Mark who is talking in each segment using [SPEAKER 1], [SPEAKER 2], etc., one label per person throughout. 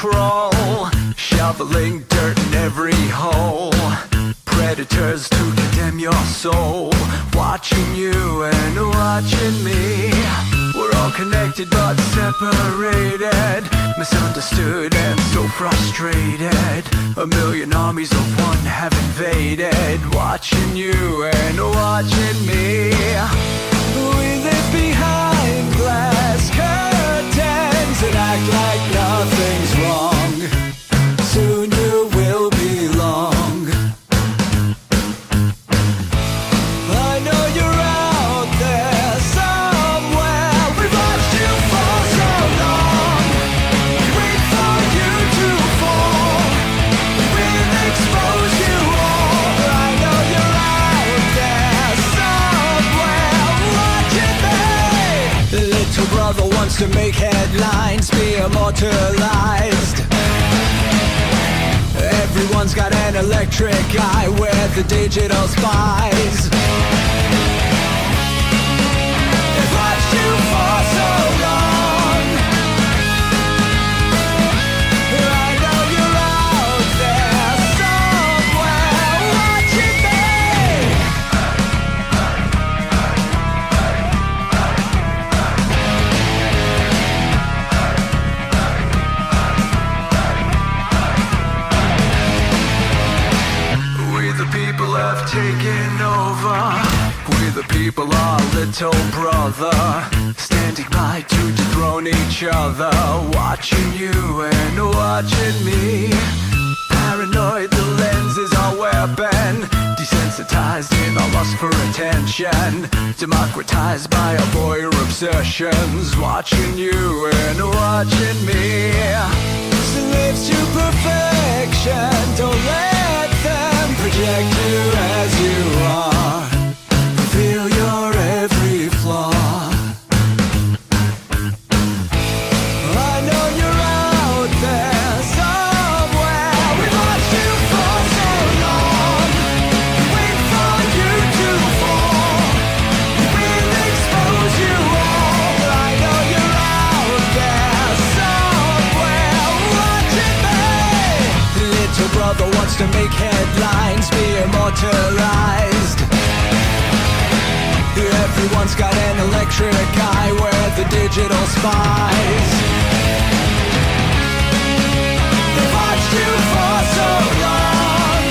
[SPEAKER 1] control, shoveling dirt in every hole. Predators to condemn your soul, watching you and watching me. We're all connected but separated, misunderstood and so frustrated. A million armies of one have invaded, watching you and watching me. We live behind glass curtains and act like nothing's wrong. Soon you will belong. I know you're out there somewhere. We've watched you for so long. We wait for you to fall. We'll expose you all. I know you're out there somewhere watching me. Little brother wants to make headlines, be immortalized. Everyone's got an electric eye, we're the digital spies. They've watched you for so long. I know you're out there somewhere watching me. We the people have taken over. We the people are little brother, standing by to dethrone each other, watching you and watching me. Paranoid, the lens is our weapon, desensitized in our lust for attention, democratized by our voyeur obsessions, watching you and watching me. Slaves to perfection, don't let them project you as you are. Feel your every flaw. I know you're out there somewhere. We've watched you for so long. Wait for you to fall. We'll expose you all. I know you're out there somewhere watching me. Little brother wants to make headlines, be immortalized. Everyone's got an electric eye, we're the digital spies. They've watched you for so long.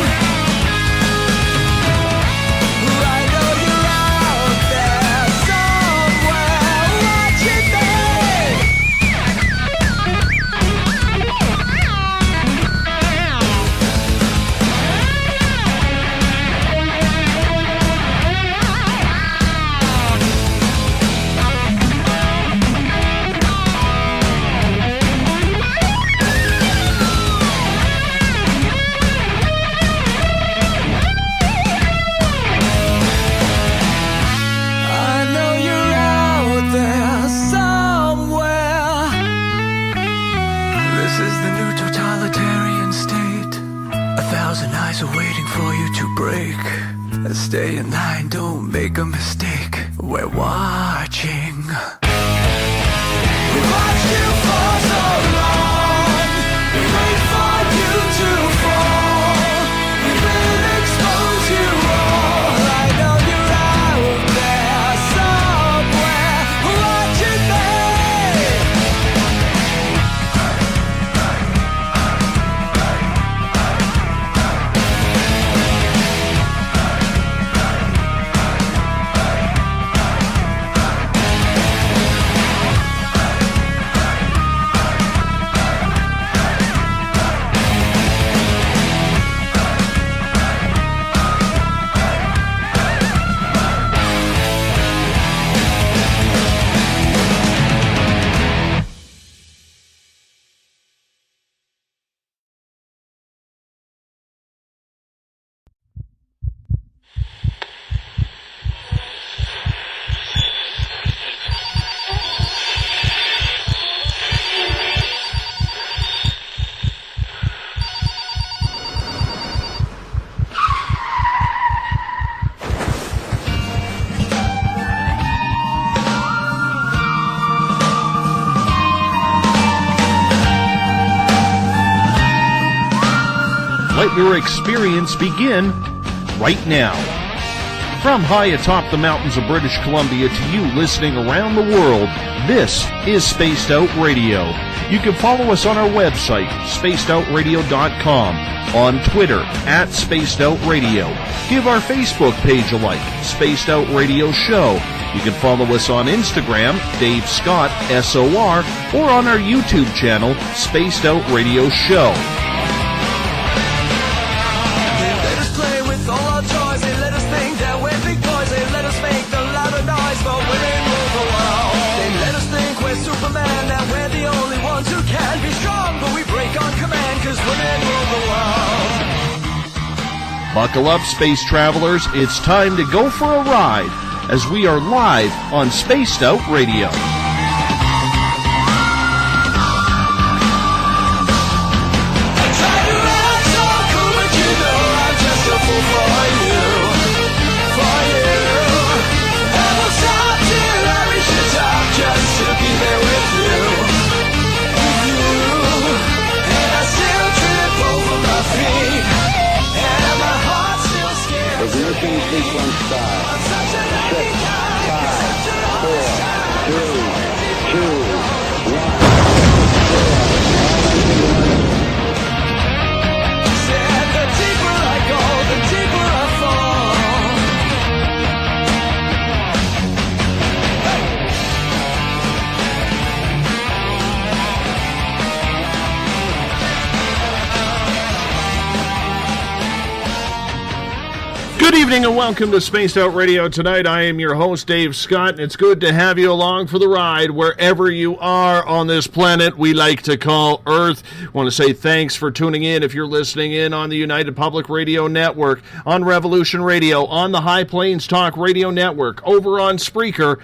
[SPEAKER 1] I know you're out there somewhere watching me. Stay in line, don't make a mistake. We're watching. We watched you for so long. We wait for you to fall. We will expose you all. I know you're out there somewhere watching
[SPEAKER 2] Let your experience begin right now. From high atop the mountains of British Columbia to you listening around the world, this is Spaced Out Radio. You can follow us on our website, spacedoutradio.com, on Twitter, @SpacedOutRadio. Give our Facebook page a like, Spaced Out Radio Show. You can follow us on Instagram, Dave Scott, SOR, or on our YouTube channel, Spaced Out Radio Show. Buckle up, space travelers. It's time to go for a ride as we are live on Spaced Out Radio.
[SPEAKER 3] Sequence start. 6, 5, 4, 3, 2, 1.
[SPEAKER 1] The deeper I go, the deeper I fall.
[SPEAKER 2] Good evening and welcome to Spaced Out Radio. Tonight I am your host, Dave Scott, and it's good to have you along for the ride wherever you are on this planet we like to call Earth. I want to say thanks for tuning in if you're listening in on the United Public Radio Network, on Revolution Radio, on the High Plains Talk Radio Network, over on Spreaker,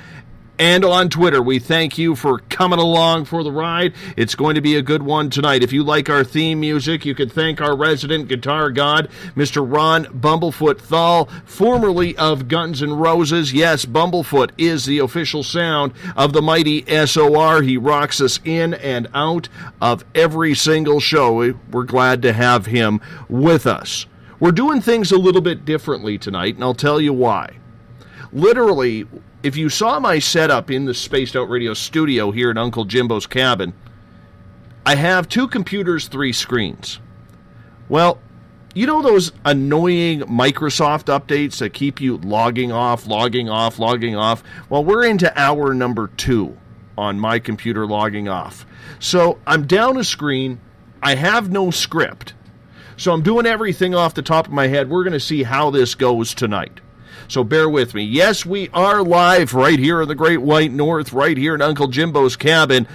[SPEAKER 2] and on Twitter. We thank you for coming along for the ride. It's going to be a good one tonight. If you like our theme music, you can thank our resident guitar god, Mr. Ron Bumblefoot Thal, formerly of Guns N' Roses. Yes, Bumblefoot is the official sound of the mighty SOR. He rocks us in and out of every single show. We're glad to have him with us. We're doing things a little bit differently tonight, and I'll tell you why. Literally, if you saw my setup in the Spaced Out Radio studio here at Uncle Jimbo's cabin, I have 2 computers, 3 screens. Well, you know those annoying Microsoft updates that keep you logging off? Well, we're into hour number 2 on my computer logging off. So I'm down a screen. I have no script. So I'm doing everything off the top of my head. We're going to see how this goes tonight. So bear with me. Yes, we are live right here in the Great White North, right here in Uncle Jimbo's cabin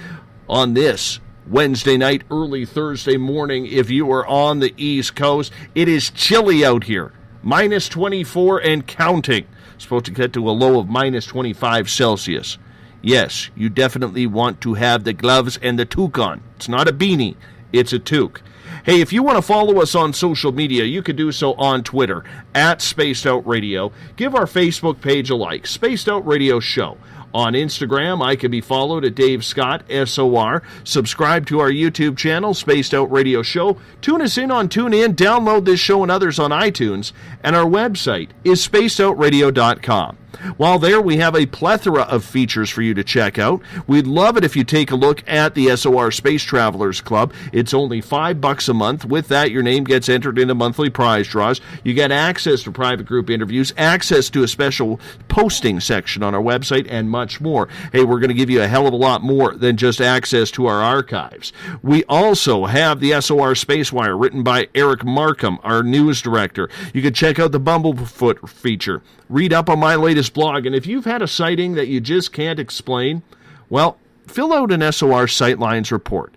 [SPEAKER 2] on this Wednesday night, early Thursday morning. If you are on the East Coast, it is chilly out here. Minus 24 and counting. Supposed to get to a low of minus 25 Celsius. Yes, you definitely want to have the gloves and the toque on. It's not a beanie, it's a toque. Hey, if you want to follow us on social media, you can do so on Twitter, @SpacedOutRadio. Give our Facebook page a like, Spaced Out Radio Show. On Instagram, I can be followed at Dave Scott, SOR. Subscribe to our YouTube channel, Spaced Out Radio Show. Tune us in on TuneIn. Download this show and others on iTunes. And our website is spacedoutradio.com. While there, we have a plethora of features for you to check out. We'd love it if you take a look at the SOR Space Travelers Club. It's only $5 a month. With that, your name gets entered into monthly prize draws. You get access to private group interviews, access to a special posting section on our website, and much more. Hey, we're going to give you a hell of a lot more than just access to our archives. We also have the SOR Space Wire, written by Eric Markham, our news director. You can check out the Bumblefoot feature. Read up on my latest blog, and if you've had a sighting that you just can't explain, well, fill out an SOR Sightlines report.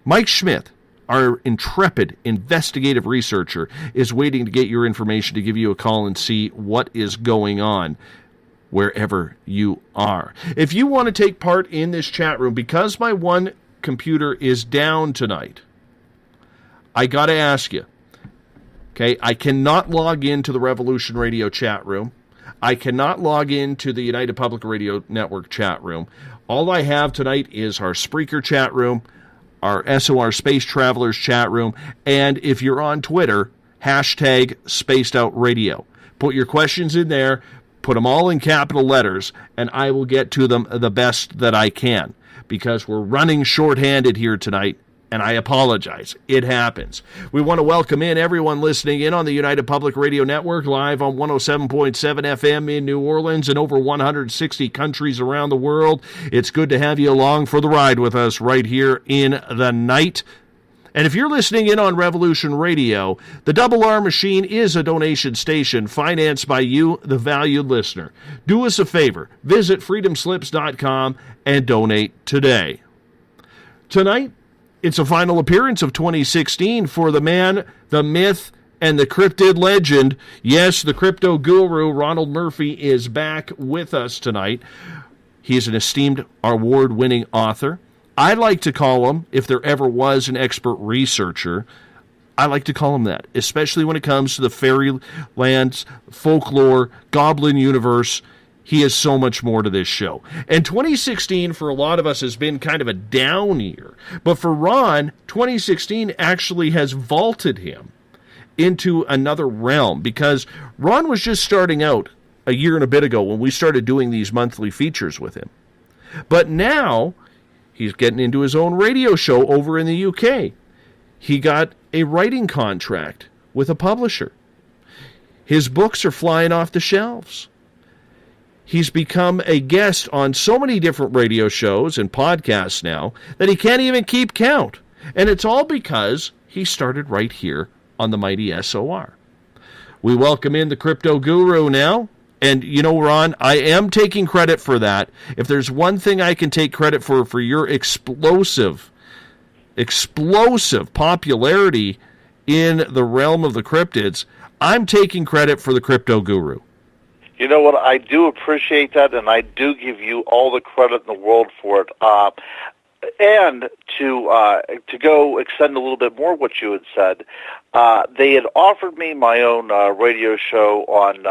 [SPEAKER 2] Mike Schmidt, our intrepid investigative researcher, is waiting to get your information to give you a call and see what is going on wherever you are. If you want to take part in this chat room, because my one computer is down tonight, I got to ask you, okay, I cannot log into the Revolution Radio chat room. I cannot log into the United Public Radio Network chat room. All I have tonight is our Spreaker chat room. our SOR Space Travelers chat room, and if you're on Twitter, hashtag Spaced Out Radio. Put your questions in there, put them all in capital letters, and I will get to them the best that I can, because we're running shorthanded here tonight, and I apologize. It happens. We want to welcome in everyone listening in on the United Public Radio Network, live on 107.7 FM in New Orleans and over 160 countries around the world. It's good to have you along for the ride with us right here in the night. And if you're listening in on Revolution Radio, the Double R Machine is a donation station financed by you, the valued listener. Do us a favor. Visit freedomslips.com and donate today. Tonight, it's a final appearance of 2016 for the man, the myth, and the cryptid legend. Yes, the crypto guru, Ronald Murphy, is back with us tonight. He is an esteemed award-winning author. I like to call him, if there ever was an expert researcher, I like to call him that, especially when it comes to the fairy lands, folklore, goblin universe. He has so much more to this show. And 2016, for a lot of us, has been kind of a down year. But for Ron, 2016 actually has vaulted him into another realm, because Ron was just starting out a year and a bit ago when we started doing these monthly features with him. But now he's getting into his own radio show over in the UK. He got a writing contract with a publisher. His books are flying off the shelves. He's become a guest on so many different radio shows and podcasts now that he can't even keep count. And it's all because he started right here on the mighty SOR. We welcome in the crypto guru now. And, you know, Ron, I am taking credit for that. If there's one thing I can take credit for your explosive popularity in the realm of the cryptids, I'm taking credit for the crypto guru.
[SPEAKER 4] You know what? I do appreciate that, and I do give you all the credit in the world for it. And to go extend a little bit more what you had said, they had offered me my own radio show on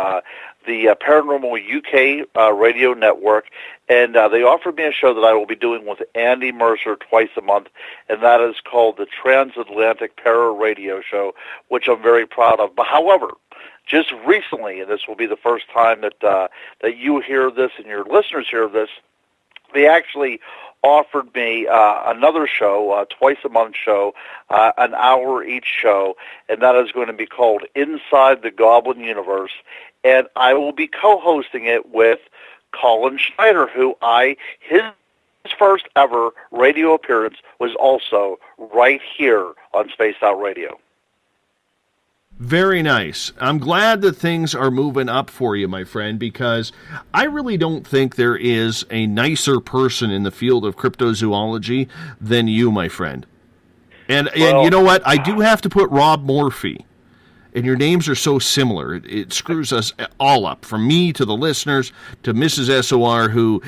[SPEAKER 4] the Paranormal UK radio network, and they offered me a show that I will be doing with Andy Mercer twice a month, and that is called the Transatlantic Para Radio Show, which I'm very proud of. But however, just recently, and this will be the first time that that you hear this and your listeners hear this, they actually offered me another show, twice a month show, an hour each show, and that is going to be called Inside the Goblin Universe, and I will be co-hosting it with Colin Schneider, who his first ever radio appearance was also right here on Spaced Out Radio.
[SPEAKER 2] Very nice. I'm glad that things are moving up for you, my friend, because I really don't think there is a nicer person in the field of cryptozoology than you, my friend. And you know what? I do have to put Rob Morphy. And your names are so similar. It screws us all up, from me to the listeners to Mrs. SOR, who,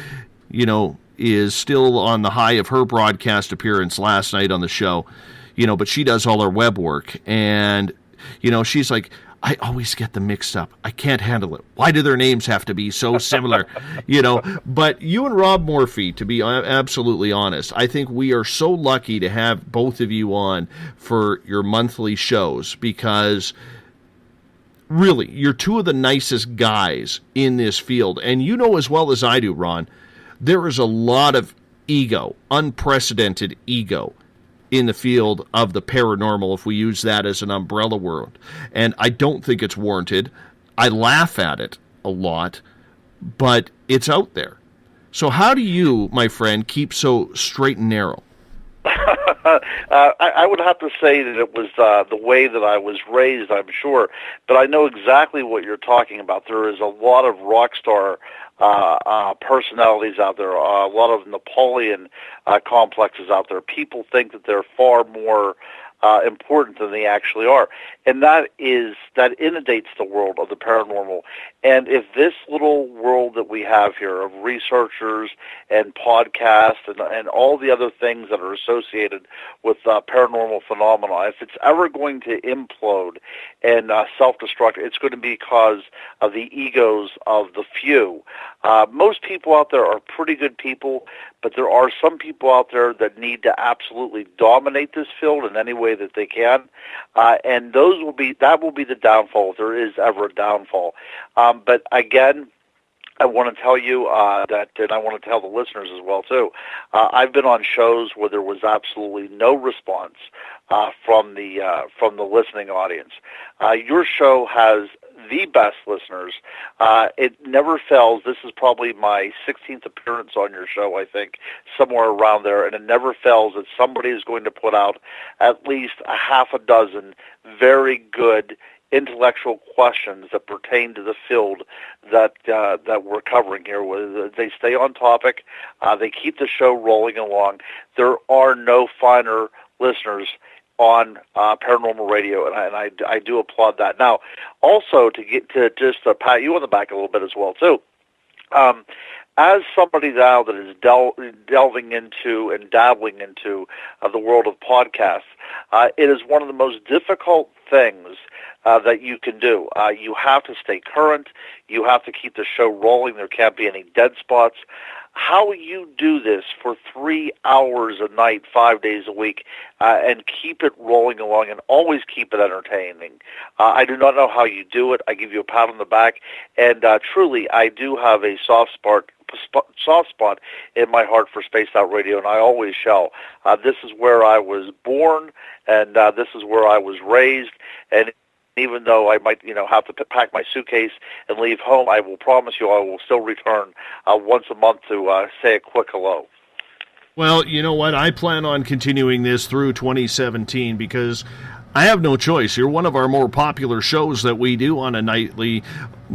[SPEAKER 2] you know, is still on the high of her broadcast appearance last night on the show. You know, but she does all her web work. And you know, she's like, I always get them mixed up. I can't handle it. Why do their names have to be so similar? You know, but you and Rob Morphy, to be absolutely honest, I think we are so lucky to have both of you on for your monthly shows, because really, you're two of the nicest guys in this field. And you know as well as I do, Ron, there is a lot of ego, unprecedented ego, in the field of the paranormal, if we use that as an umbrella word. And I don't think it's warranted. I laugh at it a lot, but it's out there. So how do you, my friend, keep so straight and narrow?
[SPEAKER 4] I would have to say that it was the way that I was raised, I'm sure. But I know exactly what you're talking about. There is a lot of rock star personalities out there, a lot of Napoleon complexes out there. People think that they're far more important than they actually are. And that inundates the world of the paranormal. And if this little world that we have here of researchers and podcasts and all the other things that are associated with paranormal phenomena, if it's ever going to implode and self-destruct, it's going to be because of the egos of the few. Most people out there are pretty good people, but there are some people out there that need to absolutely dominate this field in any way that they can, and that will be the downfall if there is ever a downfall. But again, I want to tell you that, and I want to tell the listeners as well too. I've been on shows where there was absolutely no response from the listening audience. Your show has the best listeners. It never fails. This is probably my 16th appearance on your show, I think, somewhere around there, and it never fails that somebody is going to put out at least a half a dozen very good intellectual questions that pertain to the field that we're covering here. They stay on topic. They keep the show rolling along. There are no finer listeners on Paranormal Radio, and I do applaud that. Now, also to get to just pat you on the back a little bit as well too. As somebody now that is delving into and dabbling into the world of podcasts, it is one of the most difficult things that you can do. You have to stay current. You have to keep the show rolling. There can't be any dead spots. How you do this for 3 hours a night, 5 days a week, and keep it rolling along and always keep it entertaining. I do not know how you do it. I give you a pat on the back. And truly, I do have a soft spot in my heart for Spaced Out Radio, and I always shall. This is where I was born, and this is where I was raised, and even though I might, have to pack my suitcase and leave home, I will promise you I will still return once a month to say a quick hello.
[SPEAKER 2] Well, you know what? I plan on continuing this through 2017 because I have no choice. You're one of our more popular shows that we do on a nightly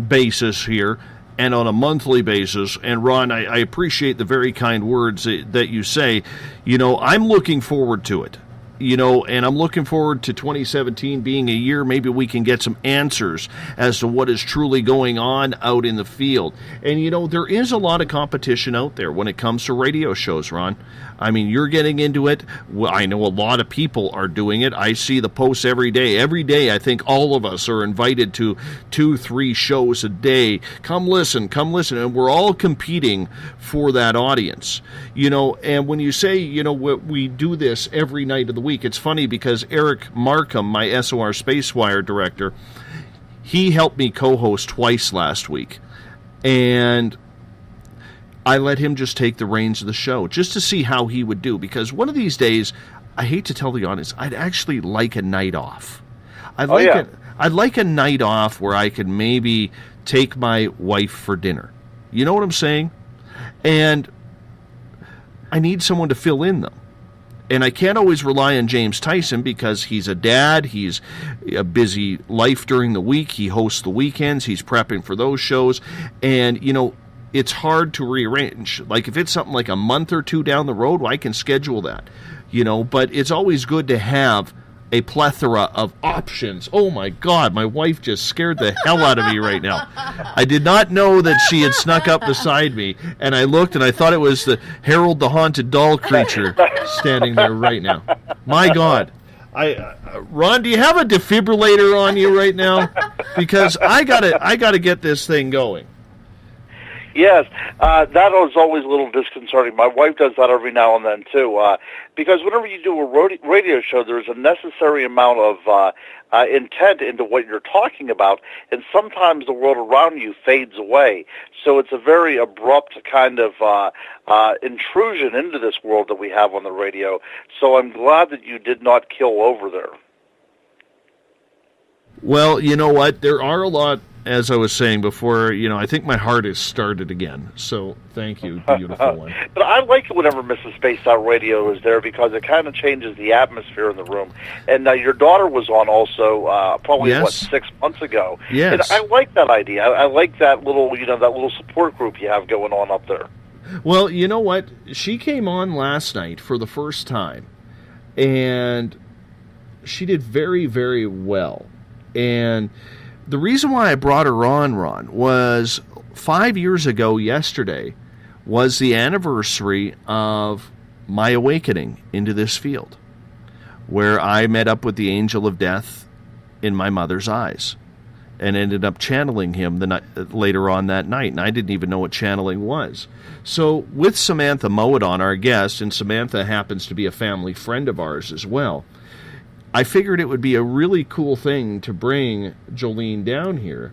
[SPEAKER 2] basis here and on a monthly basis. And Ron, I appreciate the very kind words that you say. I'm looking forward to it. And I'm looking forward to 2017 being a year maybe we can get some answers as to what is truly going on out in the field. And, there is a lot of competition out there when it comes to radio shows, Ron. I mean, you're getting into it. Well, I know a lot of people are doing it. I see the posts every day. Every day, I think all of us are invited to 2-3 shows a day. Come listen. And we're all competing for that audience. And when you say, we do this every night of the week, it's funny because Eric Markham, my SOR Spacewire director, he helped me co-host twice last week. And I let him just take the reins of the show just to see how he would do. Because one of these days, I hate to tell the audience, I'd actually like a night off. I'd like a night off where I could maybe take my wife for dinner. You know what I'm saying? And I need someone to fill in them. And I can't always rely on James Tyson because he's a dad. He's a busy life during the week. He hosts the weekends. He's prepping for those shows. And, it's hard to rearrange. Like if it's something like a month or two down the road, well, I can schedule that. But it's always good to have a plethora of options. Oh my God, my wife just scared the hell out of me right now. I did not know that she had snuck up beside me, and I looked and I thought it was the Harold the Haunted Doll creature standing there right now. My God. Ron, do you have a defibrillator on you right now? Because I gotta get this thing going.
[SPEAKER 4] Yes, that was always a little disconcerting. My wife does that every now and then, too, because whenever you do a radio show, there's a necessary amount of intent into what you're talking about, and sometimes the world around you fades away. So it's a very abrupt kind of intrusion into this world that we have on the radio. So I'm glad that you did not kill over there.
[SPEAKER 2] Well, you know what? There are a lot, as I was saying before, I think my heart has started again. So thank you, beautiful one.
[SPEAKER 4] But I like it whenever Mrs. Spaced Out Radio is there because it kind of changes the atmosphere in the room. And your daughter was on also probably, 6 months ago.
[SPEAKER 2] Yes.
[SPEAKER 4] And I like that idea. I like that little, that little support group you have going on up there.
[SPEAKER 2] Well, you know what? She came on last night for the first time. And she did very, very well. And the reason why I brought her on, Ron, was 5 years ago yesterday was the anniversary of my awakening into this field, where I met up with the angel of death in my mother's eyes. and ended up channeling him later on that night, and I didn't even know what channeling was. So with Samantha Moedon, our guest, and Samantha happens to be a family friend of ours as well, I figured it would be a really cool thing to bring Jolene down here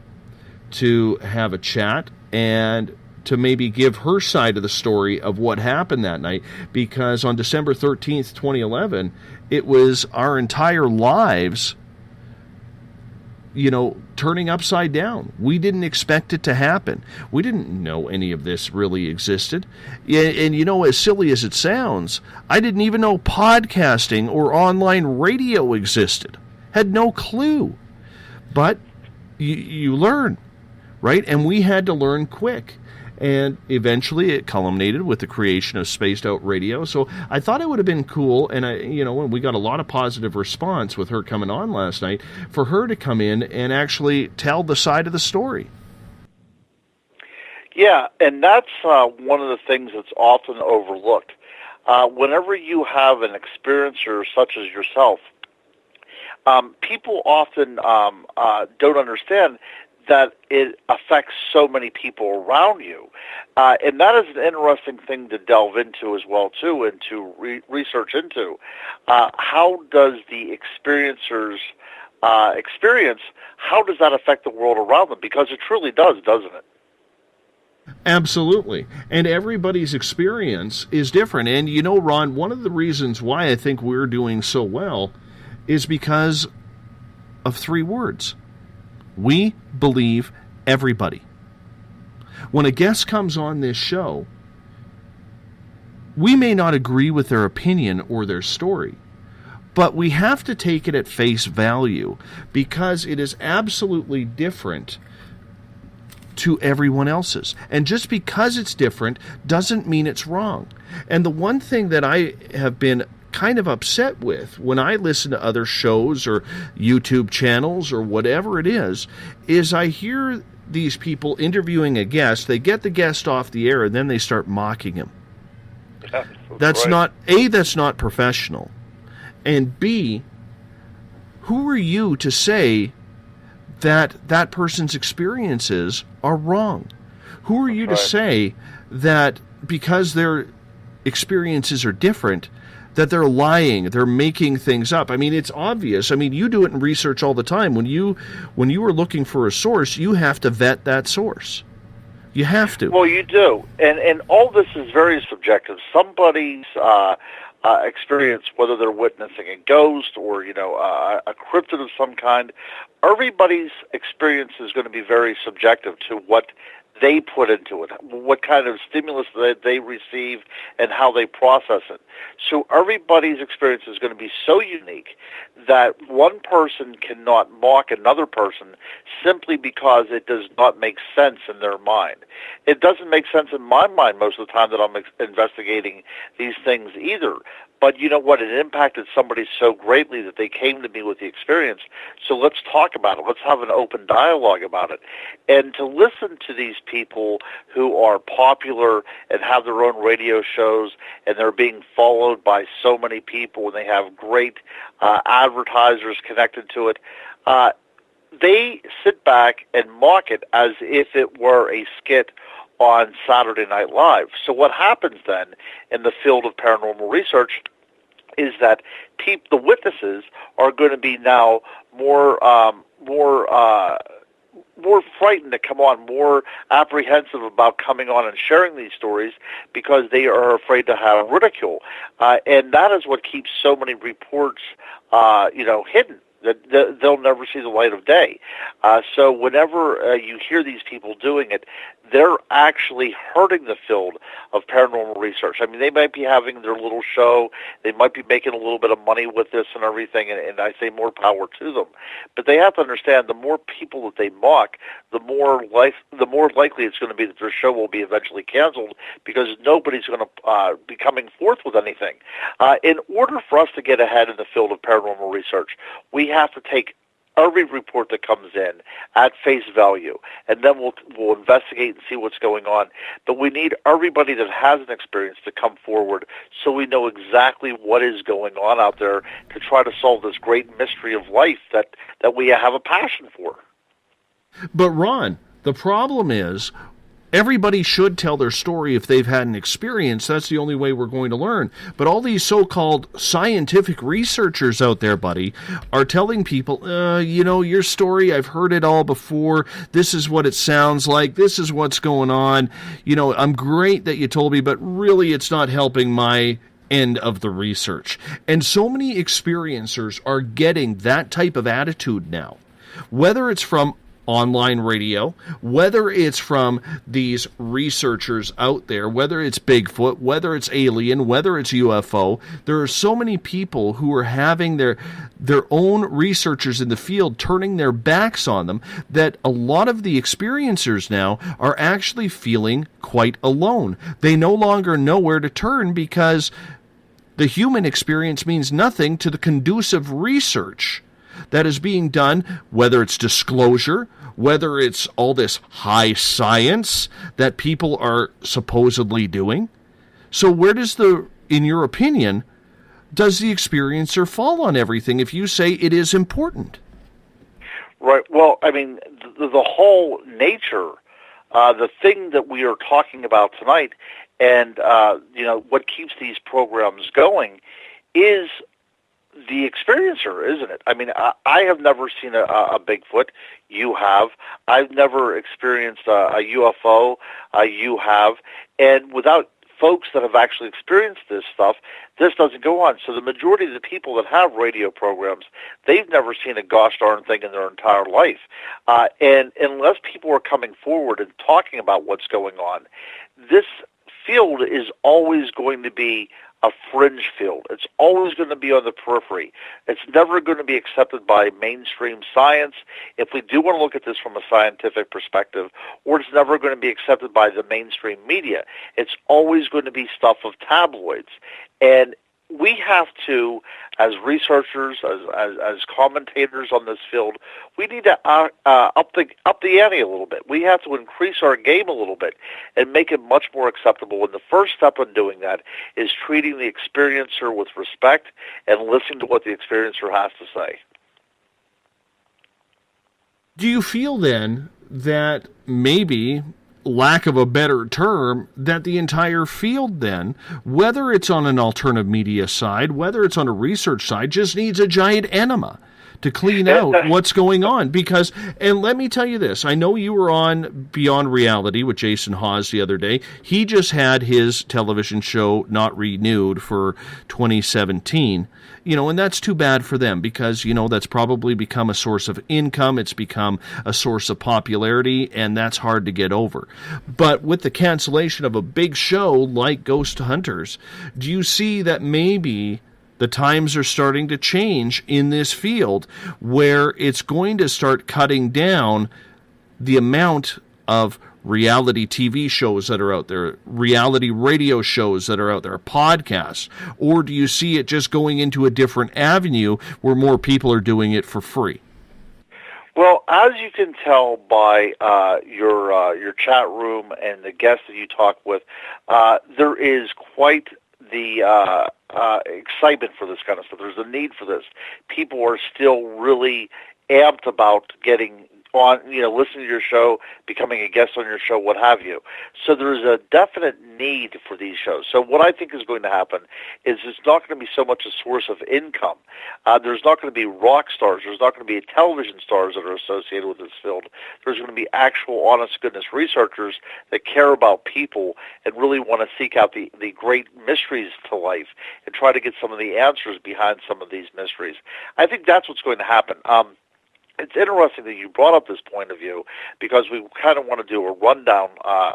[SPEAKER 2] to have a chat and to maybe give her side of the story of what happened that night, because on December 13th, 2011, it was our entire lives, turning upside down. We didn't expect it to happen. We didn't know any of this really existed. And as silly as it sounds, I didn't even know podcasting or online radio existed. Had no clue. But you learn, right? And we had to learn quick. And eventually it culminated with the creation of Spaced Out Radio. So I thought it would have been cool, and we got a lot of positive response with her coming on last night, for her to come in and actually tell the side of the story.
[SPEAKER 4] Yeah, and that's one of the things that's often overlooked. Whenever you have an experiencer such as yourself, people often don't understand that it affects so many people around you. And that is an interesting thing to delve into as well, too, and to research into. How does the experiencer's experience, how does that affect the world around them? Because it truly does, doesn't it?
[SPEAKER 2] Absolutely. And everybody's experience is different. And Ron, one of the reasons why I think we're doing so well is because of 3 words. We believe everybody. When a guest comes on this show, we may not agree with their opinion or their story, but we have to take it at face value because it is absolutely different to everyone else's. And just because it's different doesn't mean it's wrong. And the one thing that I have been kind of upset with when I listen to other shows or YouTube channels or whatever it is I hear these people interviewing a guest, they get the guest off the air, and then they start mocking him.
[SPEAKER 4] Yeah,
[SPEAKER 2] that's
[SPEAKER 4] right.
[SPEAKER 2] not, A, that's not professional. And B, who are you to say that that person's experiences are wrong? Who are you to say that because their experiences are different, that they're lying, they're making things up? I mean, it's obvious. I mean, you do it in research all the time. When you are looking for a source, you have to vet that source. You have to.
[SPEAKER 4] Well, you do. And all this is very subjective. Somebody's experience, whether they're witnessing a ghost or, a cryptid of some kind, everybody's experience is going to be very subjective to what they put into it, what kind of stimulus that they receive, and how they process it. So everybody's experience is going to be so unique that one person cannot mock another person simply because it does not make sense in their mind. It doesn't make sense in my mind most of the time that I'm investigating these things either. But you know what? It impacted somebody so greatly that they came to me with the experience. So let's talk about it. Let's have an open dialogue about it. And to listen to these people who are popular and have their own radio shows, and they're being followed by so many people, and they have great advertisers connected to it, they sit back and mock it as if it were a skit on Saturday Night Live. So what happens then in the field of paranormal research is that the witnesses are going to be now more frightened to come on, more apprehensive about coming on and sharing these stories because they are afraid to have ridicule. And that is what keeps so many reports, hidden. That they'll never see the light of day. So whenever you hear these people doing it, they're actually hurting the field of paranormal research. I mean, they might be having their little show, they might be making a little bit of money with this and everything, and I say more power to them. But they have to understand the more people that they mock, the more likely it's going to be that their show will be eventually canceled because nobody's going to be coming forth with anything. In order for us to get ahead in the field of paranormal research, we have to take every report that comes in at face value, and then we'll investigate and see what's going on. But we need everybody that has an experience to come forward so we know exactly what is going on out there to try to solve this great mystery of life that we have a passion for.
[SPEAKER 2] But Ron, the problem is everybody should tell their story if they've had an experience. That's the only way we're going to learn. But all these so-called scientific researchers out there, buddy, are telling people, your story, I've heard it all before. This is what it sounds like. This is what's going on. I'm great that you told me, but really it's not helping my end of the research. And so many experiencers are getting that type of attitude now, whether it's from online radio, whether it's from these researchers out there, whether it's Bigfoot, whether it's alien, whether it's UFO. There are so many people who are having their own researchers in the field turning their backs on them that a lot of the experiencers now are actually feeling quite alone. They no longer know where to turn because the human experience means nothing to the conducive research that is being done, whether it's disclosure, whether it's all this high science that people are supposedly doing. So where does in your opinion, does the experiencer fall on everything if you say it is important?
[SPEAKER 4] Right. Well, I mean, the whole nature, the thing that we are talking about tonight, and what keeps these programs going is the experiencer, isn't it? I mean, I have never seen a Bigfoot. You have. I've never experienced a UFO. You have. And without folks that have actually experienced this stuff, this doesn't go on. So the majority of the people that have radio programs, they've never seen a gosh darn thing in their entire life. And unless people are coming forward and talking about what's going on, this field is always going to be a fringe field. It's always going to be on the periphery. It's never going to be accepted by mainstream science if we do want to look at this from a scientific perspective, or it's never going to be accepted by the mainstream media. It's always going to be stuff of tabloids. And we have to, as researchers, as commentators on this field, we need to up the ante a little bit. We have to increase our game a little bit and make it much more acceptable. And the first step in doing that is treating the experiencer with respect and listening to what the experiencer has to say.
[SPEAKER 2] Do you feel then that maybe, lack of a better term, that the entire field then, whether it's on an alternative media side, whether it's on a research side, just needs a giant enema to clean out what's going on? Because, and let me tell you this, I know you were on Beyond Reality with Jason Hawes the other day. He just had his television show not renewed for 2017. And that's too bad for them because, that's probably become a source of income. It's become a source of popularity, and that's hard to get over. But with the cancellation of a big show like Ghost Hunters, do you see that maybe the times are starting to change in this field where it's going to start cutting down the amount of reality TV shows that are out there, reality radio shows that are out there, podcasts? Or do you see it just going into a different avenue where more people are doing it for free?
[SPEAKER 4] Well, as you can tell by your chat room and the guests that you talk with, there is quite the excitement for this kind of stuff. There's a need for this. People are still really amped about getting on, listening to your show, becoming a guest on your show, what have you. So there's a definite need for these shows. So what I think is going to happen is it's not going to be so much a source of income. There's not going to be rock stars. There's not going to be television stars that are associated with this field. There's going to be actual, honest-to-goodness researchers that care about people and really want to seek out the great mysteries to life and try to get some of the answers behind some of these mysteries. I think that's what's going to happen. It's interesting that you brought up this point of view because we kind of want to do a rundown.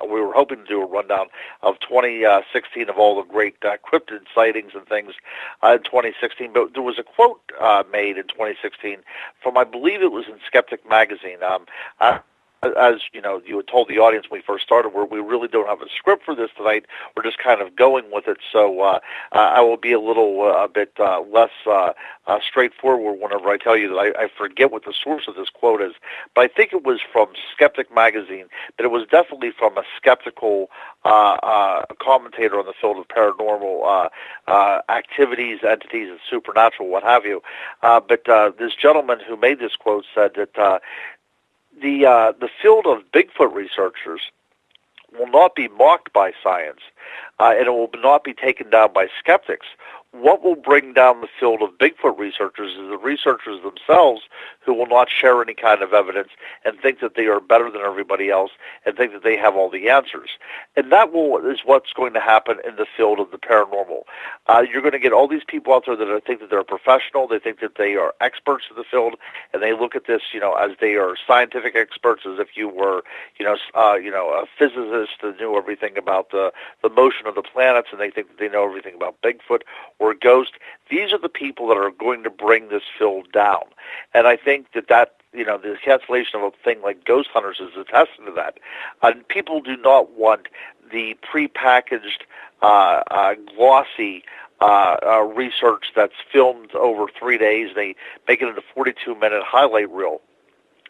[SPEAKER 4] We were hoping to do a rundown of 2016 of all the great cryptid sightings and things in 2016. But there was a quote made in 2016 from, I believe it was in Skeptic magazine. As you had told the audience when we first started, we really don't have a script for this tonight. We're just kind of going with it. So I will be a bit less straightforward whenever I tell you that I forget what the source of this quote is. But I think it was from Skeptic magazine, but it was definitely from a skeptical commentator on the field of paranormal activities, entities, and supernatural, what have you. But this gentleman who made this quote said that the field of Bigfoot researchers will not be mocked by science, and it will not be taken down by skeptics. What will bring down the field of Bigfoot researchers is the researchers themselves, who will not share any kind of evidence and think that they are better than everybody else and think that they have all the answers. And that is what's going to happen in the field of the paranormal. You're going to get all these people out there that think that they're professional, they think that they are experts in the field, and they look at this, as they are scientific experts, as if you were, a physicist that knew everything about the motion of the planets, and they think that they know everything about Bigfoot or ghost. These are the people that are going to bring this field down. And I think that the cancellation of a thing like ghost hunters is a testament to that. And people do not want the prepackaged, glossy research that's filmed over 3 days. They make it into 42-minute highlight reel.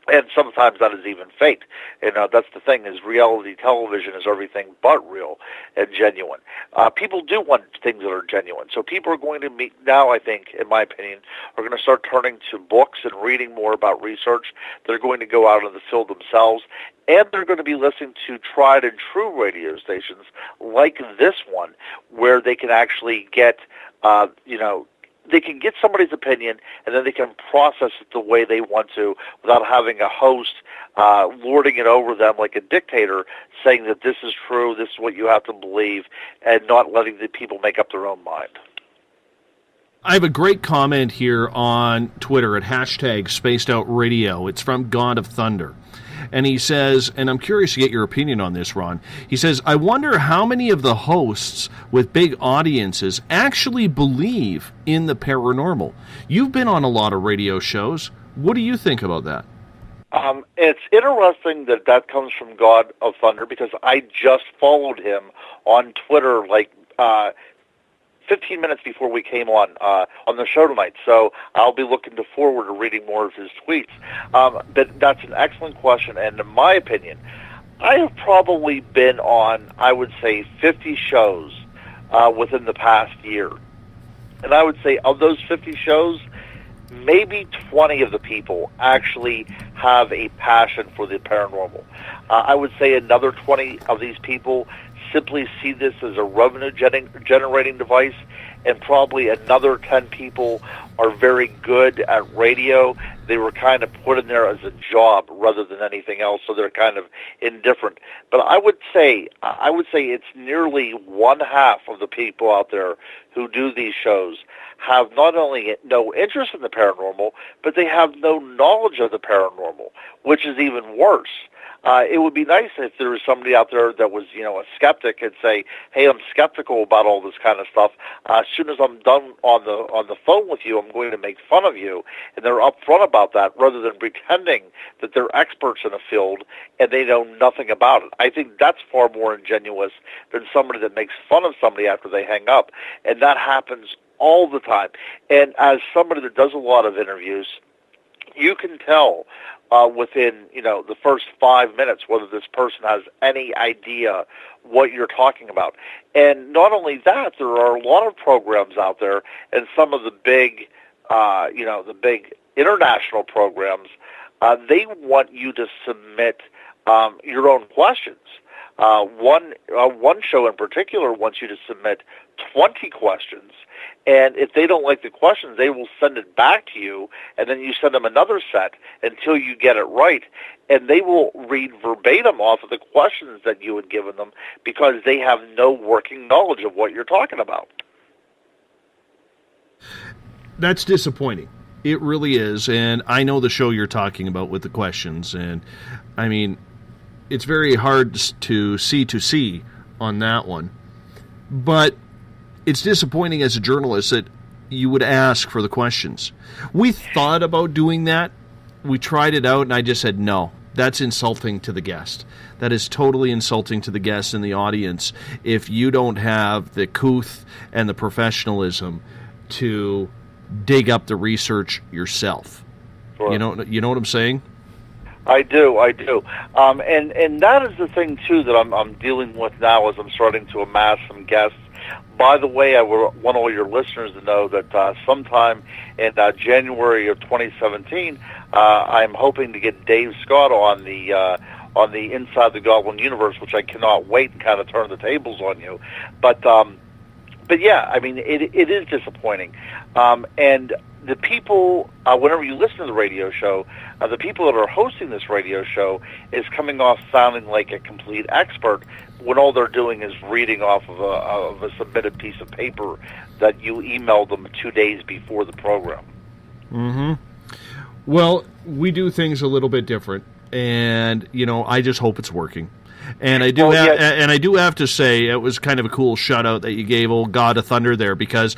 [SPEAKER 4] And sometimes that is even fake. That's the thing, is reality television is everything but real and genuine. People do want things that are genuine. So people are going to now, I think, in my opinion, are going to start turning to books and reading more about research. They're going to go out in the field themselves, and they're going to be listening to tried and true radio stations like this one, where they can actually get, they can get somebody's opinion, and then they can process it the way they want to without having a host lording it over them like a dictator, saying that this is true, this is what you have to believe, and not letting the people make up their own mind.
[SPEAKER 2] I have a great comment here on Twitter at #SpacedOutRadio. It's from God of Thunder. And he says, and I'm curious to get your opinion on this, Ron. He says, I wonder how many of the hosts with big audiences actually believe in the paranormal. You've been on a lot of radio shows. What do you think about that?
[SPEAKER 4] It's interesting that comes from God of Thunder, because I just followed him on Twitter 15 minutes before we came on the show tonight, so I'll be looking forward to reading more of his tweets. But that's an excellent question, and in my opinion, I have probably been on, I would say, 50 shows within the past year. And I would say of those 50 shows, maybe 20 of the people actually have a passion for the paranormal. I would say another 20 of these people simply see this as a revenue-generating device, and probably another 10 people are very good at radio. They were kind of put in there as a job rather than anything else, so they're kind of indifferent. But I would say it's nearly one half of the people out there who do these shows have not only no interest in the paranormal, but they have no knowledge of the paranormal, which is even worse. It would be nice if there was somebody out there that was, a skeptic and say, hey, I'm skeptical about all this kind of stuff. As soon as I'm done on the phone with you, I'm going to make fun of you. And they're upfront about that rather than pretending that they're experts in a field and they know nothing about it. I think that's far more ingenuous than somebody that makes fun of somebody after they hang up. And that happens all the time. And as somebody that does a lot of interviews, you can tell within, the first 5 minutes whether this person has any idea what you're talking about. And not only that, there are a lot of programs out there, and some of the big, the big international programs, they want you to submit your own questions. One show in particular wants you to submit 20 questions, and if they don't like the questions, they will send it back to you, and then you send them another set until you get it right, and they will read verbatim off of the questions that you had given them because they have no working knowledge of what you're talking about.
[SPEAKER 2] That's disappointing. It really is, and I know the show you're talking about with the questions, and I mean, it's very hard to see on that one. But it's disappointing as a journalist that you would ask for the questions. We thought about doing that. We tried it out, and I just said, no, that's insulting to the guest. That is totally insulting to the guest and the audience if you don't have the couth and the professionalism to dig up the research yourself. Sure. You know what I'm saying?
[SPEAKER 4] I do. And that is the thing, too, that I'm dealing with now as I'm starting to amass some guests. By the way, I want all your listeners to know that sometime in January of 2017, I'm hoping to get Dave Scott on the Inside the Goblin universe, which I cannot wait and kind of turn the tables on you. But yeah, I mean, it is disappointing. And the people, whenever you listen to the radio show, the people that are hosting this radio show is coming off sounding like a complete expert when all they're doing is reading off of a submitted piece of paper that you emailed them 2 days before the program.
[SPEAKER 2] Mm-hmm. Well, we do things a little bit different, and, I just hope it's working. And I do have to say, it was kind of a cool shout-out that you gave old God of Thunder there, because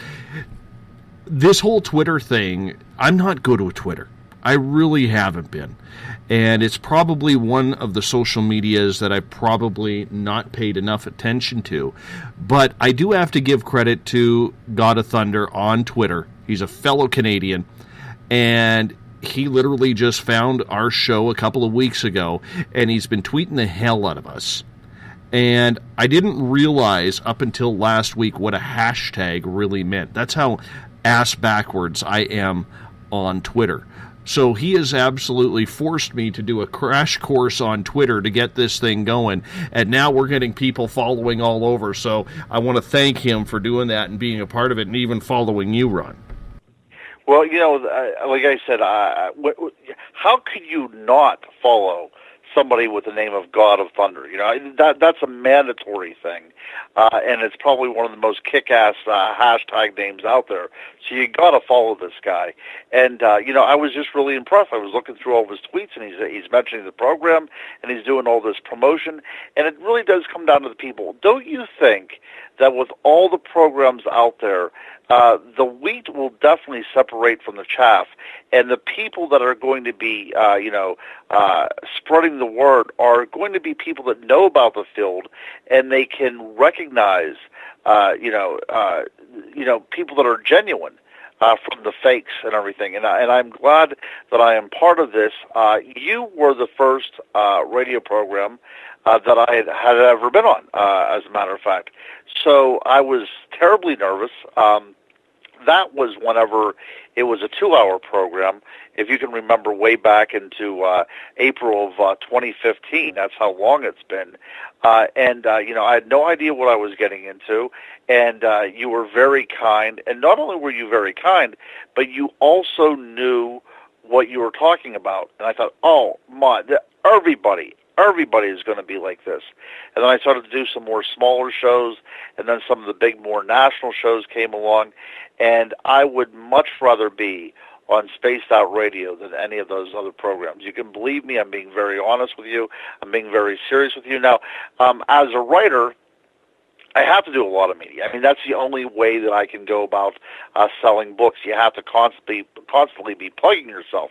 [SPEAKER 2] this whole Twitter thing, I'm not good with Twitter. I really haven't been. And it's probably one of the social medias that I've probably not paid enough attention to. But I do have to give credit to God of Thunder on Twitter. He's a fellow Canadian, and he literally just found our show a couple of weeks ago, and he's been tweeting the hell out of us. And I didn't realize up until last week what a hashtag really meant. That's how ass backwards I am on Twitter. So he has absolutely forced me to do a crash course on Twitter to get this thing going, and now we're getting people following all over. So I want to thank him for doing that and being a part of it, and even following you, Ron.
[SPEAKER 4] Well, like I said, how could you not follow somebody with the name of God of Thunder? That's a mandatory thing, and it's probably one of the most kick-ass hashtag names out there. So you got to follow this guy. And I was just really impressed. I was looking through all of his tweets, and he's mentioning the program, and he's doing all this promotion, and it really does come down to the people. Don't you think that with all the programs out there, the wheat will definitely separate from the chaff, and the people that are going to be, spreading the word are going to be people that know about the field, and they can recognize, people that are genuine from the fakes and everything. And I'm glad that I am part of this. You were the first radio program that I had ever been on, as a matter of fact. So I was terribly nervous. That was whenever it was a 2-hour program. If you can remember way back into April of 2015, that's how long it's been. I had no idea what I was getting into, and you were very kind. And not only were you very kind, but you also knew what you were talking about. And I thought, oh, my, everybody is going to be like this. And then I started to do some more smaller shows, and then some of the big, more national shows came along. And I would much rather be on Spaced Out Radio than any of those other programs. You can believe me, I'm being very honest with you. I'm being very serious with you. Now, as a writer, I have to do a lot of media. I mean, that's the only way that I can go about selling books. You have to constantly be plugging yourself.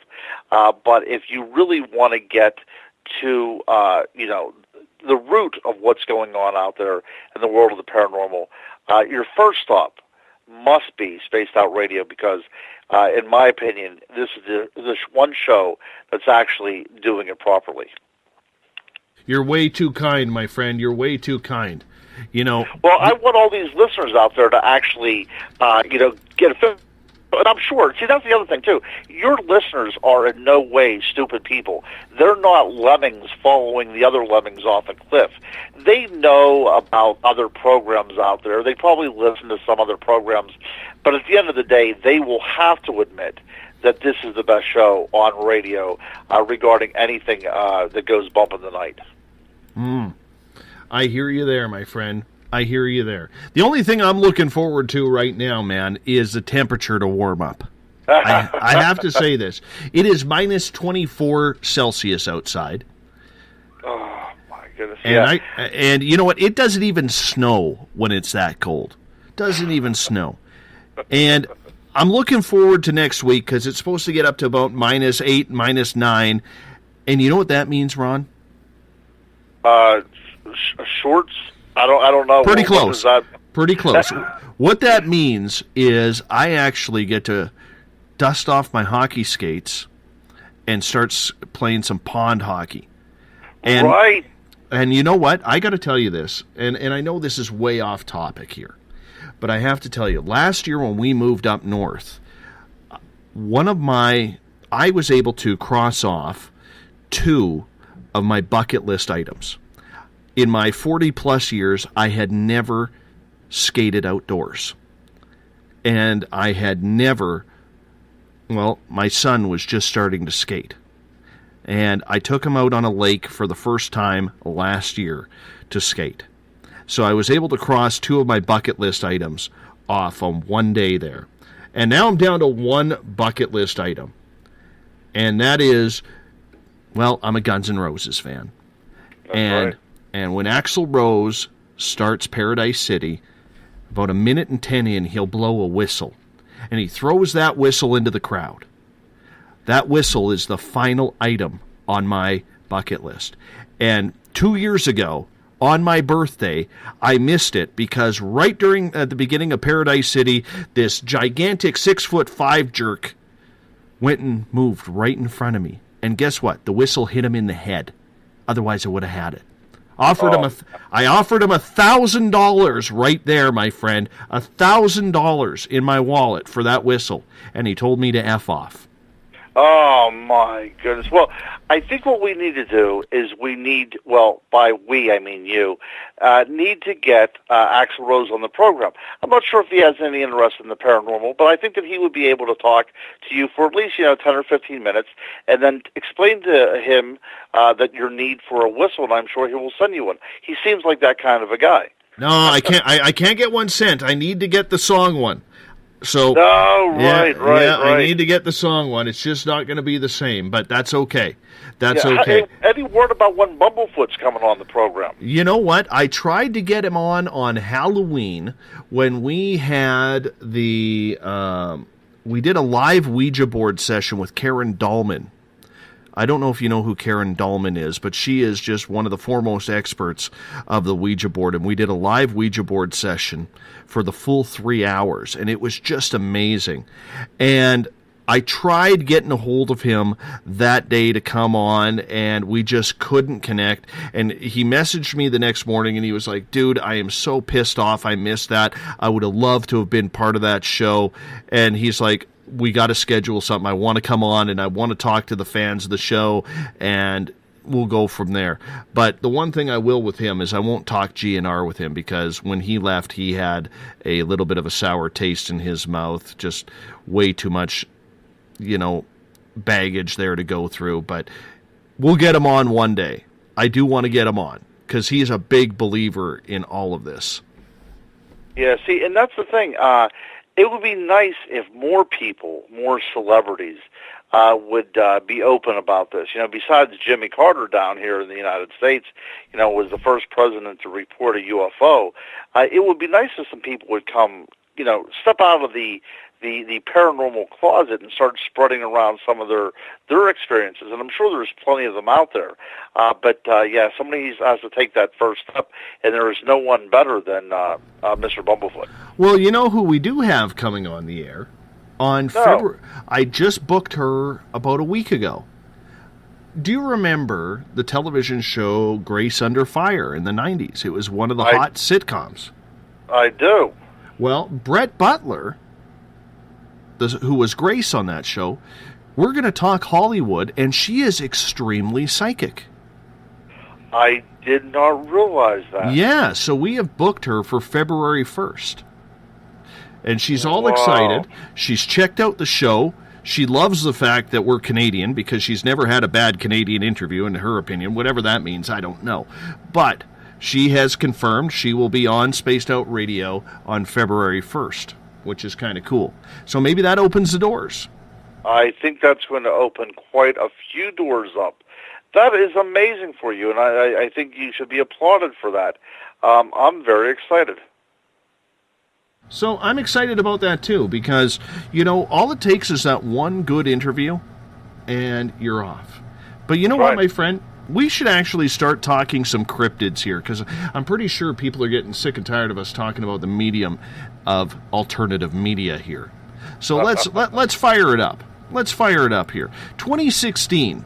[SPEAKER 4] But if you really want to get to, the root of what's going on out there in the world of the paranormal, your first stop must be Spaced Out Radio, because, in my opinion, this is this one show that's actually doing it properly.
[SPEAKER 2] You're way too kind, my friend. You're way too kind.
[SPEAKER 4] Well, I want all these listeners out there to actually, get a feel. And I'm sure, see, that's the other thing, too. Your listeners are in no way stupid people. They're not lemmings following the other lemmings off a cliff. They know about other programs out there. They probably listen to some other programs. But at the end of the day, they will have to admit that this is the best show on radio regarding anything that goes bump in the night.
[SPEAKER 2] I hear you there, my friend. I hear you there. The only thing I'm looking forward to right now, man, is the temperature to warm up. I have to say this. It is minus 24 Celsius outside.
[SPEAKER 4] Oh, my goodness.
[SPEAKER 2] And, and you know what? It doesn't even snow when it's that cold. Doesn't even snow. And I'm looking forward to next week, because it's supposed to get up to about minus 8, minus 9. And you know what that means, Ron?
[SPEAKER 4] Shorts? I don't know.
[SPEAKER 2] Pretty close. Pretty close. What that means is I actually get to dust off my hockey skates and start playing some pond hockey. And,
[SPEAKER 4] right.
[SPEAKER 2] And you know what? I got to tell you this, and I know this is way off topic here, But I have to tell you, last year when we moved up north, I was able to cross off 2 of my bucket list items. In my 40-plus years, I had never skated outdoors. And I had never, my son was just starting to skate. And I took him out on a lake for the first time last year to skate. So I was able to cross 2 of my bucket list items off on one day there. And now I'm down to 1 bucket list item. And that is, I'm a Guns N' Roses fan.
[SPEAKER 4] That's right.
[SPEAKER 2] And when Axl Rose starts Paradise City, about 1:10 in, he'll blow a whistle. And he throws that whistle into the crowd. That whistle is the final item on my bucket list. And 2 years ago, on my birthday, I missed it because right at the beginning of Paradise City, this gigantic 6'5" jerk went and moved right in front of me. And guess what? The whistle hit him in the head. Otherwise, I would have had it. I offered him $1,000 right there, my friend. $1,000 in my wallet for that whistle. And he told me to F off.
[SPEAKER 4] Oh, my goodness. Well, I think what we need to do is by we, I mean you, need to get Axl Rose on the program. I'm not sure if he has any interest in the paranormal, but I think that he would be able to talk to you for at least, 10 or 15 minutes and then explain to him that your need for a whistle, and I'm sure he will send you one. He seems like that kind of a guy.
[SPEAKER 2] No, I can't. I can't get one sent. I need to get the song one. So,
[SPEAKER 4] right.
[SPEAKER 2] I need to get the song one. It's just not going to be the same, but that's okay. That's okay.
[SPEAKER 4] Any word about when Bumblefoot's coming on the program?
[SPEAKER 2] You know what? I tried to get him on Halloween when we had we did a live Ouija board session with Karen Dahlman. I don't know if you know who Karen Dahlman is, but she is just one of the foremost experts of the Ouija board. And we did a live Ouija board session for the full 3 hours, and it was just amazing. And I tried getting a hold of him that day to come on, and we just couldn't connect. And he messaged me the next morning, and he was like, dude, I am so pissed off. I missed that. I would have loved to have been part of that show. And he's like, we got to schedule something. I want to come on, and I want to talk to the fans of the show, and we'll go from there. But the one thing I will with him is I won't talk GNR with him, because when he left, he had a little bit of a sour taste in his mouth, just way too much, baggage there to go through. But we'll get him on one day. I do want to get him on, because he's a big believer in all of this.
[SPEAKER 4] Yeah, see, and that's the thing. It would be nice if more people, more celebrities, would be open about this. Besides Jimmy Carter down here in the United States, was the first president to report a UFO. It would be nice if some people would come, step out of the paranormal closet and start spreading around some of their experiences. And I'm sure there's plenty of them out there. But somebody has to take that first step, and there is no one better than Mr. Bumblefoot.
[SPEAKER 2] Well, you know who we do have coming on the air? February. I just booked her about a week ago. Do you remember the television show Grace Under Fire in the 90s? It was one of the hot sitcoms.
[SPEAKER 4] I do.
[SPEAKER 2] Well, Brett Butler, who was Grace on that show, we're going to talk Hollywood, and she is extremely psychic.
[SPEAKER 4] I did not realize that.
[SPEAKER 2] Yeah, so we have booked her for February 1st. And she's all excited. She's checked out the show. She loves the fact that we're Canadian, because she's never had a bad Canadian interview, in her opinion. Whatever that means, I don't know. But she has confirmed she will be on Spaced Out Radio on February 1st, which is kind of cool. So maybe that opens the doors.
[SPEAKER 4] I think that's going to open quite a few doors up. That is amazing for you, and I think you should be applauded for that. I'm very excited.
[SPEAKER 2] So I'm excited about that, too, because, all it takes is that one good interview, and you're off. But you know what, my friend? We should actually start talking some cryptids here, because I'm pretty sure people are getting sick and tired of us talking about the medium of alternative media here. So let's fire it up. Let's fire it up here. 2016,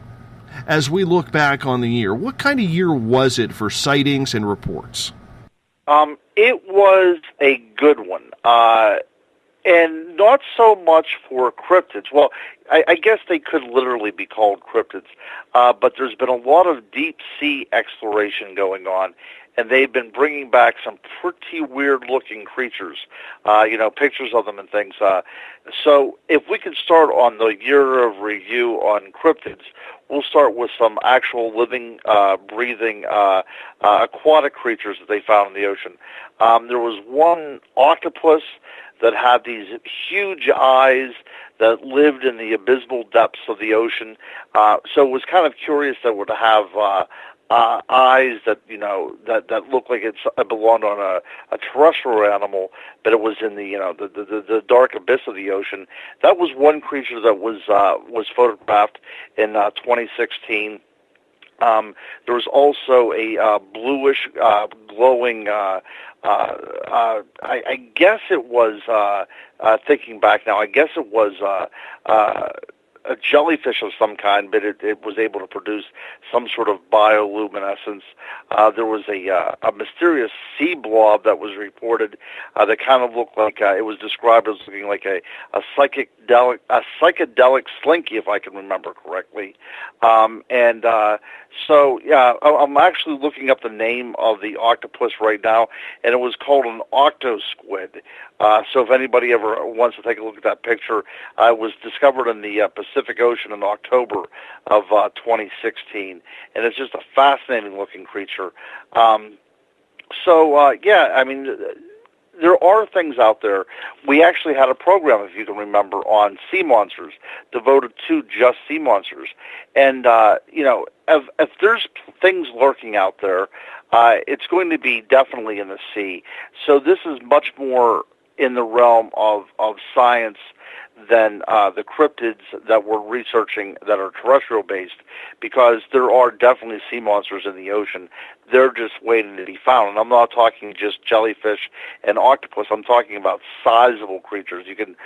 [SPEAKER 2] as we look back on the year, what kind of year was it for sightings and reports?
[SPEAKER 4] It was a good one. And not so much for cryptids. Well, I guess they could literally be called cryptids, but there's been a lot of deep-sea exploration going on, and they've been bringing back some pretty weird-looking creatures, pictures of them and things. So if we could start on the year of review on cryptids, we'll start with some actual living, breathing, aquatic creatures that they found in the ocean. There was one octopus that had these huge eyes that lived in the abysmal depths of the ocean. So it was kind of curious that it would have eyes that that looked like it belonged on a terrestrial animal, but it was in the dark abyss of the ocean. That was one creature that was photographed in 2016. There was also a bluish, glowing. I guess it was. Thinking back now, I guess it was a jellyfish of some kind, but it was able to produce some sort of bioluminescence. There was a mysterious sea blob that was reported that kind of looked like it was described as looking like a psychedelic slinky, if I can remember correctly. So I'm actually looking up the name of the octopus right now, and it was called an octosquid. So if anybody ever wants to take a look at that picture, it was discovered in the Pacific Ocean in October of 2016, and it's just a fascinating-looking creature. There are things out there. We actually had a program, if you can remember, on sea monsters, devoted to just sea monsters. And, if there's things lurking out there, it's going to be definitely in the sea. So this is much more in the realm of science than the cryptids that we're researching that are terrestrial-based, because there are definitely sea monsters in the ocean. They're just waiting to be found. And I'm not talking just jellyfish and octopus. I'm talking about sizable creatures. You can,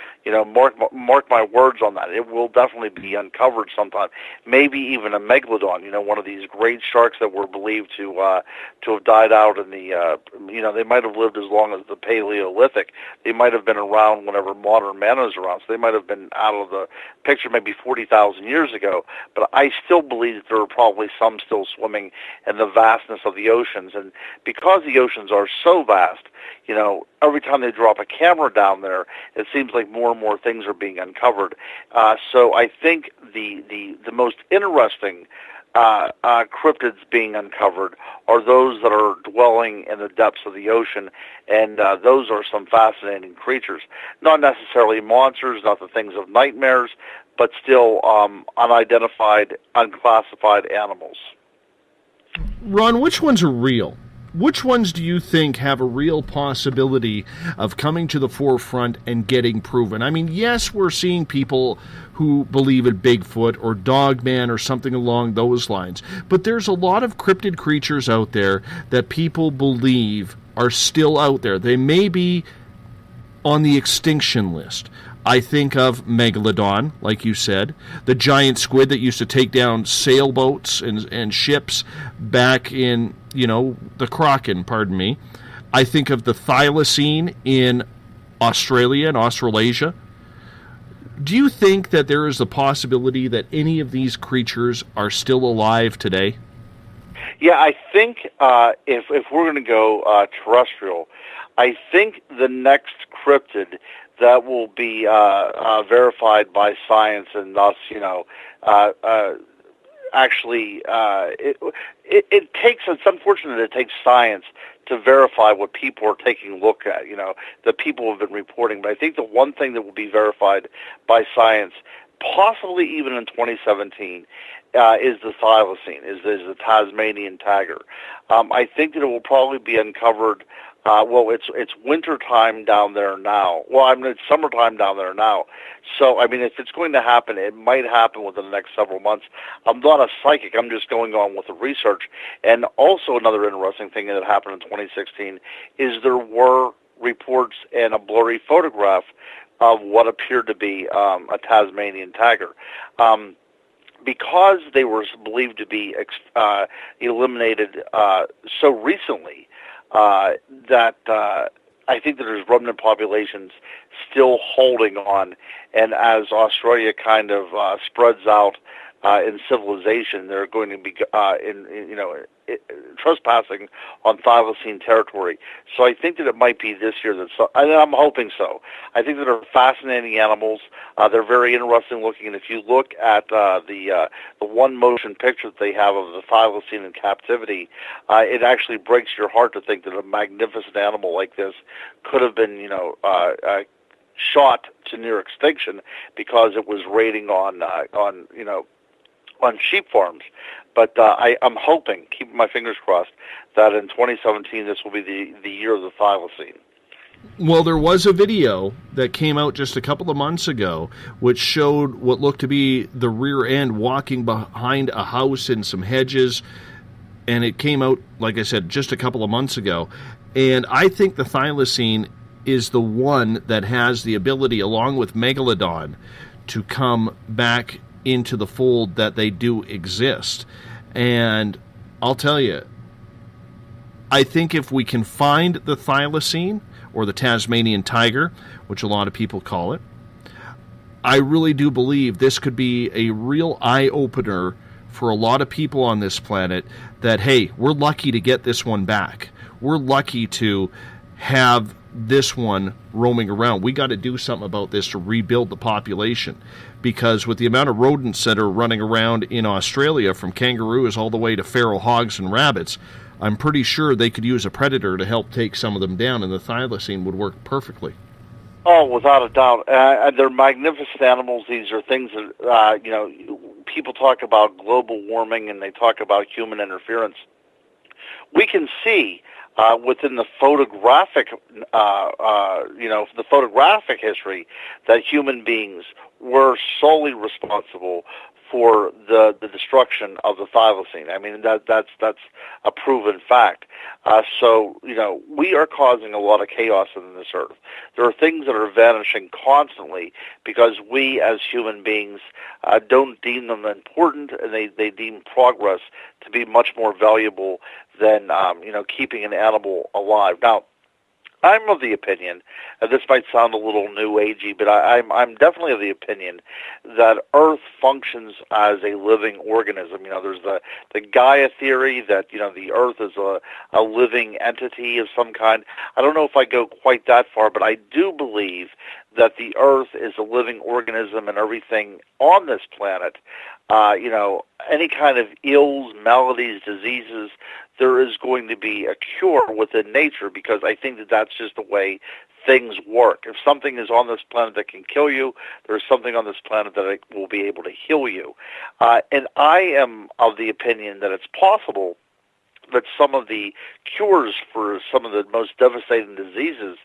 [SPEAKER 4] mark my words on that. It will definitely be uncovered sometime. Maybe even a megalodon, one of these great sharks that were believed to have died out in the, they might have lived as long as the Paleolithic. They might have been around whenever modern man was around, so they might have been out of the picture maybe 40,000 years ago. But I still believe that there are probably some still swimming in the vastness of the oceans. And because the oceans are so vast, every time they drop a camera down there, it seems like more and more things are being uncovered. So I think the most interesting cryptids being uncovered are those that are dwelling in the depths of the ocean, and those are some fascinating creatures. Not necessarily monsters, not the things of nightmares, but still unidentified, unclassified animals.
[SPEAKER 2] Ron, which ones are real? Which ones do you think have a real possibility of coming to the forefront and getting proven? I mean, yes, we're seeing people who believe in Bigfoot or Dogman or something along those lines, but there's a lot of cryptid creatures out there that people believe are still out there. They may be on the extinction list. I think of Megalodon, like you said, the giant squid that used to take down sailboats and ships back in, the Kraken, pardon me. I think of the thylacine in Australia and Australasia. Do you think that there is a possibility that any of these creatures are still alive today?
[SPEAKER 4] Yeah, I think if we're going to go terrestrial, I think the next cryptid that will be verified by science, and thus, it takes. It's unfortunate it takes science to verify what people are taking a look at. That people have been reporting. But I think the one thing that will be verified by science, possibly even in 2017, is the thylacine, is the Tasmanian tiger. I think that it will probably be uncovered. It's winter time down there now. It's summertime down there now. So, if it's going to happen, it might happen within the next several months. I'm not a psychic. I'm just going on with the research. And also another interesting thing that happened in 2016 is there were reports and a blurry photograph of what appeared to be a Tasmanian tiger. Because they were believed to be eliminated so recently, that I think that there's remnant populations still holding on, and as Australia kind of spreads out in civilization, they're going to be trespassing on thylacine territory. So I think that it might be this year and I'm hoping so. I think that they're fascinating animals. They're very interesting looking, and if you look at the one motion picture that they have of the thylacine in captivity, it actually breaks your heart to think that a magnificent animal like this could have been, shot to near extinction because it was raiding on sheep farms. But I'm hoping, keeping my fingers crossed, that in 2017 this will be the year of the thylacine.
[SPEAKER 2] Well, there was a video that came out just a couple of months ago which showed what looked to be the rear end walking behind a house in some hedges, and it came out, like I said, just a couple of months ago. And I think the thylacine is the one that has the ability, along with megalodon, to come back into the fold, that they do exist. And I'll tell you, I think if we can find the thylacine, or the Tasmanian tiger, which a lot of people call it, I really do believe this could be a real eye-opener for a lot of people on this planet, that, hey, we're lucky to get this one back. We're lucky to have this one roaming around. We got to do something about this to rebuild the population, because with the amount of rodents that are running around in Australia, from kangaroos all the way to feral hogs and rabbits, I'm pretty sure they could use a predator to help take some of them down, and the thylacine would work perfectly.
[SPEAKER 4] Oh, without a doubt. They're magnificent animals. These are things that, people talk about global warming and they talk about human interference. We can see within the photographic, the photographic history, that human beings were solely responsible for the destruction of the thylacine. I mean, that's a proven fact. So we are causing a lot of chaos in this earth. There are things that are vanishing constantly because we, as human beings, don't deem them important, and they deem progress to be much more valuable than keeping an animal alive. Now, I'm of the opinion, and this might sound a little new agey, but I'm definitely of the opinion that Earth functions as a living organism. There's the Gaia theory that the Earth is a living entity of some kind. I don't know if I go quite that far, but I do believe that the Earth is a living organism, and everything on this planet, any kind of ills, maladies, diseases, there is going to be a cure within nature, because I think that that's just the way things work. If something is on this planet that can kill you, there's something on this planet that will be able to heal you. And I am of the opinion that it's possible that some of the cures for some of the most devastating diseases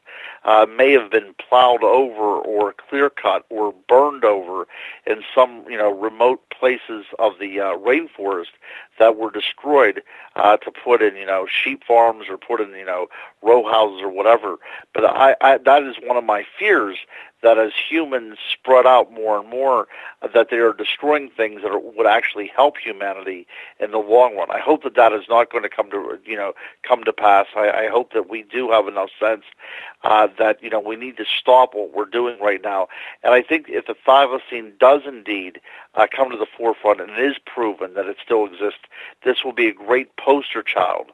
[SPEAKER 4] may have been plowed over or clear-cut or burned over in some remote places of the rainforest that were destroyed to put in sheep farms or put in row houses or whatever. But I that is one of my fears, that as humans spread out more and more, that they are destroying things that would actually help humanity in the long run. I hope that is not going to come to pass. I hope that we do have enough sense that we need to stop what we're doing right now. And I think if the thylacine does indeed come to the forefront, and it is proven that it still exists, this will be a great poster child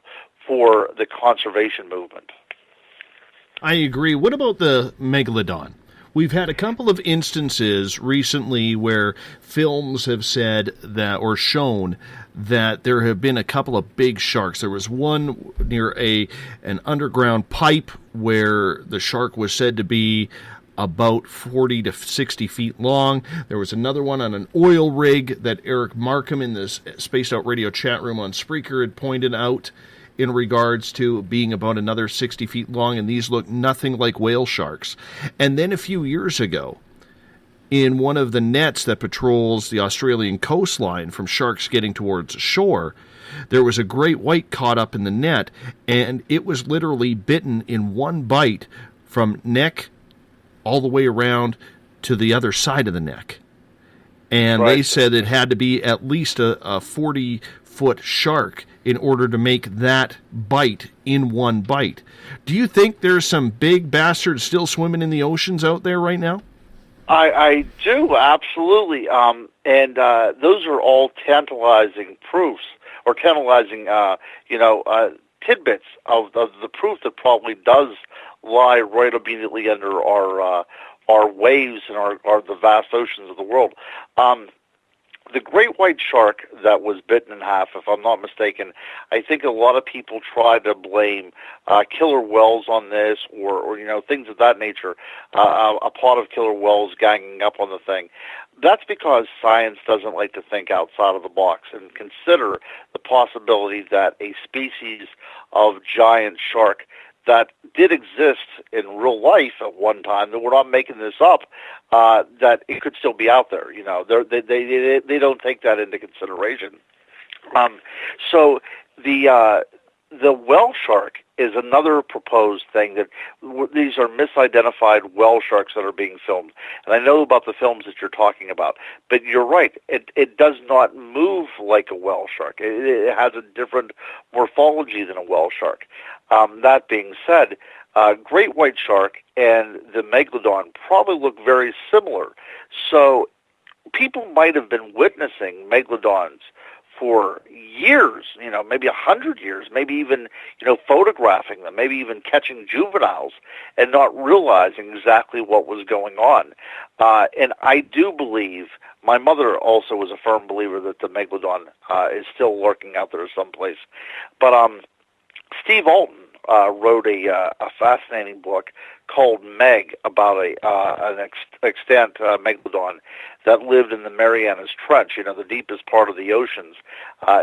[SPEAKER 4] for the conservation movement.
[SPEAKER 2] I agree. What about the megalodon? We've had a couple of instances recently where films have said that, or shown that there have been a couple of big sharks. There was one near an underground pipe where the shark was said to be about 40 to 60 feet long. There was another one on an oil rig that Eric Markham in the Spaced Out Radio chat room on Spreaker had pointed out in regards to being about another 60 feet long, and these look nothing like whale sharks. And then a few years ago, in one of the nets that patrols the Australian coastline from sharks getting towards shore, there was a great white caught up in the net, and it was literally bitten in one bite from neck all the way around to the other side of the neck. And They said it had to be at least a 40-foot shark in order to make that bite in one bite. Do you think there's some big bastards still swimming in the oceans out there right now?
[SPEAKER 4] I do, absolutely. And those are all tantalizing proofs, or tantalizing, tidbits of the proof that probably does lie right immediately under our waves and the vast oceans of the world. The great white shark that was bitten in half, if I'm not mistaken, I think a lot of people try to blame killer whales on this, or things of that nature, a pot of killer whales ganging up on the thing. That's because science doesn't like to think outside of the box and consider the possibility that a species of giant shark that did exist in real life at one time, that we're not making this up, that it could still be out there. They don't take that into consideration. So the whale shark is another proposed thing, that these are misidentified whale sharks that are being filmed. And I know about the films that you're talking about, but you're right. It does not move like a whale shark. It has a different morphology than a whale shark. That being said, great white shark and the megalodon probably look very similar. So people might have been witnessing megalodons for years, maybe 100 years, maybe even, photographing them, maybe even catching juveniles and not realizing exactly what was going on. And I do believe, my mother also was a firm believer that the megalodon is still lurking out there someplace. But Steve Alton wrote a fascinating book called Meg about an extant megalodon that lived in the Marianas Trench, the deepest part of the oceans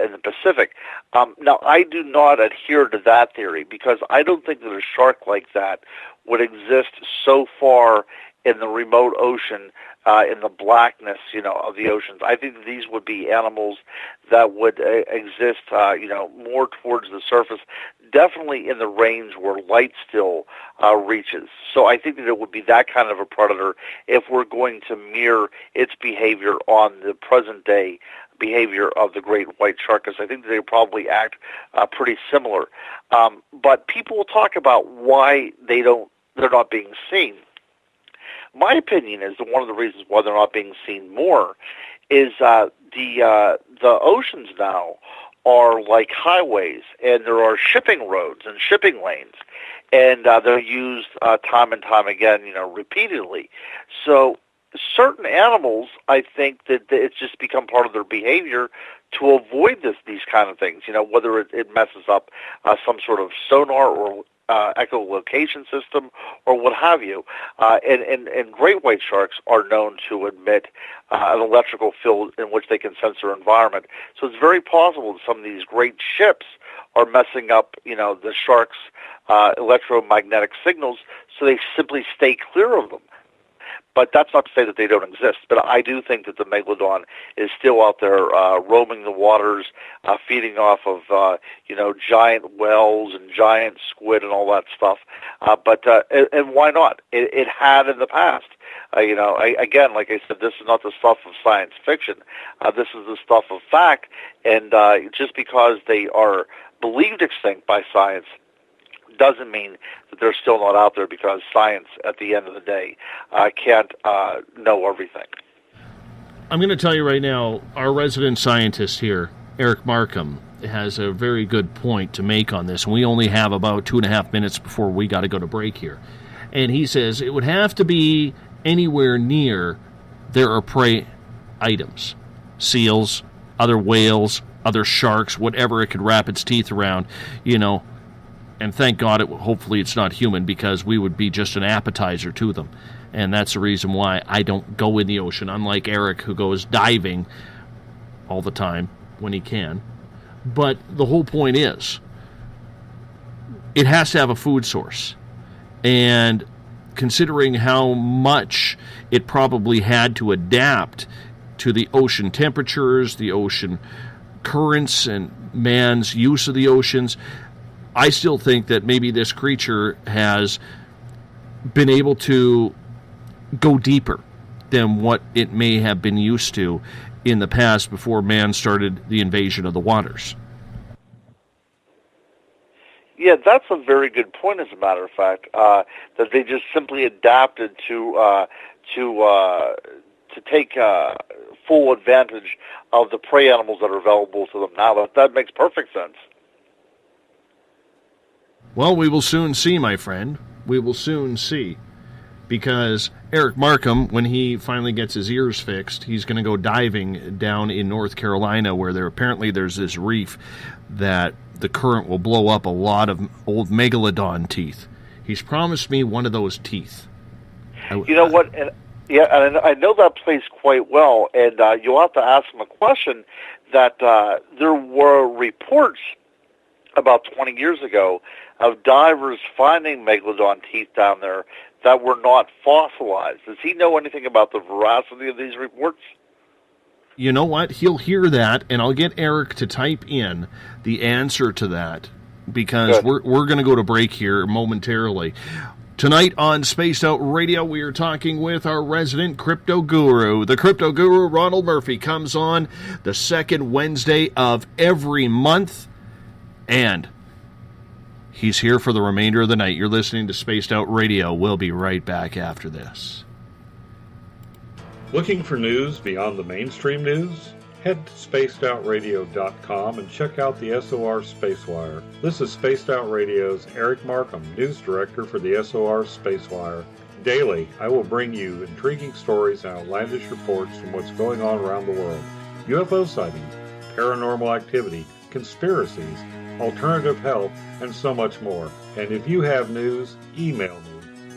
[SPEAKER 4] in the Pacific. Now, I do not adhere to that theory, because I don't think that a shark like that would exist so far in the remote ocean, in the blackness, of the oceans. I think that these would be animals that would exist, more towards the surface, definitely in the range where light still reaches. So I think that it would be that kind of a predator if we're going to mirror its behavior on the present day behavior of the great white shark, because I think that they probably act pretty similar. But people will talk about why they're not being seen. My opinion is that one of the reasons why they're not being seen more is the oceans now are like highways, and there are shipping roads and shipping lanes, and they're used time and time again, repeatedly. So certain animals, I think that it's just become part of their behavior to avoid these kind of things, whether it messes up some sort of sonar or echolocation system or what have you. And great white sharks are known to emit an electrical field in which they can sense their environment. So it's very possible that some of these great ships are messing up, the sharks' electromagnetic signals, so they simply stay clear of them. But that's not to say that they don't exist. But I do think that the megalodon is still out there roaming the waters, feeding off of, giant whales and giant squid and all that stuff. And why not? It had in the past. Again, like I said, this is not the stuff of science fiction. This is the stuff of fact. And just because they are believed extinct by science doesn't mean that they're still not out there, because science, at the end of the day, can't know everything.
[SPEAKER 2] I'm going to tell you right now, our resident scientist here, Eric Markham, has a very good point to make on this. And we only have about 2.5 minutes before we got to go to break here. And he says it would have to be anywhere near there are prey items, seals, other whales, other sharks, whatever it could wrap its teeth around, And thank God, hopefully it's not human, because we would be just an appetizer to them. And that's the reason why I don't go in the ocean, unlike Eric, who goes diving all the time when he can. But the whole point is, it has to have a food source. And considering how much it probably had to adapt to the ocean temperatures, the ocean currents, and man's use of the oceans, I still think that maybe this creature has been able to go deeper than what it may have been used to in the past before man started the invasion of the waters.
[SPEAKER 4] Yeah, that's a very good point, as a matter of fact, that they just simply adapted to take full advantage of the prey animals that are available to them now. That makes perfect sense.
[SPEAKER 2] Well, we will soon see, my friend. We will soon see. Because Eric Markham, when he finally gets his ears fixed, he's going to go diving down in North Carolina, where there's this reef that the current will blow up a lot of old megalodon teeth. He's promised me one of those teeth.
[SPEAKER 4] You know what? And I know that place quite well, and you'll have to ask him a question. That there were reports about 20 years ago of divers finding megalodon teeth down there that were not fossilized. Does he know anything about the veracity of these reports?
[SPEAKER 2] You know what? He'll hear that, and I'll get Eric to type in the answer to that, because we're going to go to break here momentarily. Tonight on Spaced Out Radio, we are talking with our resident crypto guru. The crypto guru, Ronald Murphy, comes on the second Wednesday of every month, and he's here for the remainder of the night. You're listening to Spaced Out Radio. We'll be right back after this.
[SPEAKER 5] Looking for news beyond the mainstream news? Head to spacedoutradio.com and check out the SOR Spacewire. This is Spaced Out Radio's Eric Markham, news director for the SOR Spacewire. Daily, I will bring you intriguing stories and outlandish reports from what's going on around the world. UFO sightings, paranormal activity, conspiracies, alternative health, and so much more. And if you have news, email me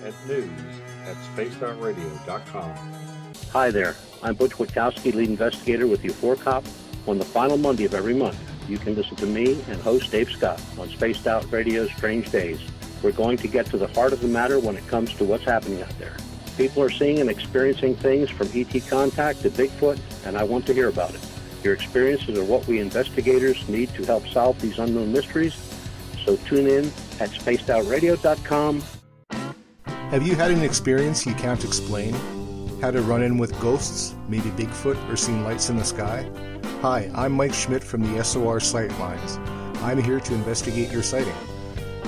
[SPEAKER 5] at news@spacedoutradio.com.
[SPEAKER 6] Hi there, I'm Butch Witkowski, lead investigator with U4Cop. On the final Monday of every month, you can listen to me and host Dave Scott on Spaced Out Radio's Strange Days. We're going to get to the heart of the matter when it comes to what's happening out there. People are seeing and experiencing things from ET contact to Bigfoot, and I want to hear about it. Your experiences are what we investigators need to help solve these unknown mysteries, so tune in at spacedoutradio.com.
[SPEAKER 7] Have you had an experience you can't explain? Had a run-in with ghosts, maybe Bigfoot, or seen lights in the sky? Hi, I'm Mike Schmidt from the SOR Sightlines. I'm here to investigate your sighting.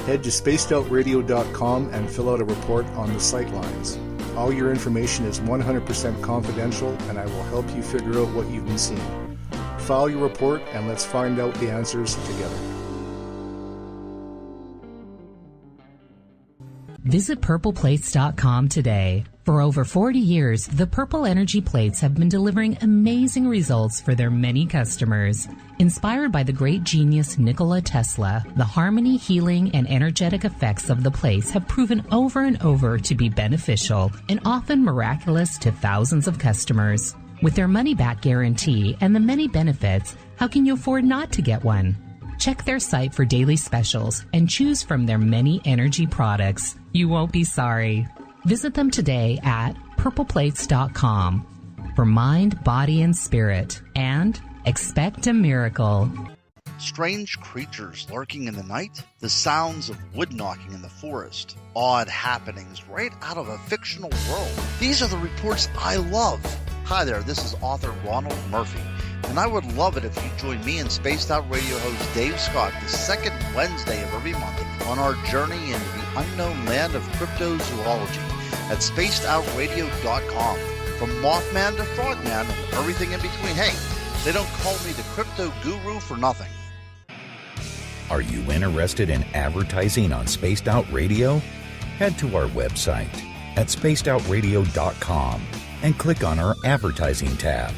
[SPEAKER 7] Head to spacedoutradio.com and fill out a report on the Sightlines. All your information is 100% confidential, and I will help you figure out what you've been seeing. File your report, and let's find out the answers together.
[SPEAKER 8] Visit purpleplates.com today. For over 40 years, the Purple Energy Plates have been delivering amazing results for their many customers. Inspired by the great genius Nikola Tesla, the harmony, healing, and energetic effects of the plates have proven over and over to be beneficial and often miraculous to thousands of customers. With their money-back guarantee and the many benefits, how can you afford not to get one? Check their site for daily specials and choose from their many energy products. You won't be sorry. Visit them today at purpleplates.com for mind, body, and spirit, and expect a miracle.
[SPEAKER 9] Strange creatures lurking in the night, the sounds of wood knocking in the forest, odd happenings right out of a fictional world. These are the reports I love. Hi there, this is author Ronald Murphy, and I would love it if you join me and Spaced Out Radio host Dave Scott the second Wednesday of every month on our journey into the unknown land of cryptozoology at spacedoutradio.com. From Mothman to Frogman and everything in between. Hey, they don't call me the crypto guru for nothing.
[SPEAKER 10] Are you interested in advertising on Spaced Out Radio? Head to our website at spacedoutradio.com and click on our advertising tab.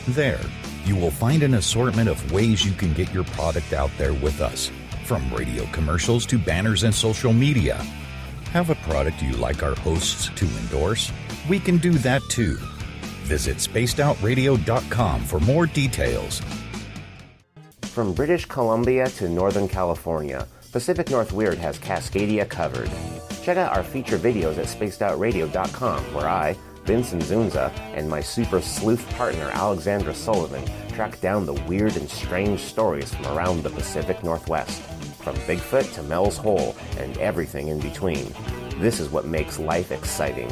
[SPEAKER 10] There, you will find an assortment of ways you can get your product out there with us, from radio commercials to banners and social media. Have a product you like our hosts to endorse? We can do that too. Visit spacedoutradio.com for more details.
[SPEAKER 11] From British Columbia to Northern California, Pacific Northweird has Cascadia covered. Check out our feature videos at spacedoutradio.com, where I, Vincent Zunza, and my super sleuth partner Alexandra Sullivan track down the weird and strange stories from around the Pacific Northwest, from Bigfoot to Mel's Hole and everything in between. This is what makes life exciting.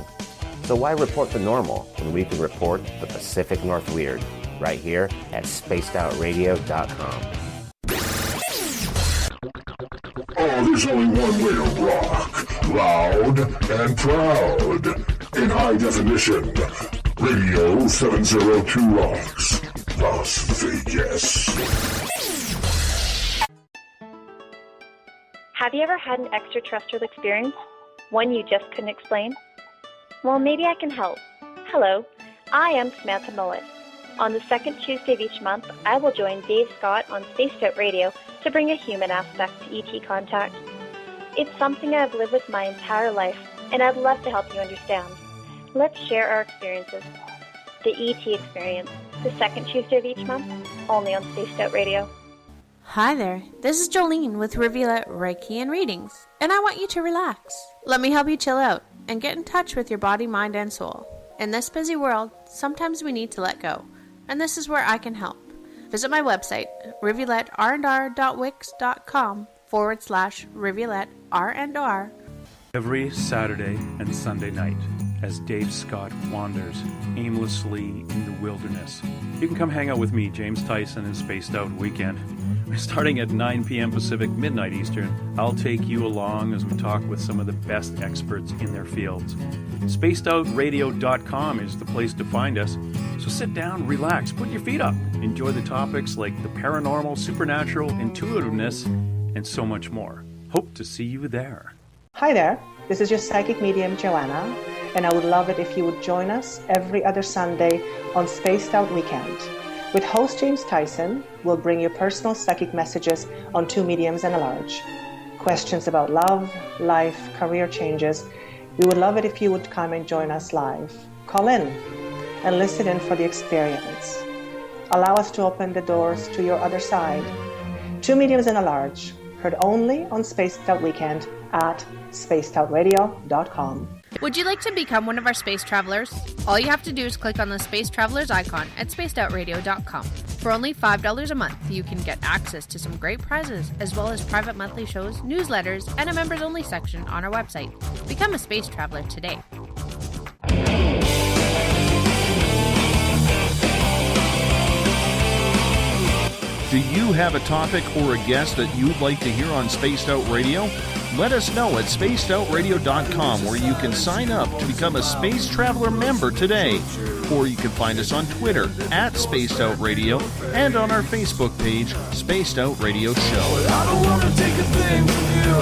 [SPEAKER 11] So why report the normal when we can report the Pacific Northweird right here at spacedoutradio.com.
[SPEAKER 12] Now there's only one way to rock. Loud and proud. In high definition. Radio 702 rocks. Las Vegas.
[SPEAKER 13] Have you ever had an extraterrestrial experience? One you just couldn't explain? Well, maybe I can help. Hello, I am Samantha Mullet. On the second Tuesday of each month, I will join Dave Scott on Spaced Out Radio to bring a human aspect to ET contact. It's something I've lived with my entire life, and I'd love to help you understand. Let's share our experiences. The ET Experience, the second Tuesday of each month, only on Spaced Out Radio.
[SPEAKER 14] Hi there, this is Jolene with Revealette Reiki and Readings, and I want you to relax. Let me help you chill out and get in touch with your body, mind, and soul. In this busy world, sometimes we need to let go, and this is where I can help. Visit my website, revealetteR&R.wix.com/Revealette_R&R.
[SPEAKER 15] Every Saturday and Sunday night, as Dave Scott wanders aimlessly in the wilderness. You can come hang out with me, James Tyson, in Spaced Out Weekend. Starting at 9 p.m. Pacific, midnight Eastern, I'll take you along as we talk with some of the best experts in their fields. SpacedOutRadio.com is the place to find us. So sit down, relax, put your feet up. Enjoy the topics like the paranormal, supernatural, intuitiveness, and so much more. Hope to see you there.
[SPEAKER 16] Hi there, this is your psychic medium, Joanna, and I would love it if you would join us every other Sunday on Spaced Out Weekend. With host James Tyson, we'll bring you personal psychic messages on two mediums and a large. Questions about love, life, career changes. We would love it if you would come and join us live. Call in and listen in for the experience. Allow us to open the doors to your other side. Two mediums and a large, heard only on Spaced Out Weekend at spacedoutradio.com.
[SPEAKER 14] Would you like to become one of our space travelers? All you have to do is click on the Space Travelers icon at spacedoutradio.com. For only $5 a month, you can get access to some great prizes, as well as private monthly shows, newsletters, and a members-only section on our website. Become a space traveler today.
[SPEAKER 2] Do you have a topic or a guest that you'd like to hear on Spaced Out Radio? Let us know at spacedoutradio.com, where you can sign up to become a Space Traveler member today. Or you can find us on Twitter at Spaced Out Radio and on our Facebook page, Spaced Out Radio Show.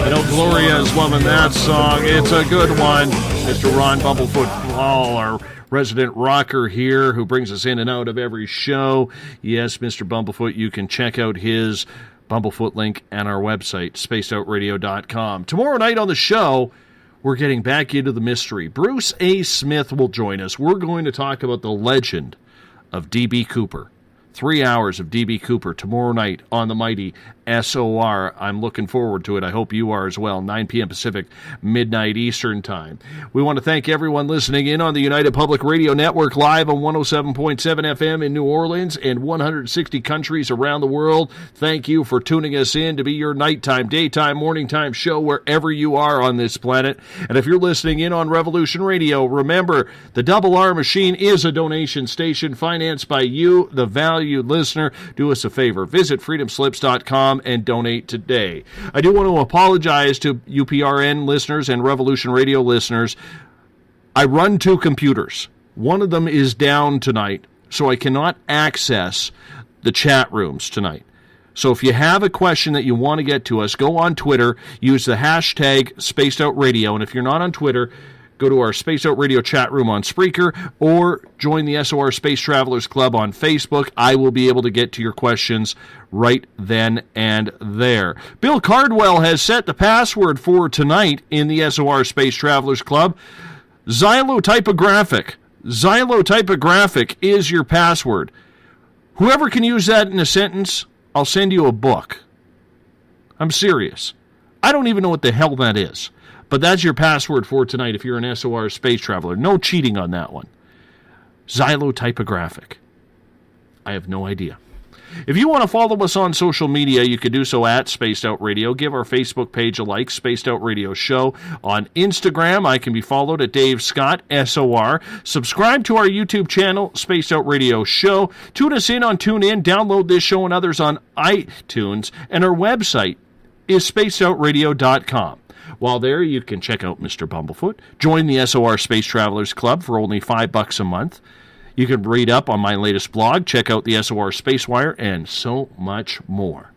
[SPEAKER 2] I know Gloria is loving that song. It's a good one. Mr. Ron Bumblefoot Paul, our resident rocker here, who brings us in and out of every show. Yes, Mr. Bumblefoot, you can check out his Bumblefoot link and our website, spacedoutradio.com. Tomorrow night on the show, we're getting back into the mystery. Bruce A. Smith will join us. We're going to talk about the legend of D.B. Cooper. 3 hours of D.B. Cooper tomorrow night on the mighty SOR. I'm looking forward to it. I hope you are as well. 9 p.m. Pacific, midnight Eastern Time. We want to thank everyone listening in on the United Public Radio Network, live on 107.7 FM in New Orleans and 160 countries around the world. Thank you for tuning us in to be your nighttime, daytime, morning time show wherever you are on this planet. And if you're listening in on Revolution Radio, remember, the Double R Machine is a donation station financed by you, the valued listener. Do us a favor. Visit freedomslips.com and donate today. I do want to apologize to UPRN listeners and Revolution Radio listeners. I run two computers. One of them is down tonight, so I cannot access the chat rooms tonight. So if you have a question that you want to get to us, go on Twitter, use the hashtag SpacedOutRadio, and if you're not on Twitter, go to our Space Out Radio chat room on Spreaker or join the SOR Space Travelers Club on Facebook. I will be able to get to your questions right then and there. Bill Cardwell has set the password for tonight in the SOR Space Travelers Club. Xylotypographic. Xylotypographic is your password. Whoever can use that in a sentence, I'll send you a book. I'm serious. I don't even know what the hell that is. But that's your password for tonight if you're an SOR space traveler. No cheating on that one. Xylotypographic. I have no idea. If you want to follow us on social media, you can do so at Spaced Out Radio. Give our Facebook page a like, Spaced Out Radio Show. On Instagram, I can be followed at Dave Scott, SOR. Subscribe to our YouTube channel, Spaced Out Radio Show. Tune us in on TuneIn. Download this show and others on iTunes. And our website, is spacedoutradio.com. While there, you can check out Mr. Bumblefoot, join the SOR Space Travelers Club for only $5 a month. You can read up on my latest blog, check out the SOR Spacewire, and so much more.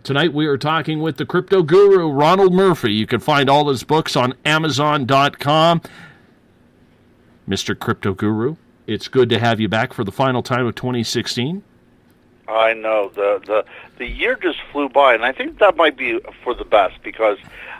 [SPEAKER 2] Tonight we are talking with the crypto guru, Ronald Murphy. You can find all his books on Amazon.com. Mr. Crypto Guru, it's good to have you back for the final time of 2016.
[SPEAKER 4] I know. The year just flew by, and I think that might be for the best, because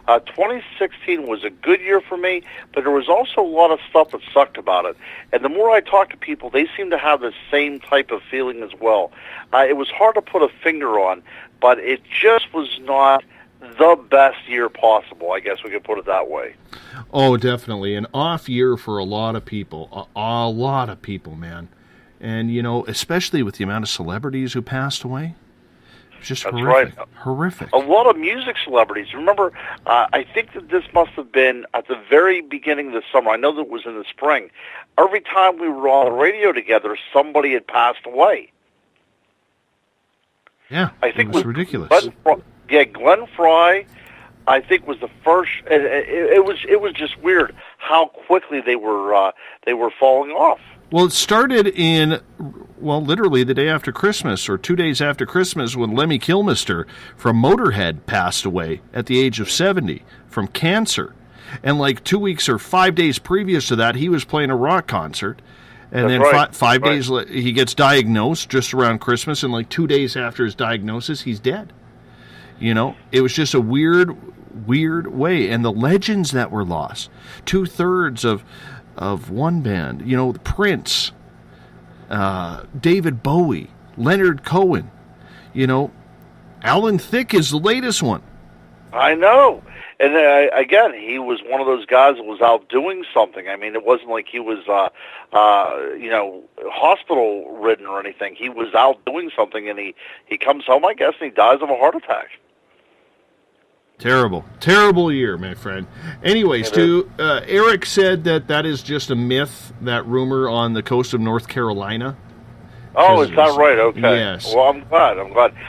[SPEAKER 4] 2016 was a good year for me, but there was also a lot of stuff that sucked about it. And the more I talk to people, they seem to have the same type of feeling as well. It was hard to put a finger on, but it just was not the best year possible. I guess we could put it that way.
[SPEAKER 2] Oh, definitely. An off year for a lot of people. A lot of people, man. And, you know, especially with the amount of celebrities who passed away. It's just horrific.
[SPEAKER 4] Right.
[SPEAKER 2] Horrific.
[SPEAKER 4] A lot of music celebrities. Remember, I think that this must have been at the very beginning of the summer. I know that it was in the spring. Every time we were on the radio together, somebody had passed away.
[SPEAKER 2] Yeah,
[SPEAKER 4] I think
[SPEAKER 2] it was ridiculous.
[SPEAKER 4] Glenn Fry, I think, was the first. It was just weird how quickly they were falling off.
[SPEAKER 2] Well, it started in, literally the day after Christmas, or 2 days after Christmas, when Lemmy Kilmister from Motorhead passed away at the age of 70 from cancer. And like 2 weeks or 5 days previous to that, he was playing a rock concert. And then five days later, he gets diagnosed just around Christmas, and like 2 days after his diagnosis, he's dead. You know, it was just a weird way. And the legends that were lost, 2/3 of one band, you know, Prince, David Bowie, Leonard Cohen, you know, Alan Thicke is the latest one.
[SPEAKER 4] I know. And again, he was one of those guys that was out doing something. I mean, it wasn't like he was, hospital-ridden or anything. He was out doing something, and he comes home, I guess, and he dies of a heart attack.
[SPEAKER 2] Terrible year, my friend. Anyways, Eric said that is just a myth, that rumor on the coast of North Carolina.
[SPEAKER 4] Oh, is that right? Okay.
[SPEAKER 2] Yes.
[SPEAKER 4] Well, I'm glad.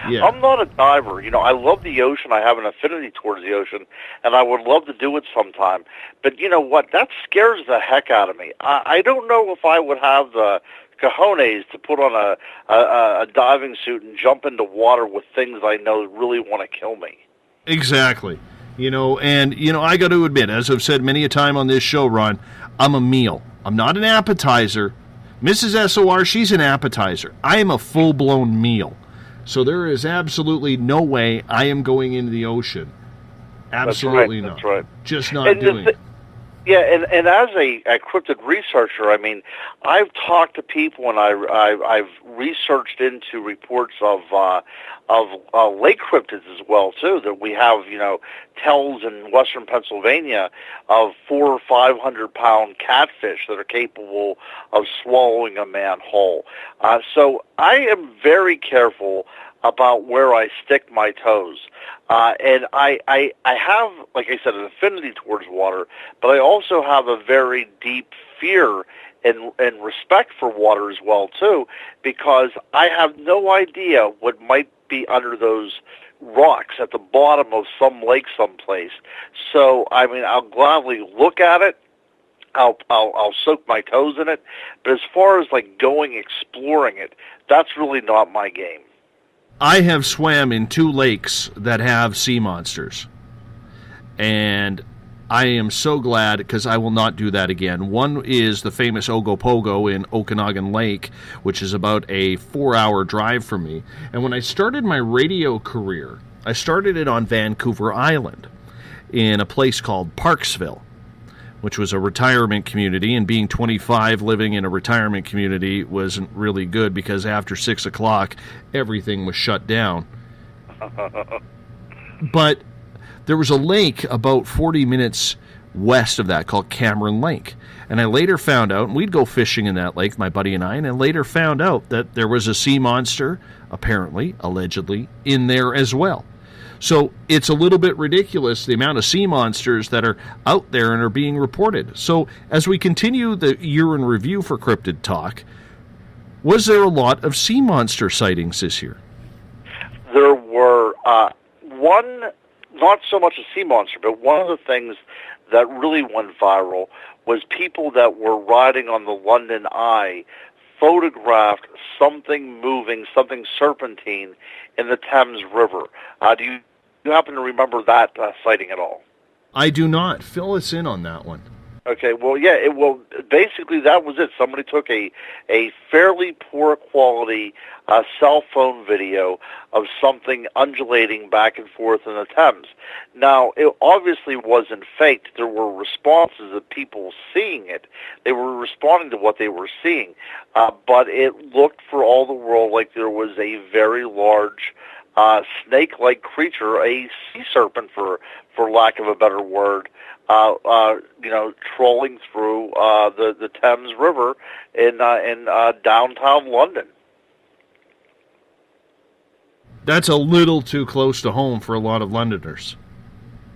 [SPEAKER 2] Yeah.
[SPEAKER 4] I'm not a diver. You know, I love the ocean. I have an affinity towards the ocean, and I would love to do it sometime. But you know what? That scares the heck out of me. I don't know if I would have the cojones to put on a diving suit and jump into water with things I know really want to kill me.
[SPEAKER 2] Exactly. You know, and, you know, I got to admit, as I've said many a time on this show, Ron, I'm a meal. I'm not an appetizer. Mrs. SOR, she's an appetizer. I am a full-blown meal. So there is absolutely no way I am going into the ocean. Absolutely not.
[SPEAKER 4] That's right.
[SPEAKER 2] Just not doing it.
[SPEAKER 4] Yeah, and as a cryptid researcher, I mean, I've talked to people, and I've researched into reports of lake cryptids as well too. That we have, you know, tells in western Pennsylvania of 400 or 500 pound catfish that are capable of swallowing a man whole. So I am very careful about where I stick my toes. And I have, like I said, an affinity towards water, but I also have a very deep fear and respect for water as well, too, because I have no idea what might be under those rocks at the bottom of some lake someplace. So, I mean, I'll gladly look at it. I'll soak my toes in it. But as far as, like, going exploring it, that's really not my game.
[SPEAKER 2] I have swam in 2 lakes that have sea monsters, and I am so glad, because I will not do that again. One is the famous Ogopogo in Okanagan Lake, which is about a 4-hour drive from me. And when I started my radio career, I started it on Vancouver Island in a place called Parksville, which was a retirement community, and being 25 living in a retirement community wasn't really good, because after 6 o'clock, everything was shut down. But there was a lake about 40 minutes west of that called Cameron Lake. And I later found out, and we'd go fishing in that lake, my buddy and I later found out that there was a sea monster, apparently, allegedly, in there as well. So it's a little bit ridiculous, the amount of sea monsters that are out there and are being reported. So as we continue the year in review for Cryptid Talk, was there a lot of sea monster sightings this year?
[SPEAKER 4] There were one not so much a sea monster, but one of the things that really went viral was people that were riding on the London Eye photographed something moving, something serpentine in the Thames River. Do you happen to remember that sighting at all?
[SPEAKER 2] I do not. Fill us in on that one.
[SPEAKER 4] Okay, well, yeah, basically that was it. Somebody took a fairly poor quality cell phone video of something undulating back and forth in the Thames. Now, it obviously wasn't faked. There were responses of people seeing it. They were responding to what they were seeing, but it looked for all the world like there was a very large snake-like creature, a sea serpent, for lack of a better word, trolling through the Thames River in downtown London.
[SPEAKER 2] That's a little too close to home for a lot of Londoners.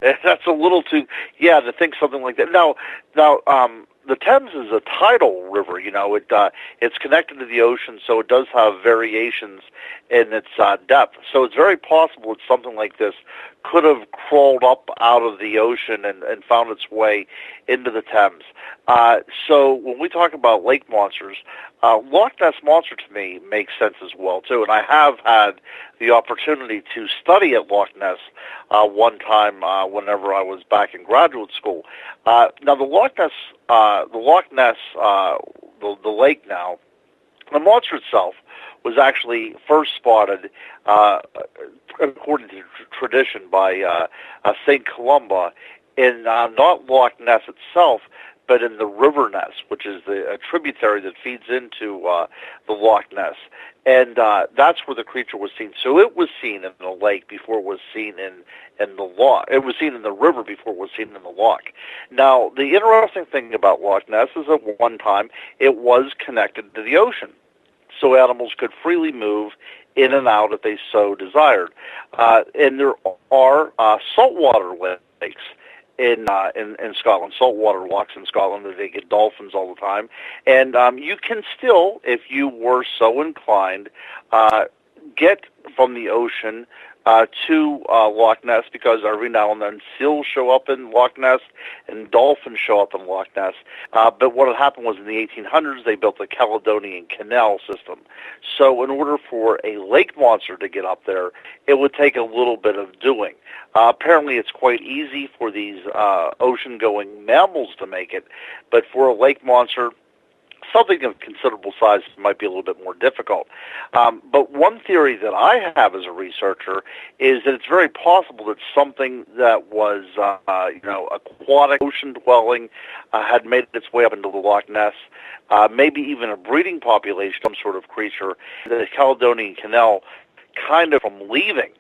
[SPEAKER 4] That's a little too, to think something like that. Now, the Thames is a tidal river. It's connected to the ocean, so it does have variations in its depth. So it's very possible that something like this could have crawled up out of the ocean and found its way into the Thames. So when we talk about lake monsters, Loch Ness Monster to me makes sense as well, too. And I have had the opportunity to study at Loch Ness one time whenever I was back in graduate school. Now, the Loch Ness, the lake now, the monster itself was actually first spotted, according to tradition, by St. Columba in not Loch Ness itself, but in the River Ness, which is a tributary that feeds into the Loch Ness. And that's where the creature was seen. So it was seen in the lake before it was seen in the loch. It was seen in the river before it was seen in the loch. Now, the interesting thing about Loch Ness is that one time it was connected to the ocean, so animals could freely move in and out if they so desired. And there are saltwater lakes in Scotland, saltwater lochs in Scotland, that they get dolphins all the time. And you can still, if you were so inclined, get from the ocean to Loch Ness, because every now and then seals show up in Loch Ness and dolphins show up in Loch Ness. But what had happened was in the 1800s they built the Caledonian Canal system. So in order for a lake monster to get up there, it would take a little bit of doing. Apparently it's quite easy for these ocean-going mammals to make it, but for a lake monster, something of considerable size might be a little bit more difficult. But one theory that I have as a researcher is that it's very possible that something that was, aquatic, ocean-dwelling, had made its way up into the Loch Ness, maybe even a breeding population, some sort of creature, the Caledonian Canal kind of from leaving.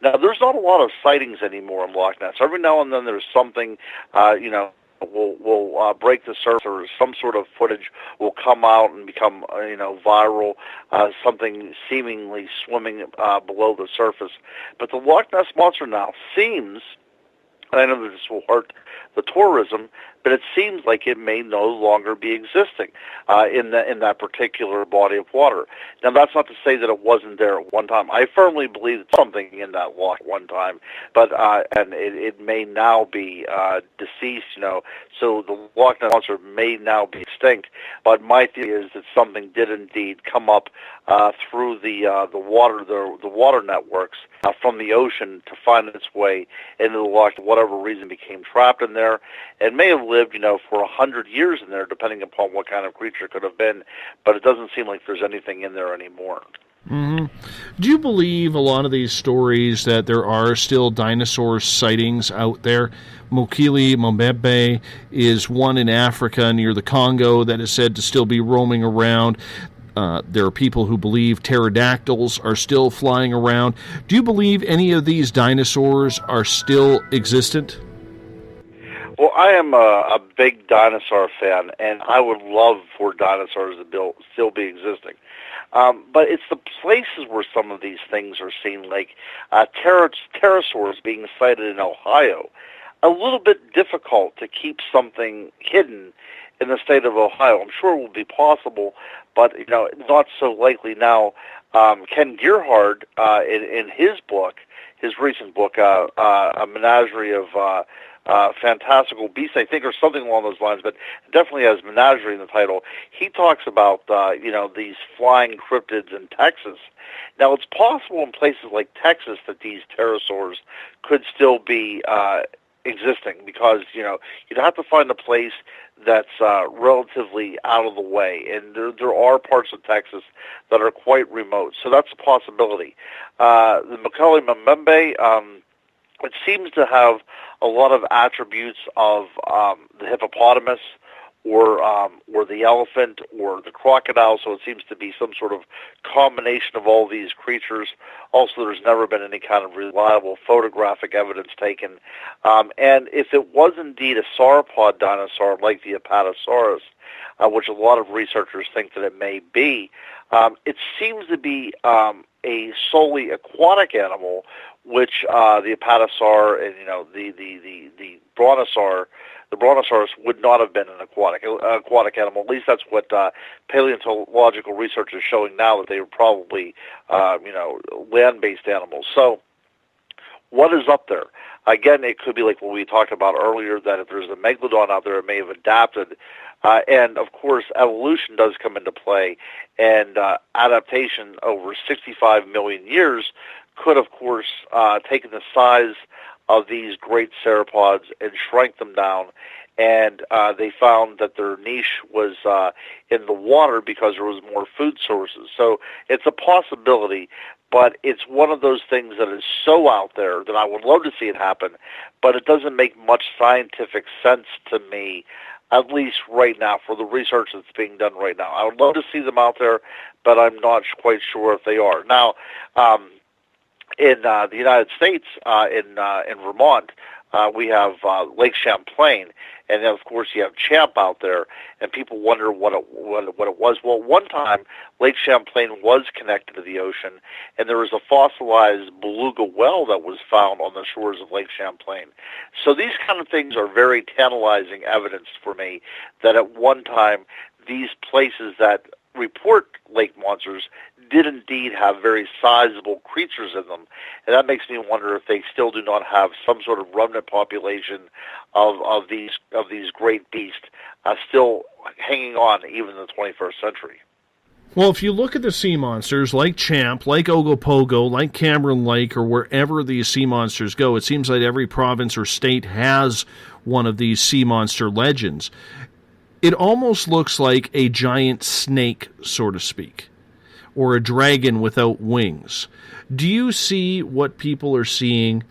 [SPEAKER 4] Now, there's not a lot of sightings anymore in Loch Ness. Every now and then there's something, will break the surface, or some sort of footage will come out and become, viral, something seemingly swimming below the surface. But the Loch Ness Monster now seems, and I know that this will hurt the tourism, but it seems like it may no longer be existing in that particular body of water. Now, that's not to say that it wasn't there at one time. I firmly believe that something in that loch at one time, but and it may now be deceased. So the Loch Ness Monster may now be extinct. But my theory is that something did indeed come up through the water networks from the ocean to find its way into the loch. For whatever reason, became trapped in there, and may have lived, for 100 years in there, depending upon what kind of creature it could have been. But it doesn't seem like there's anything in there anymore.
[SPEAKER 2] Mm-hmm. Do you believe a lot of these stories that there are still dinosaur sightings out there? Mokele Mbembe is one in Africa near the Congo that is said to still be roaming around. There are people who believe pterodactyls are still flying around. Do you believe any of these dinosaurs are still existent?
[SPEAKER 4] Well, I am a big dinosaur fan, and I would love for dinosaurs to still be existing. But it's the places where some of these things are seen, like pterosaurs being sighted in Ohio. A little bit difficult to keep something hidden in the state of Ohio. I'm sure it will be possible, but not so likely now. Ken Gerhard, in his book, his recent book, A Menagerie of Fantastical Beasts, I think, or something along those lines, but it definitely has menagerie in the title. He talks about, these flying cryptids in Texas. Now, it's possible in places like Texas that these pterosaurs could still be existing because, you'd have to find a place that's relatively out of the way, and there are parts of Texas that are quite remote, so that's a possibility. The Mekele Mbembe, it seems to have a lot of attributes of the hippopotamus or the elephant or the crocodile, so it seems to be some sort of combination of all these creatures. Also, there's never been any kind of reliable photographic evidence taken. And if it was indeed a sauropod dinosaur like the Apatosaurus, which a lot of researchers think that it may be, it seems to be a solely aquatic animal, which the Apatosaur and the Brontosaur. The Brontosaurus would not have been an aquatic animal. At least that's what paleontological research is showing now, that they were probably, land-based animals. So what is up there? Again, it could be like what we talked about earlier, that if there's a megalodon out there, it may have adapted. And, of course, evolution does come into play, and adaptation over 65 million years could, of course, taken the size of these great sauropods and shrank them down, and they found that their niche was in the water because there was more food sources. So it's a possibility, but it's one of those things that is so out there that I would love to see it happen, but it doesn't make much scientific sense to me, at least right now, for the research that's being done right now. I would love to see them out there, but I'm not quite sure if they are. Now, in the United States, in Vermont, we have Lake Champlain, and then of course you have Champ out there, and people wonder what it was. Well, one time Lake Champlain was connected to the ocean, and there was a fossilized beluga whale that was found on the shores of Lake Champlain. So these kind of things are very tantalizing evidence for me that at one time these places that report lake monsters did indeed have very sizable creatures in them, and that makes me wonder if they still do not have some sort of remnant population of these great beasts still hanging on even in the 21st century.
[SPEAKER 2] Well, if you look at the sea monsters like Champ, like Ogopogo, like Cameron Lake, or wherever these sea monsters go, it seems like every province or state has one of these sea monster legends. It almost looks like a giant snake, so to speak, or a dragon without wings. Do you see what people are seeing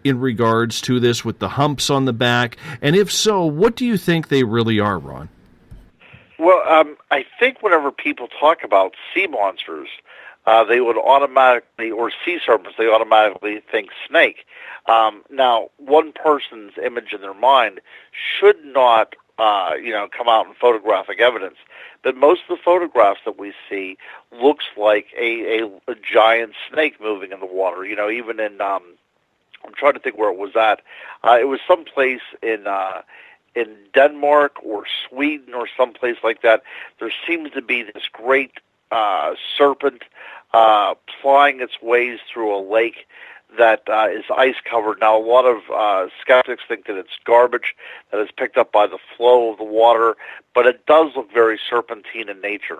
[SPEAKER 2] in regards to this with the humps on the back? And if so, what do you think they really are, Ron?
[SPEAKER 4] Well, I think whenever people talk about sea monsters, they would automatically, or sea serpents, they automatically think snake. Now, one person's image in their mind should not come out in photographic evidence. But most of the photographs that we see looks like a giant snake moving in the water. Even in, I'm trying to think where it was at. It was someplace in Denmark or Sweden or someplace like that. There seems to be this great serpent plying its ways through a lake that is ice-covered. Now, a lot of skeptics think that it's garbage that is picked up by the flow of the water, but it does look very serpentine in nature.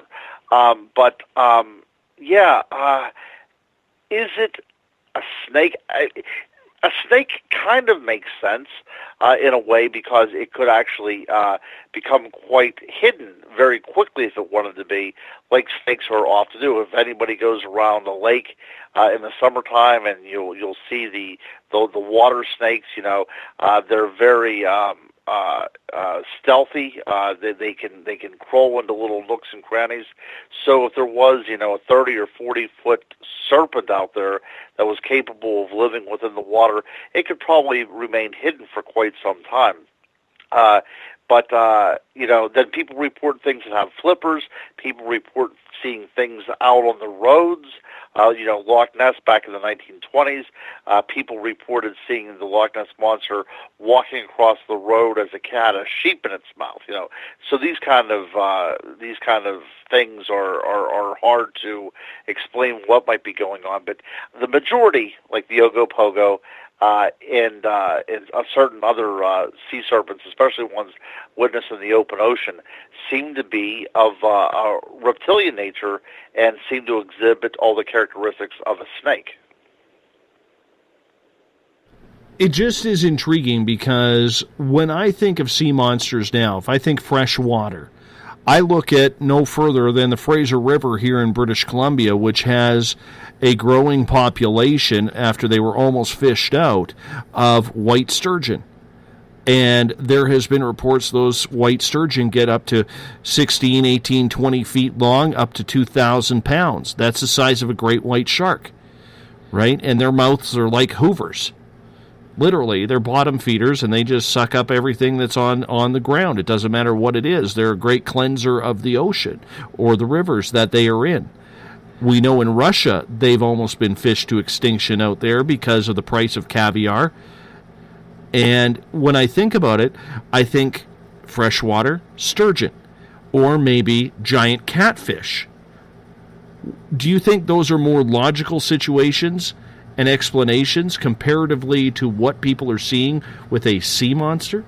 [SPEAKER 4] Is it a snake? A snake kind of makes sense in a way, because it could actually become quite hidden very quickly if it wanted to be, like snakes are often do. If anybody goes around a lake in the summertime, and you'll see the water snakes, they're very stealthy. They can crawl into little nooks and crannies. So if there was, a 30 or 40 foot serpent out there that was capable of living within the water, it could probably remain hidden for quite some time. But, then people report things that have flippers. People report seeing things out on the roads. Loch Ness back in the 1920s, people reported seeing the Loch Ness Monster walking across the road as a cat, a sheep in its mouth. So these kind of things are hard to explain what might be going on. But the majority, like the Ogopogo, and certain other sea serpents, especially ones witnessed in the open ocean, seem to be of a reptilian nature and seem to exhibit all the characteristics of a snake.
[SPEAKER 2] It just is intriguing because when I think of sea monsters now, if I think fresh water, I look at no further than the Fraser River here in British Columbia, which has a growing population, after they were almost fished out, of white sturgeon. And there has been reports those white sturgeon get up to 16, 18, 20 feet long, up to 2,000 pounds. That's the size of a great white shark, right? And their mouths are like hoovers. Literally, they're bottom feeders, and they just suck up everything that's on the ground. It doesn't matter what it is. They're a great cleanser of the ocean or the rivers that they are in. We know in Russia they've almost been fished to extinction out there because of the price of caviar. And when I think about it, I think freshwater sturgeon or maybe giant catfish. Do you think those are more logical situations and explanations comparatively to what people are seeing with a sea monster?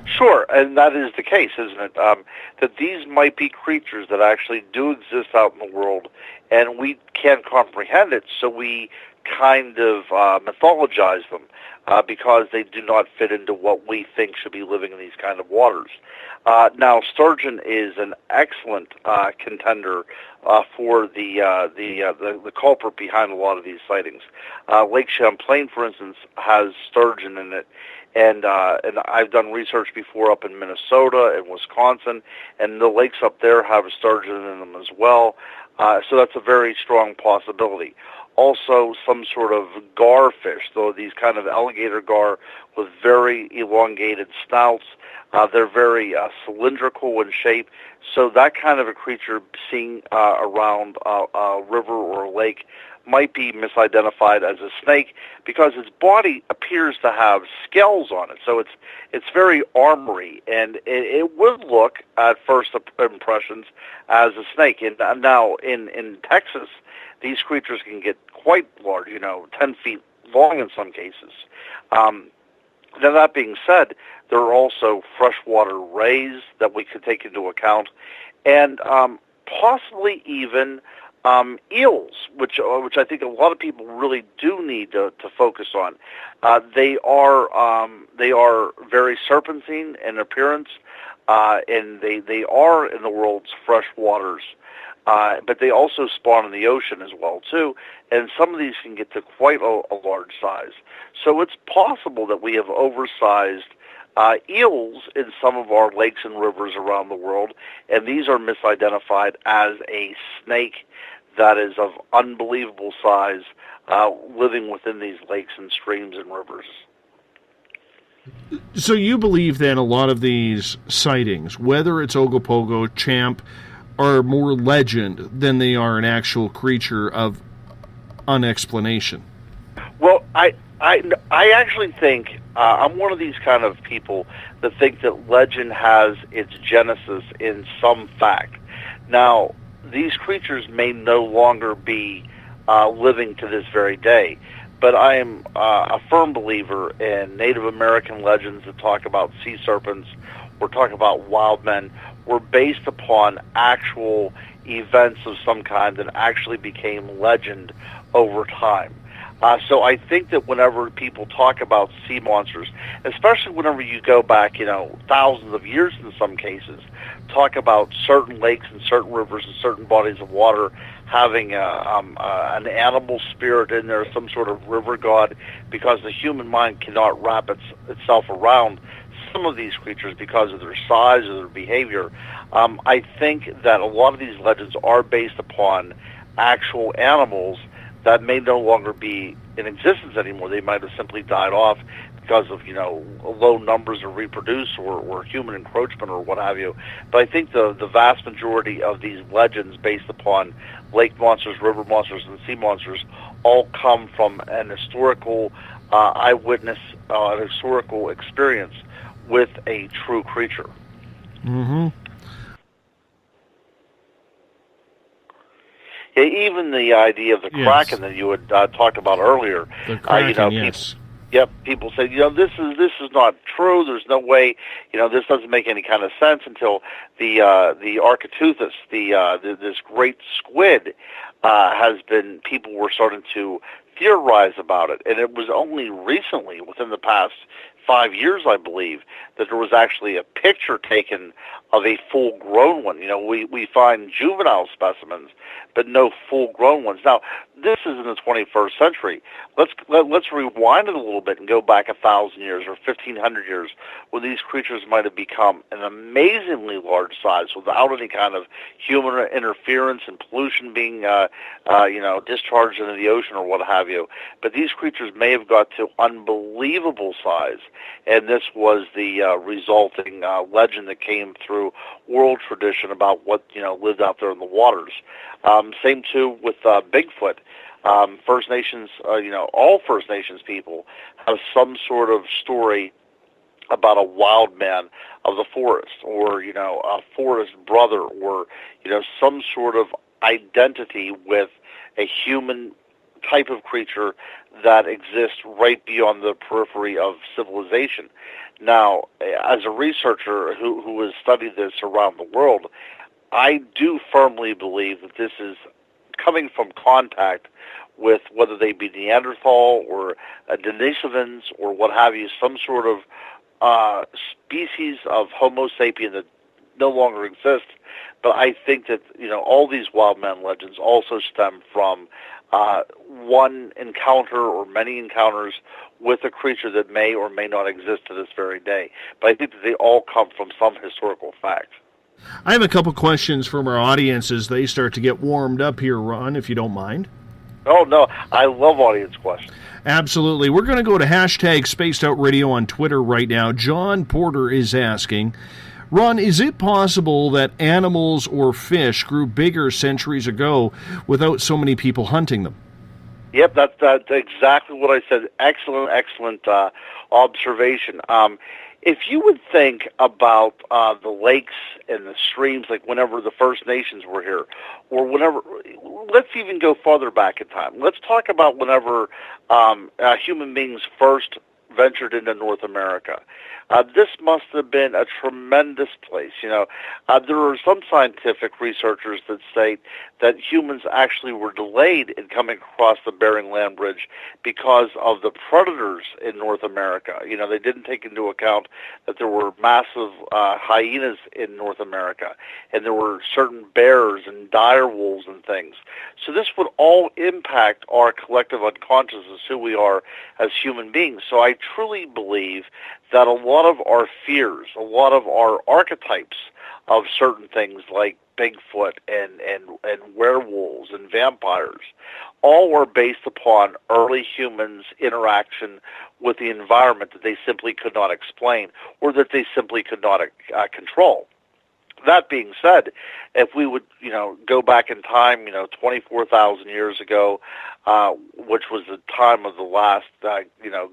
[SPEAKER 4] Sure, and that is the case, isn't it? That these might be creatures that actually do exist out in the world, and we can't comprehend it, so we kind of mythologize them because they do not fit into what we think should be living in these kind of waters. Now, sturgeon is an excellent contender for the culprit behind a lot of these sightings. Lake Champlain, for instance, has sturgeon in it, and I've done research before up in Minnesota and Wisconsin, and the lakes up there have sturgeon in them as well. So that's a very strong possibility. Also, some sort of gar fish, though these kind of alligator gar with very elongated snouts. They're very cylindrical in shape. So that kind of a creature seen around a river or a lake might be misidentified as a snake because its body appears to have scales on it. So it's very armory, and it would look at first impressions as a snake. And now in Texas, these creatures can get quite large, 10 feet long in some cases. Now, that being said, there are also freshwater rays that we could take into account, and possibly even eels, which I think a lot of people really do need to focus on. They are very serpentine in appearance, and they are in the world's fresh waters. But they also spawn in the ocean as well, too, and some of these can get to quite a large size. So it's possible that we have oversized eels in some of our lakes and rivers around the world, and these are misidentified as a snake that is of unbelievable size living within these lakes and streams and rivers.
[SPEAKER 2] So you believe then a lot of these sightings, whether it's Ogopogo, Champ, are more legend than they are an actual creature of unexplanation?
[SPEAKER 4] Well, I actually think I'm one of these kind of people that think that legend has its genesis in some fact. Now, these creatures may no longer be living to this very day, but I am a firm believer in Native American legends that talk about sea serpents or talk about wild men were based upon actual events of some kind that actually became legend over time. So I think that whenever people talk about sea monsters, especially whenever you go back, thousands of years in some cases, talk about certain lakes and certain rivers and certain bodies of water having an animal spirit in there, some sort of river god, because the human mind cannot wrap itself around some of these creatures because of their size or their behavior. I think that a lot of these legends are based upon actual animals that may no longer be in existence anymore. They might have simply died off because of, low numbers of reproduce or human encroachment or what have you. But I think the vast majority of these legends based upon lake monsters, river monsters, and sea monsters all come from an historical eyewitness, an historical experience with a true creature.
[SPEAKER 2] Mm-hmm.
[SPEAKER 4] Yeah, even the idea of the Kraken that you had talked about earlier.
[SPEAKER 2] The Kraken, yes.
[SPEAKER 4] People say, this is not true. There's no way, this doesn't make any kind of sense until the Archetypus, this great squid, people were starting to theorize about it, and it was only recently, within the past 5 years, I believe, that there was actually a picture taken of a full-grown one. We find juvenile specimens, but no full-grown ones. Now, this is in the 21st century. Let's rewind it a little bit and go back 1,000 years or 1,500 years, when these creatures might have become an amazingly large size without any kind of human interference and pollution being, discharged into the ocean or what have you. But these creatures may have got to unbelievable size, and this was the resulting legend that came through oral tradition about what lived out there in the waters. Same too with Bigfoot. First Nations, all First Nations people have some sort of story about a wild man of the forest, or a forest brother, or some sort of identity with a human type of creature that exists right beyond the periphery of civilization. Now, as a researcher who has studied this around the world, I do firmly believe that this is coming from contact with, whether they be Neanderthal or Denisovans or what have you, some sort of species of Homo sapien that no longer exists. But I think that all these wild man legends also stem from one encounter or many encounters with a creature that may or may not exist to this very day. But I think that they all come from some historical fact.
[SPEAKER 2] I have a couple questions from our audience as they start to get warmed up here, Ron, if you don't mind.
[SPEAKER 4] Oh, no, I love audience questions.
[SPEAKER 2] Absolutely. We're going to go to hashtag Spaced Out Radio on Twitter right now. John Porter is asking, Ron, is it possible that animals or fish grew bigger centuries ago without so many people hunting them?
[SPEAKER 4] Yep, that's exactly what I said. Excellent observation. If you would think about the lakes and the streams, like whenever the First Nations were here, or whenever, let's even go farther back in time. Let's talk about whenever human beings first ventured into North America. This must have been a tremendous place. There are some scientific researchers that state that humans actually were delayed in coming across the Bering Land Bridge because of the predators in North America. They didn't take into account that there were massive hyenas in North America, and there were certain bears and dire wolves and things. So this would all impact our collective unconsciousness, who we are as human beings. So I truly believe that a lot of our fears, a lot of our archetypes of certain things like Bigfoot and werewolves and vampires, all were based upon early humans' interaction with the environment that they simply could not explain, or that they simply could not control. That being said, if we would, go back in time, 24,000 years ago, which was the time of the last,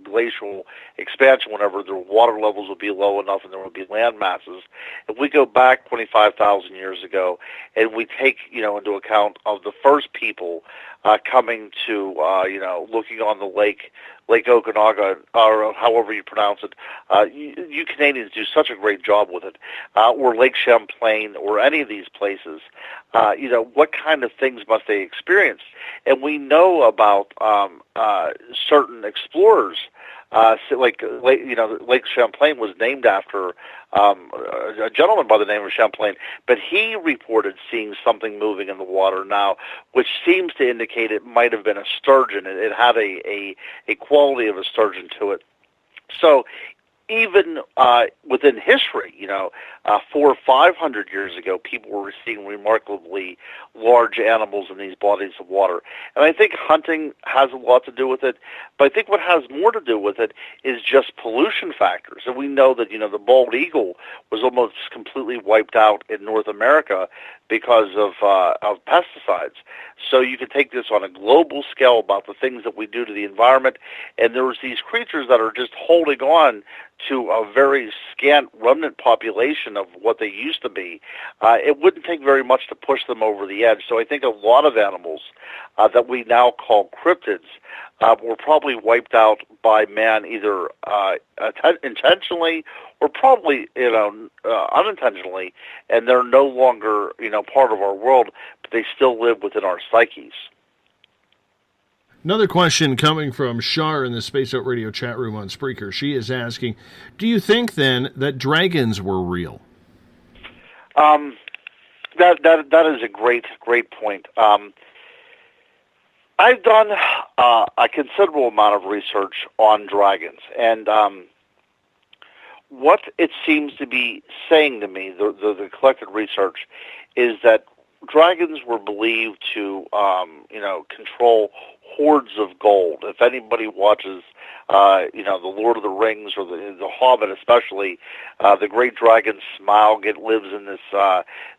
[SPEAKER 4] glacial expansion, whenever the water levels would be low enough and there would be land masses. If we go back 25,000 years ago, and we take, into account of the first people coming to, looking on the Lake Okanagan, or however you pronounce it. You Canadians do such a great job with it. Or Lake Champlain, or any of these places. What kind of things must they experience? And we know about certain explorers. Lake Champlain was named after a gentleman by the name of Champlain, but he reported seeing something moving in the water now, which seems to indicate it might have been a sturgeon. It had a quality of a sturgeon to it. So even within history, 400 or 500 years ago, people were seeing remarkably large animals in these bodies of water. And I think hunting has a lot to do with it, but I think what has more to do with it is just pollution factors. And we know that, the bald eagle was almost completely wiped out in North America because of pesticides. So you can take this on a global scale about the things that we do to the environment, and there's these creatures that are just holding on to a very scant remnant population of what they used to be. It wouldn't take very much to push them over the edge. So I think a lot of animals that we now call cryptids were probably wiped out by man either intentionally or probably unintentionally, and they're no longer part of our world, but they still live within our psyches.
[SPEAKER 2] Another question coming from Shar in the Space Out Radio chat room on Spreaker. She is asking, do you think then that dragons were real?
[SPEAKER 4] That is a great point. I've done a considerable amount of research on dragons, and what it seems to be saying to me, the collected research, is that dragons were believed to, control hordes of gold. If anybody watches, the Lord of the Rings or the Hobbit, especially, the great dragon Smaug, it lives in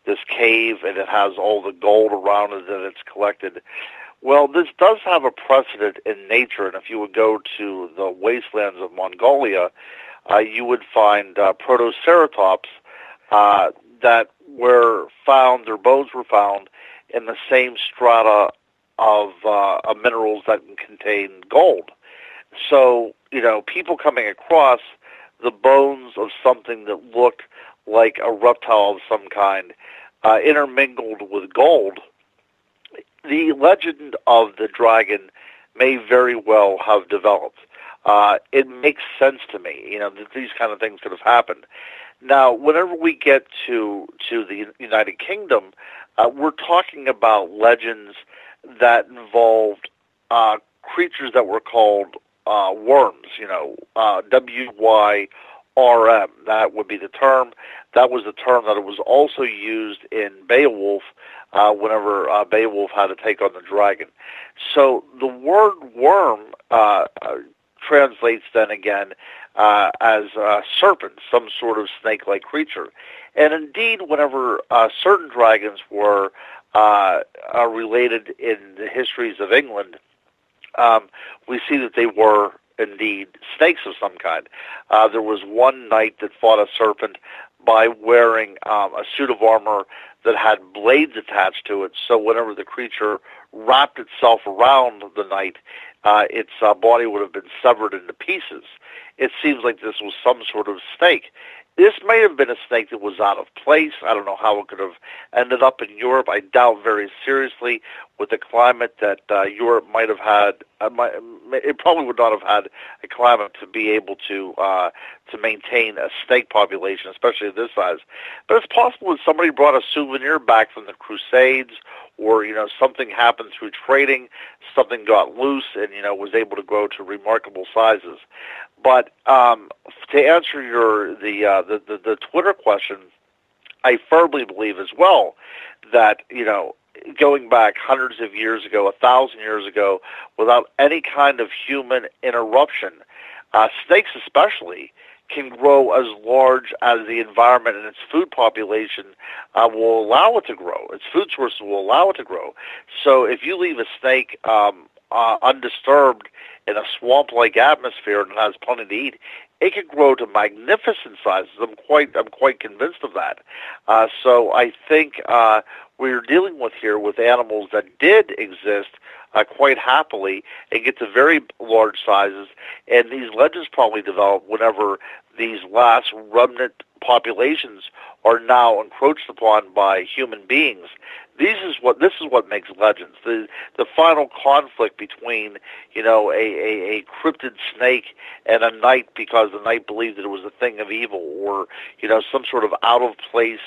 [SPEAKER 4] this cave, and it has all the gold around it that it's collected. Well, this does have a precedent in nature, and if you would go to the wastelands of Mongolia, you would find protoceratops that were found, their bones were found in the same strata of minerals that contain gold. So, people coming across the bones of something that looked like a reptile of some kind intermingled with gold, the legend of the dragon may very well have developed. It makes sense to me, that these kind of things could have happened. Now, whenever we get to the United Kingdom, we're talking about legends that involved creatures that were called worms, W-Y-R-M. That would be the term. That was the term that it was also used in Beowulf whenever Beowulf had to take on the dragon. So the word worm translates then again as serpent, some sort of snake-like creature. And indeed, whenever certain dragons were related in the histories of England, we see that they were indeed snakes of some kind. There was one knight that fought a serpent by wearing a suit of armor that had blades attached to it, so whenever the creature wrapped itself around the knight, its body would have been severed into pieces. It seems like this was some sort of snake. This may have been a snake that was out of place. I don't know how it could have ended up in Europe. I doubt very seriously with the climate that Europe might have had. It probably would not have had a climate to be able to maintain a snake population, especially of this size. But it's possible that somebody brought a souvenir back from the Crusades, or something happened through trading, something got loose, and was able to grow to remarkable sizes. But to answer the Twitter question, I firmly believe as well that going back hundreds of years ago, 1,000 years ago, without any kind of human interruption, snakes especially can grow as large as the environment and its food population will allow it to grow. Its food sources will allow it to grow. So if you leave a snake undisturbed in a swamp-like atmosphere and it has plenty to eat, it can grow to magnificent sizes. I'm quite convinced of that. So I think we're dealing with animals that did exist quite happily and get to very large sizes, and these legends probably develop whenever these last remnant populations are now encroached upon by human beings. This is what makes legends. The final conflict between a cryptid snake and a knight because the knight believed that it was a thing of evil, or some sort of out of place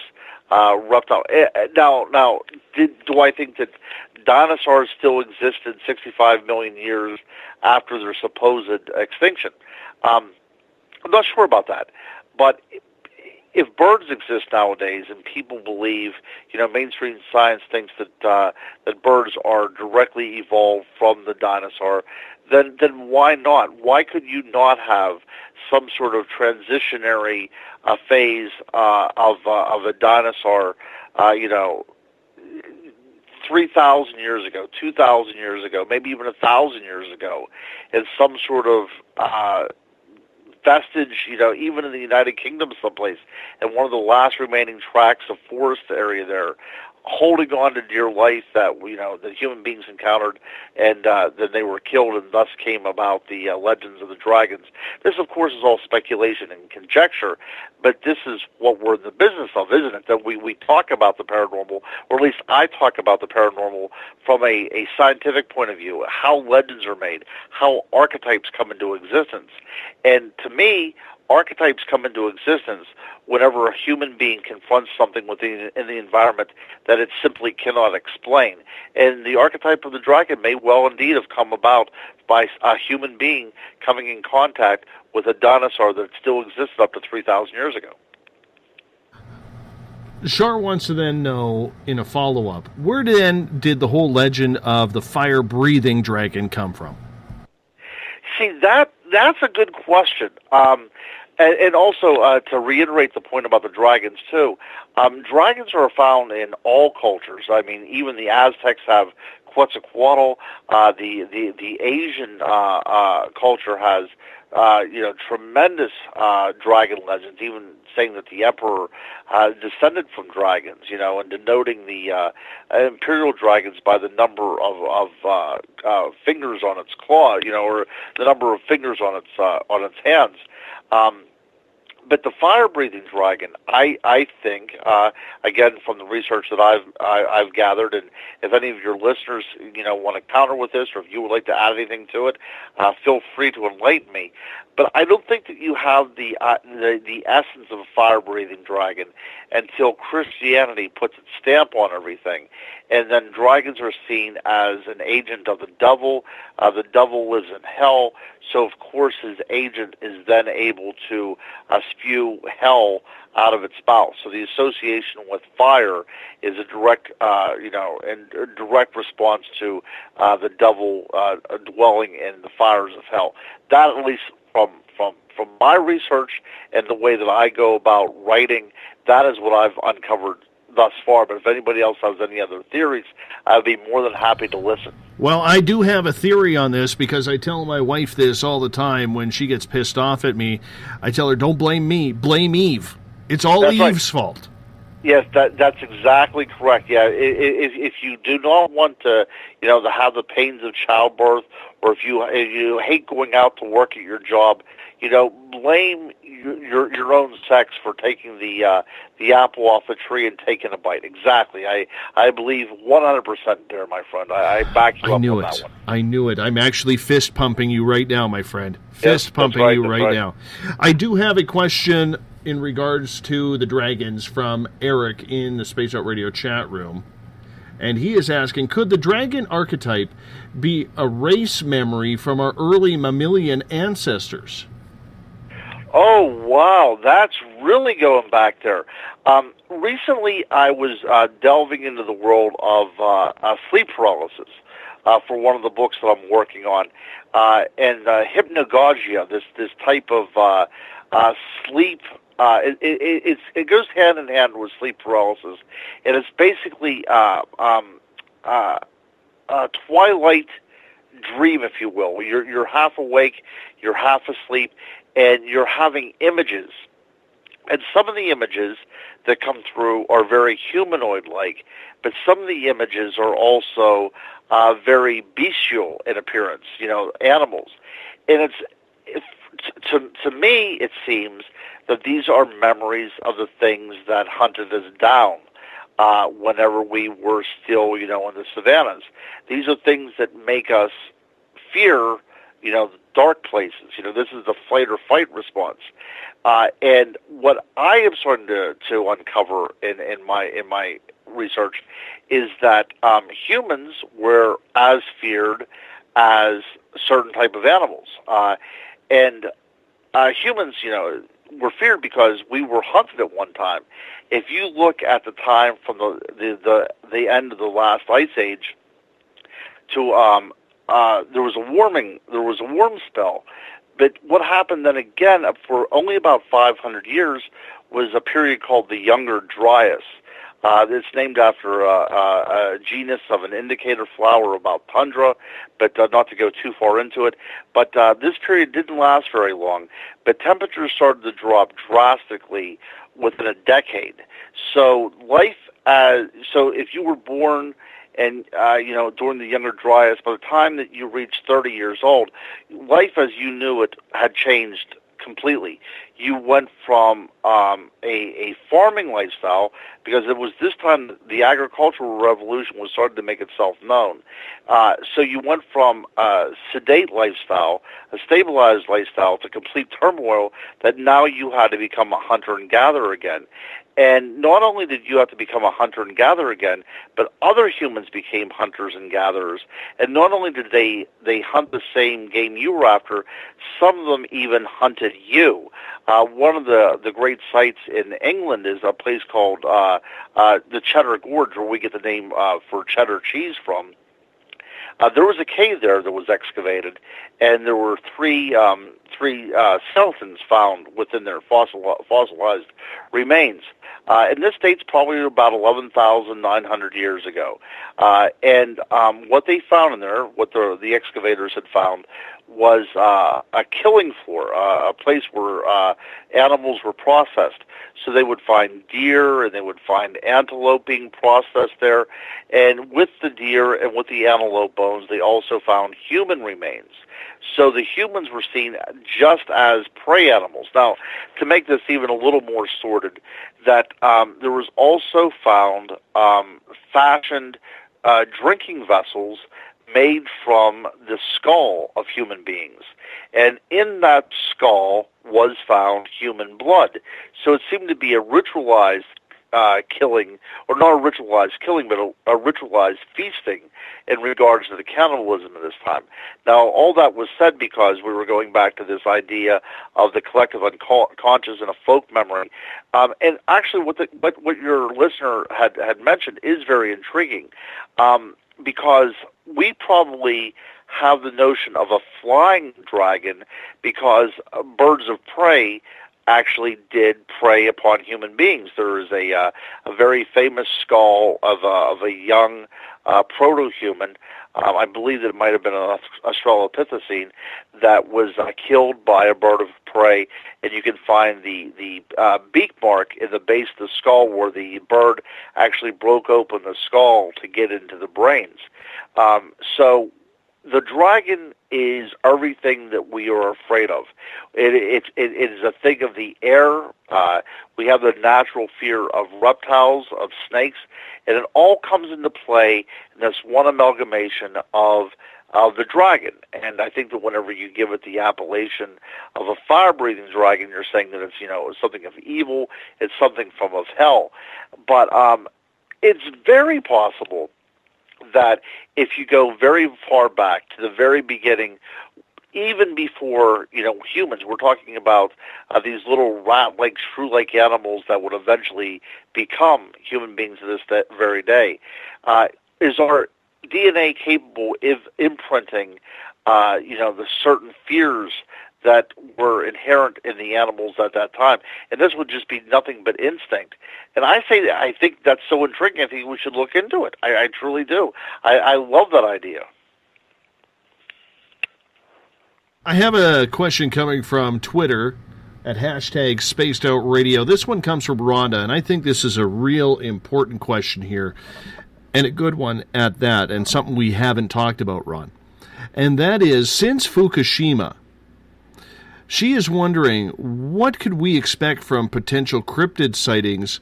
[SPEAKER 4] reptile. Now, do I think that dinosaurs still existed 65 million years after their supposed extinction? I'm not sure about that, but if birds exist nowadays and people believe, mainstream science thinks that birds are directly evolved from the dinosaur, then why not? Why could you not have some sort of transitionary phase of a dinosaur, 3,000 years ago, 2,000 years ago, maybe even 1,000 years ago, in some sort of vestige, even in the United Kingdom someplace, and one of the last remaining tracts of forest area there, holding on to dear life that, that human beings encountered, and then they were killed, and thus came about the legends of the dragons. This, of course, is all speculation and conjecture, but this is what we're in the business of, isn't it? That we talk about the paranormal, or at least I talk about the paranormal from a scientific point of view, how legends are made, how archetypes come into existence. And to me, archetypes come into existence whenever a human being confronts something in the environment that it simply cannot explain. And the archetype of the dragon may well indeed have come about by a human being coming in contact with a dinosaur that still existed up to 3,000 years ago.
[SPEAKER 2] Shar wants to then know, in a follow-up, where then did the whole legend of the fire-breathing dragon come from?
[SPEAKER 4] See, that's a good question. And also, to reiterate the point about the dragons, too, dragons are found in all cultures. I mean, even the Aztecs have Quetzalcoatl. The Asian culture has, tremendous dragon legends, even saying that the emperor descended from dragons, and denoting the imperial dragons by the number of fingers on its claw, or the number of fingers on its hands. But the fire-breathing dragon, I think, again from the research that I've gathered, and if any of your listeners want to counter with this, or if you would like to add anything to it, feel free to enlighten me. But I don't think that you have the essence of a fire-breathing dragon until Christianity puts its stamp on everything, and then dragons are seen as an agent of the devil. The devil lives in hell, so of course his agent is then able to spew hell out of its mouth. So the association with fire is a direct, and a direct response to the devil dwelling in the fires of hell. That, at least from my research and the way that I go about writing, that is what I've uncovered thus far. But if anybody else has any other theories, I'd be more than happy to listen.
[SPEAKER 2] Well, I do have a theory on this, because I tell my wife this all the time when she gets pissed off at me. I tell her, don't blame me, blame Eve. It's all Eve's
[SPEAKER 4] right.
[SPEAKER 2] fault.
[SPEAKER 4] Yes, that's exactly correct. Yeah, if you do not want to, to have the pains of childbirth, or if you hate going out to work at your job, blame your own sex for taking the apple off the tree and taking a bite. Exactly. I believe 100% there, my friend. I back you up on that one.
[SPEAKER 2] I knew it. I'm actually fist pumping you right now, my friend. Fist pumping
[SPEAKER 4] right,
[SPEAKER 2] you right now. I do have a question in regards to the dragons from Eric in the Space Out Radio chat room. And he is asking, could the dragon archetype be a race memory from our early mammalian ancestors?
[SPEAKER 4] Oh, wow. That's really going back there. Recently, I was delving into the world of sleep paralysis for one of the books that I'm working on. And hypnagogia, this type of sleep, it goes hand in hand with sleep paralysis. And it's basically a twilight dream, if you will. You're half awake, you're half asleep, and you're having images. And some of the images that come through are very humanoid-like, but some of the images are also very bestial in appearance, animals. And to me, it seems that these are memories of the things that hunted us down whenever we were still, in the savannas. These are things that make us fear, dark places. This is the flight or fight response. And what I am starting to uncover in my research is that humans were as feared as certain type of animals. And humans, were feared because we were hunted at one time. If you look at the time from the end of the last ice age to there was a warm spell. But what happened then again for only about 500 years was a period called the Younger Dryas. It's named after a genus of an indicator flower about tundra, but not to go too far into it. But this period didn't last very long, but temperatures started to drop drastically within a decade. So so if you were born and, during the Younger Dryas, by the time that you reached 30 years old, life as you knew it had changed completely. You went from a farming lifestyle, because it was this time the agricultural revolution was starting to make itself known. So you went from a sedate lifestyle, a stabilized lifestyle, to complete turmoil that now you had to become a hunter and gatherer again. And not only did you have to become a hunter and gatherer again, but other humans became hunters and gatherers. And not only did they hunt the same game you were after, some of them even hunted you. One of the great sites in England is a place called the Cheddar Gorge, where we get the name for cheddar cheese from. There was a cave there that was excavated, and there were three skeletons found within their fossilized remains. And this dates probably about 11,900 years ago. And what they found in there, what the excavators had found, was a killing floor, a place where animals were processed. So they would find deer and they would find antelope being processed there. And with the deer and with the antelope bones, they also found human remains. So the humans were seen just as prey animals. Now, to make this even a little more sordid, that there was also found fashioned drinking vessels made from the skull of human beings. And in that skull was found human blood. So it seemed to be a ritualized killing, or not a ritualized killing, but a ritualized feasting in regards to the cannibalism of this time. Now, all that was said because we were going back to this idea of the collective unconscious and a folk memory. And actually, what your listener had mentioned is very intriguing, because we probably have the notion of a flying dragon because birds of prey actually did prey upon human beings. There is a very famous skull of a young proto-human. I believe that it might have been an Australopithecine that was killed by a bird of prey, and you can find the beak mark in the base of the skull where the bird actually broke open the skull to get into the brains. So the dragon is everything that we are afraid of. It is a thing of the air. We have the natural fear of reptiles, of snakes, and it all comes into play in this one amalgamation of the dragon. And I think that whenever you give it the appellation of a fire-breathing dragon, you're saying that it's something of evil, it's something from of hell. But it's very possible that if you go very far back to the very beginning, even before humans, we're talking about these little rat-like, shrew-like animals that would eventually become human beings to this very day. Is our DNA capable of imprinting, the certain fears that were inherent in the animals at that time? And this would just be nothing but instinct. And I think that's so intriguing, I think we should look into it. I truly do. I love that idea.
[SPEAKER 2] I have a question coming from Twitter at hashtag Spaced Out Radio. This one comes from Rhonda, and I think this is a real important question here, and a good one at that, and something we haven't talked about, Ron. And that is, since Fukushima, she is wondering, what could we expect from potential cryptid sightings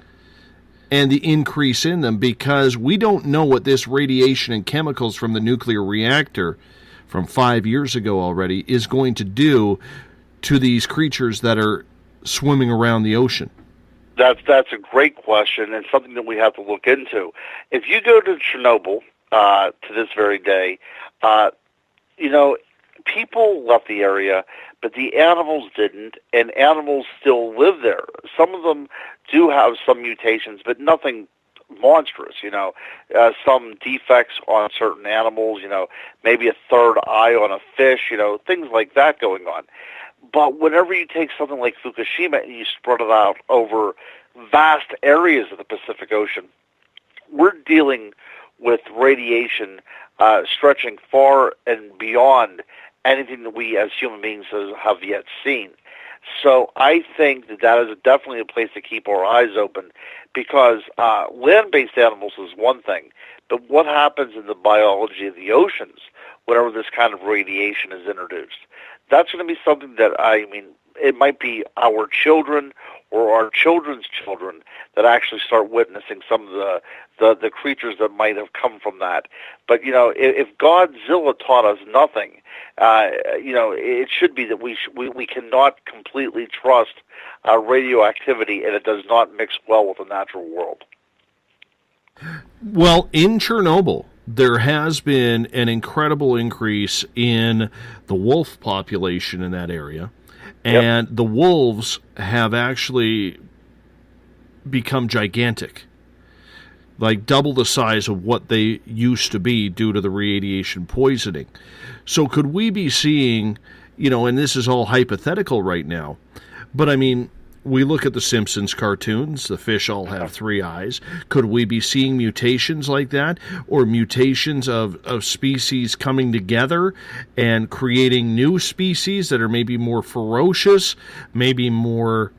[SPEAKER 2] and the increase in them, because we don't know what this radiation and chemicals from the nuclear reactor from 5 years ago already is going to do to these creatures that are swimming around the ocean.
[SPEAKER 4] That's a great question, and something that we have to look into. If you go to Chernobyl to this very day, people left the area, but the animals didn't, and animals still live there. Some of them do have some mutations, but nothing monstrous, some defects on certain animals, maybe a third eye on a fish, things like that going on. But whenever you take something like Fukushima and you spread it out over vast areas of the Pacific Ocean, we're dealing with radiation stretching far and beyond anything that we as human beings have yet seen. So I think that is definitely a place to keep our eyes open, because land-based animals is one thing, but what happens in the biology of the oceans whenever this kind of radiation is introduced? That's going to be something that, it might be our children or our children's children that actually start witnessing some of the creatures that might have come from that. But, if Godzilla taught us nothing, it should be that we cannot completely trust radioactivity, and it does not mix well with the natural world.
[SPEAKER 2] Well, in Chernobyl, there has been an incredible increase in the wolf population in that area. And the wolves have actually become gigantic, like double the size of what they used to be due to the radiation poisoning. So could we be seeing, and this is all hypothetical right now, but we look at the Simpsons cartoons, the fish all have 3 eyes. Could we be seeing mutations like that, or mutations of species coming together and creating new species that are maybe more ferocious, maybe more,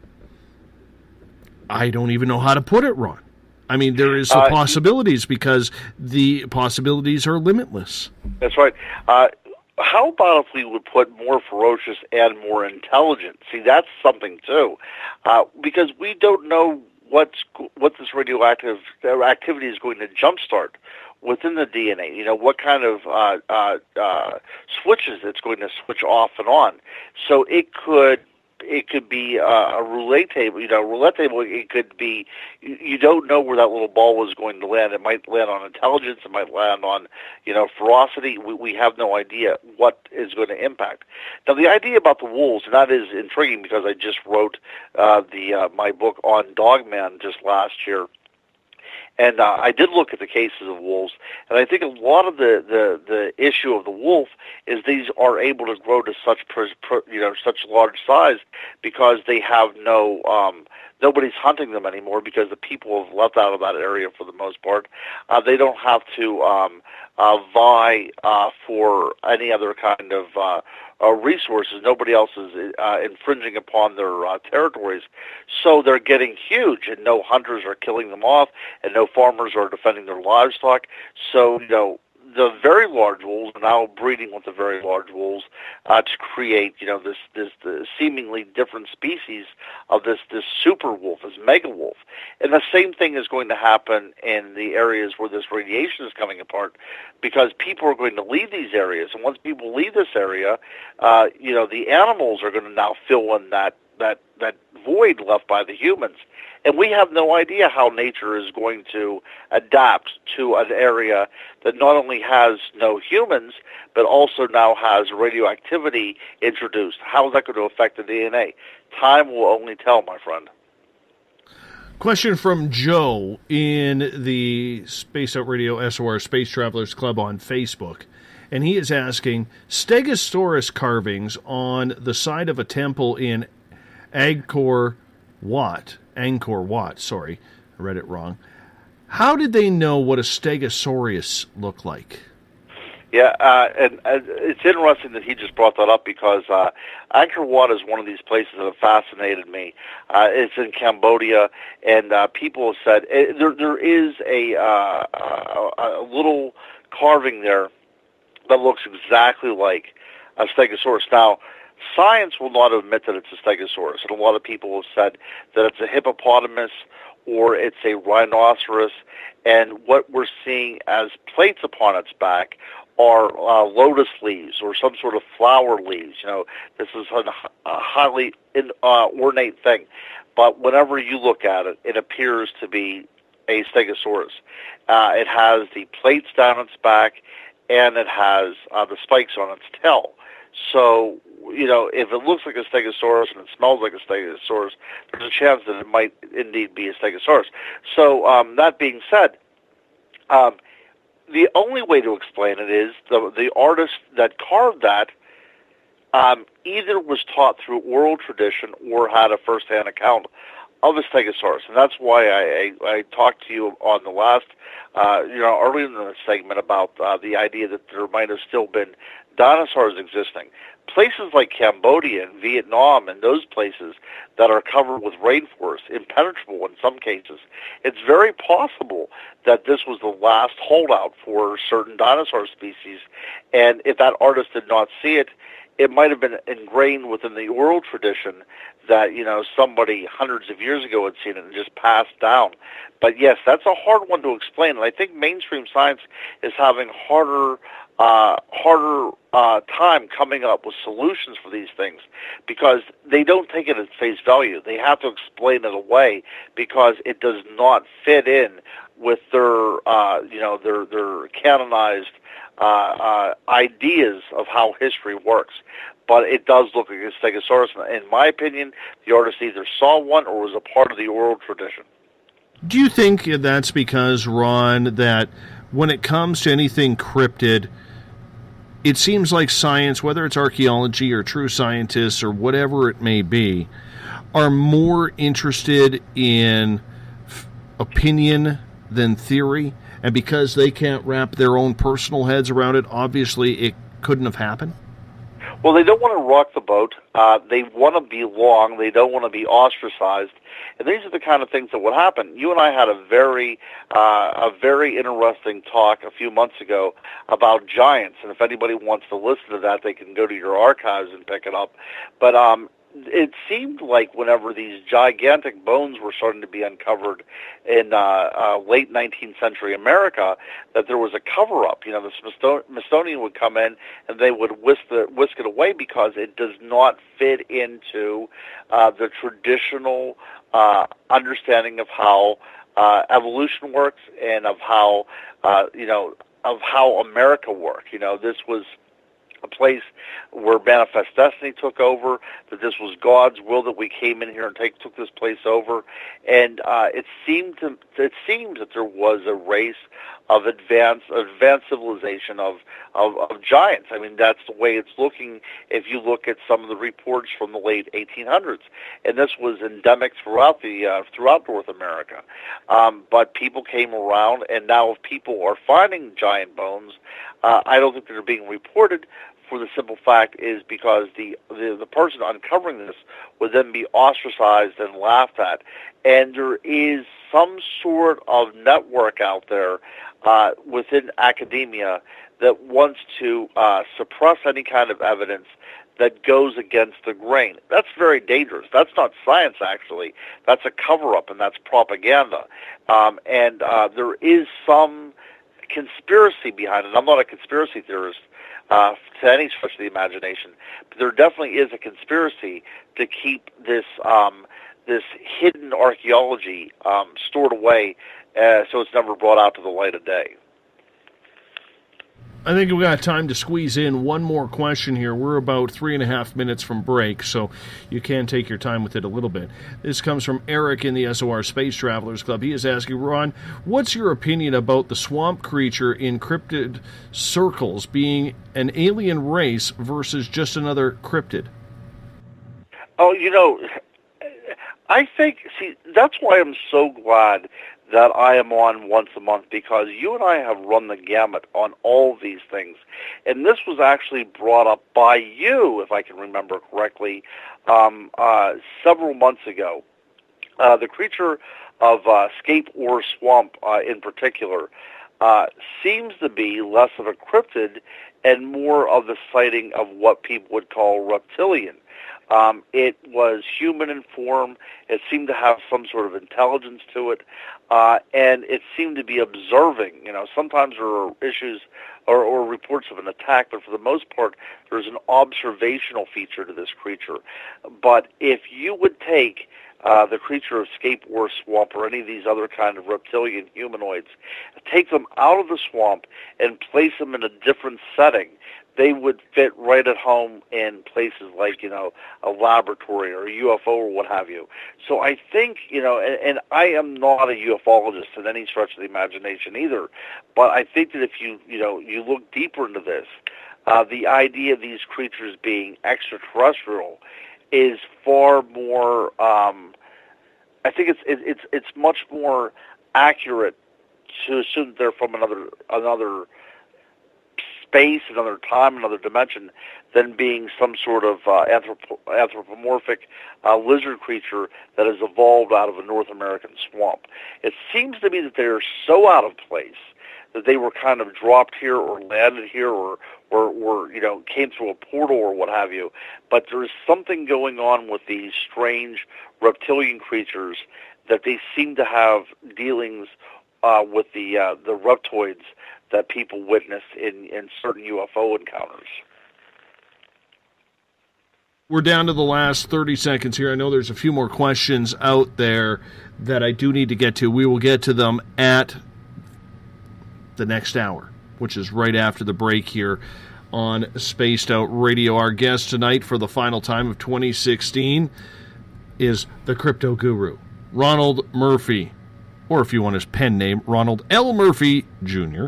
[SPEAKER 2] I don't even know how to put it, Ron. There is the possibilities, because the possibilities are limitless.
[SPEAKER 4] That's right. How about if we would put more ferocious and more intelligent? See, that's something too, because we don't know what this radioactive activity is going to jumpstart within the DNA. What kind of switches it's going to switch off and on. So it could be a roulette table. Roulette table. It could be. You don't know where that little ball is going to land. It might land on intelligence. It might land on, ferocity. We have no idea what is going to impact. Now, the idea about the wolves, and that is intriguing, because I just wrote my book on Dogman just last year. And I did look at the cases of wolves, and I think a lot of the issue of the wolf is these are able to grow to such such large size because they have nobody's hunting them anymore, because the people have left out of that area for the most part. They don't have to vie for any other kind of resources. Nobody else is infringing upon their territories. So they're getting huge, and no hunters are killing them off, and no farmers are defending their livestock. So, the very large wolves are now breeding with the very large wolves to create, this seemingly different species of this super wolf, this mega wolf. And the same thing is going to happen in the areas where this radiation is coming apart, because people are going to leave these areas. And once people leave this area, the animals are going to now fill in that void left by the humans. And we have no idea how nature is going to adapt to an area that not only has no humans, but also now has radioactivity introduced. How is that going to affect the DNA? Time will only tell, my friend.
[SPEAKER 2] Question from Joe in the Space Out Radio SOR Space Travelers Club on Facebook. And he is asking, Stegosaurus carvings on the side of a temple in Angkor Wat, sorry, I read it wrong. How did they know what a Stegosaurus looked like?
[SPEAKER 4] Yeah, and it's interesting that he just brought that up, because Angkor Wat is one of these places that have fascinated me. It's in Cambodia, and people have said there is a little carving there that looks exactly like a Stegosaurus. Now, science will not admit that it's a Stegosaurus, and a lot of people have said that it's a hippopotamus or it's a rhinoceros, and what we're seeing as plates upon its back are lotus leaves or some sort of flower leaves. This is a highly ornate thing, but whenever you look at it, it appears to be a Stegosaurus. It has the plates down its back, and it has the spikes on its tail. So, if it looks like a stegosaurus and it smells like a stegosaurus, there's a chance that it might indeed be a stegosaurus. So, that being said, the only way to explain it is the artist that carved that either was taught through oral tradition or had a first-hand account of a stegosaurus, and that's why I talked to you on the last, earlier in the segment about the idea that there might have still been dinosaurs existing. Places like Cambodia and Vietnam and those places that are covered with rainforests, impenetrable in some cases, it's very possible that this was the last holdout for certain dinosaur species, and if that artist did not see it, it might have been ingrained within the oral tradition that, somebody hundreds of years ago had seen it and just passed down. But yes, that's a hard one to explain, and I think mainstream science is having harder time coming up with solutions for these things because they don't take it at face value. They have to explain it away because it does not fit in with their their canonized ideas of how history works. But it does look like a stegosaurus. In my opinion, the artist either saw one or was a part of the oral tradition.
[SPEAKER 2] Do you think that's because, Ron, that when it comes to anything cryptid, it seems like science, whether it's archaeology or true scientists or whatever it may be, are more interested in opinion than theory? And because they can't wrap their own personal heads around it, obviously it couldn't have happened?
[SPEAKER 4] Well, they don't want to rock the boat. They want to belong. They don't want to be ostracized. And these are the kind of things that would happen. You and I had a very interesting talk a few months ago about giants. And if anybody wants to listen to that, they can go to your archives and pick it up. But it seemed like whenever these gigantic bones were starting to be uncovered in late 19th century America, that there was a cover-up. The Smithsonian would come in and they would whisk it away because it does not fit into the traditional understanding of how evolution works and of how America worked. This was a place where manifest destiny took over, that this was God's will that we came in here and took this place over, and it seemed that there was a race of advanced civilization of giants. I mean, that's the way it's looking if you look at some of the reports from the late 1800s, and this was endemic throughout North America. But people came around, and now if people are finding giant bones, I don't think they're being reported. For the simple fact is because the person uncovering this would then be ostracized and laughed at, and there is some sort of network out there within academia that wants to suppress any kind of evidence that goes against the grain. That's very dangerous. That's not science, actually. That's a cover-up, and that's propaganda. And there is some conspiracy behind it. I'm not a conspiracy theorist to any stretch of the imagination, but there definitely is a conspiracy to keep this this hidden archaeology stored away so it's never brought out to the light of day.
[SPEAKER 2] I think we've got time to squeeze in one more question here. We're about 3.5 minutes from break, so you can take your time with it a little bit. This comes from Eric in the SOR Space Travelers Club. He is asking, Ron, what's your opinion about the swamp creature in cryptid circles being an alien race versus just another cryptid?
[SPEAKER 4] Oh, I think, that's why I'm so glad that I am on once a month, because you and I have run the gamut on all these things. And this was actually brought up by you, if I can remember correctly, several months ago. The creature of Scape or Swamp in particular seems to be less of a cryptid and more of the sighting of what people would call reptilian. It was human in form. It seemed to have some sort of intelligence to it, and it seemed to be observing. Sometimes there are issues or reports of an attack, but for the most part, there's an observational feature to this creature. But if you would take the creature of Scape or Swamp or any of these other kind of reptilian humanoids, take them out of the swamp and place them in a different setting, they would fit right at home in places like, a laboratory or a UFO or what have you. So I think, and I am not a ufologist in any stretch of the imagination either, but I think that if you look deeper into this, the idea of these creatures being extraterrestrial is far more, I think it's much more accurate to assume that they're from another space, another time, another dimension, than being some sort of anthropomorphic lizard creature that has evolved out of a North American swamp. It seems to me that they are so out of place that they were kind of dropped here or landed here or came through a portal or what have you. But there's something going on with these strange reptilian creatures that they seem to have dealings with the reptoids that people witness in certain UFO encounters.
[SPEAKER 2] We're down to the last 30 seconds here. I know there's a few more questions out there that I do need to get to. We will get to them at the next hour, which is right after the break here on Spaced Out Radio. Our guest tonight for the final time of 2016 is the crypto guru, Ronald Murphy, or if you want his pen name, Ronald L. Murphy Jr.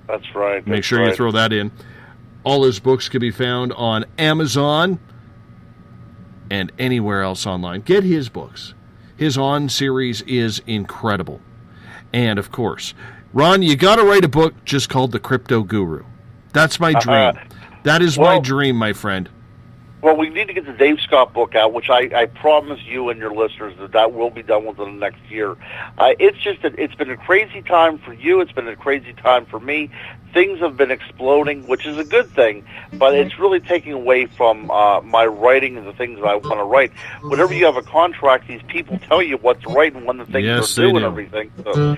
[SPEAKER 4] That's right.
[SPEAKER 2] Make sure you throw that in. All his books can be found on Amazon and anywhere else online. Get his books. His On series is incredible. And, of course, Ron, you got to write a book just called The Crypto Guru. That's my dream. That is my dream, my friend.
[SPEAKER 4] Well, we need to get the Dave Scott book out, which I promise you and your listeners that will be done within the next year. It's just that it's been a crazy time for you. It's been a crazy time for me. Things have been exploding, which is a good thing, but it's really taking away from my writing and the things that I want to write. Whenever you have a contract, these people tell you what to write and when the things are due and everything. So,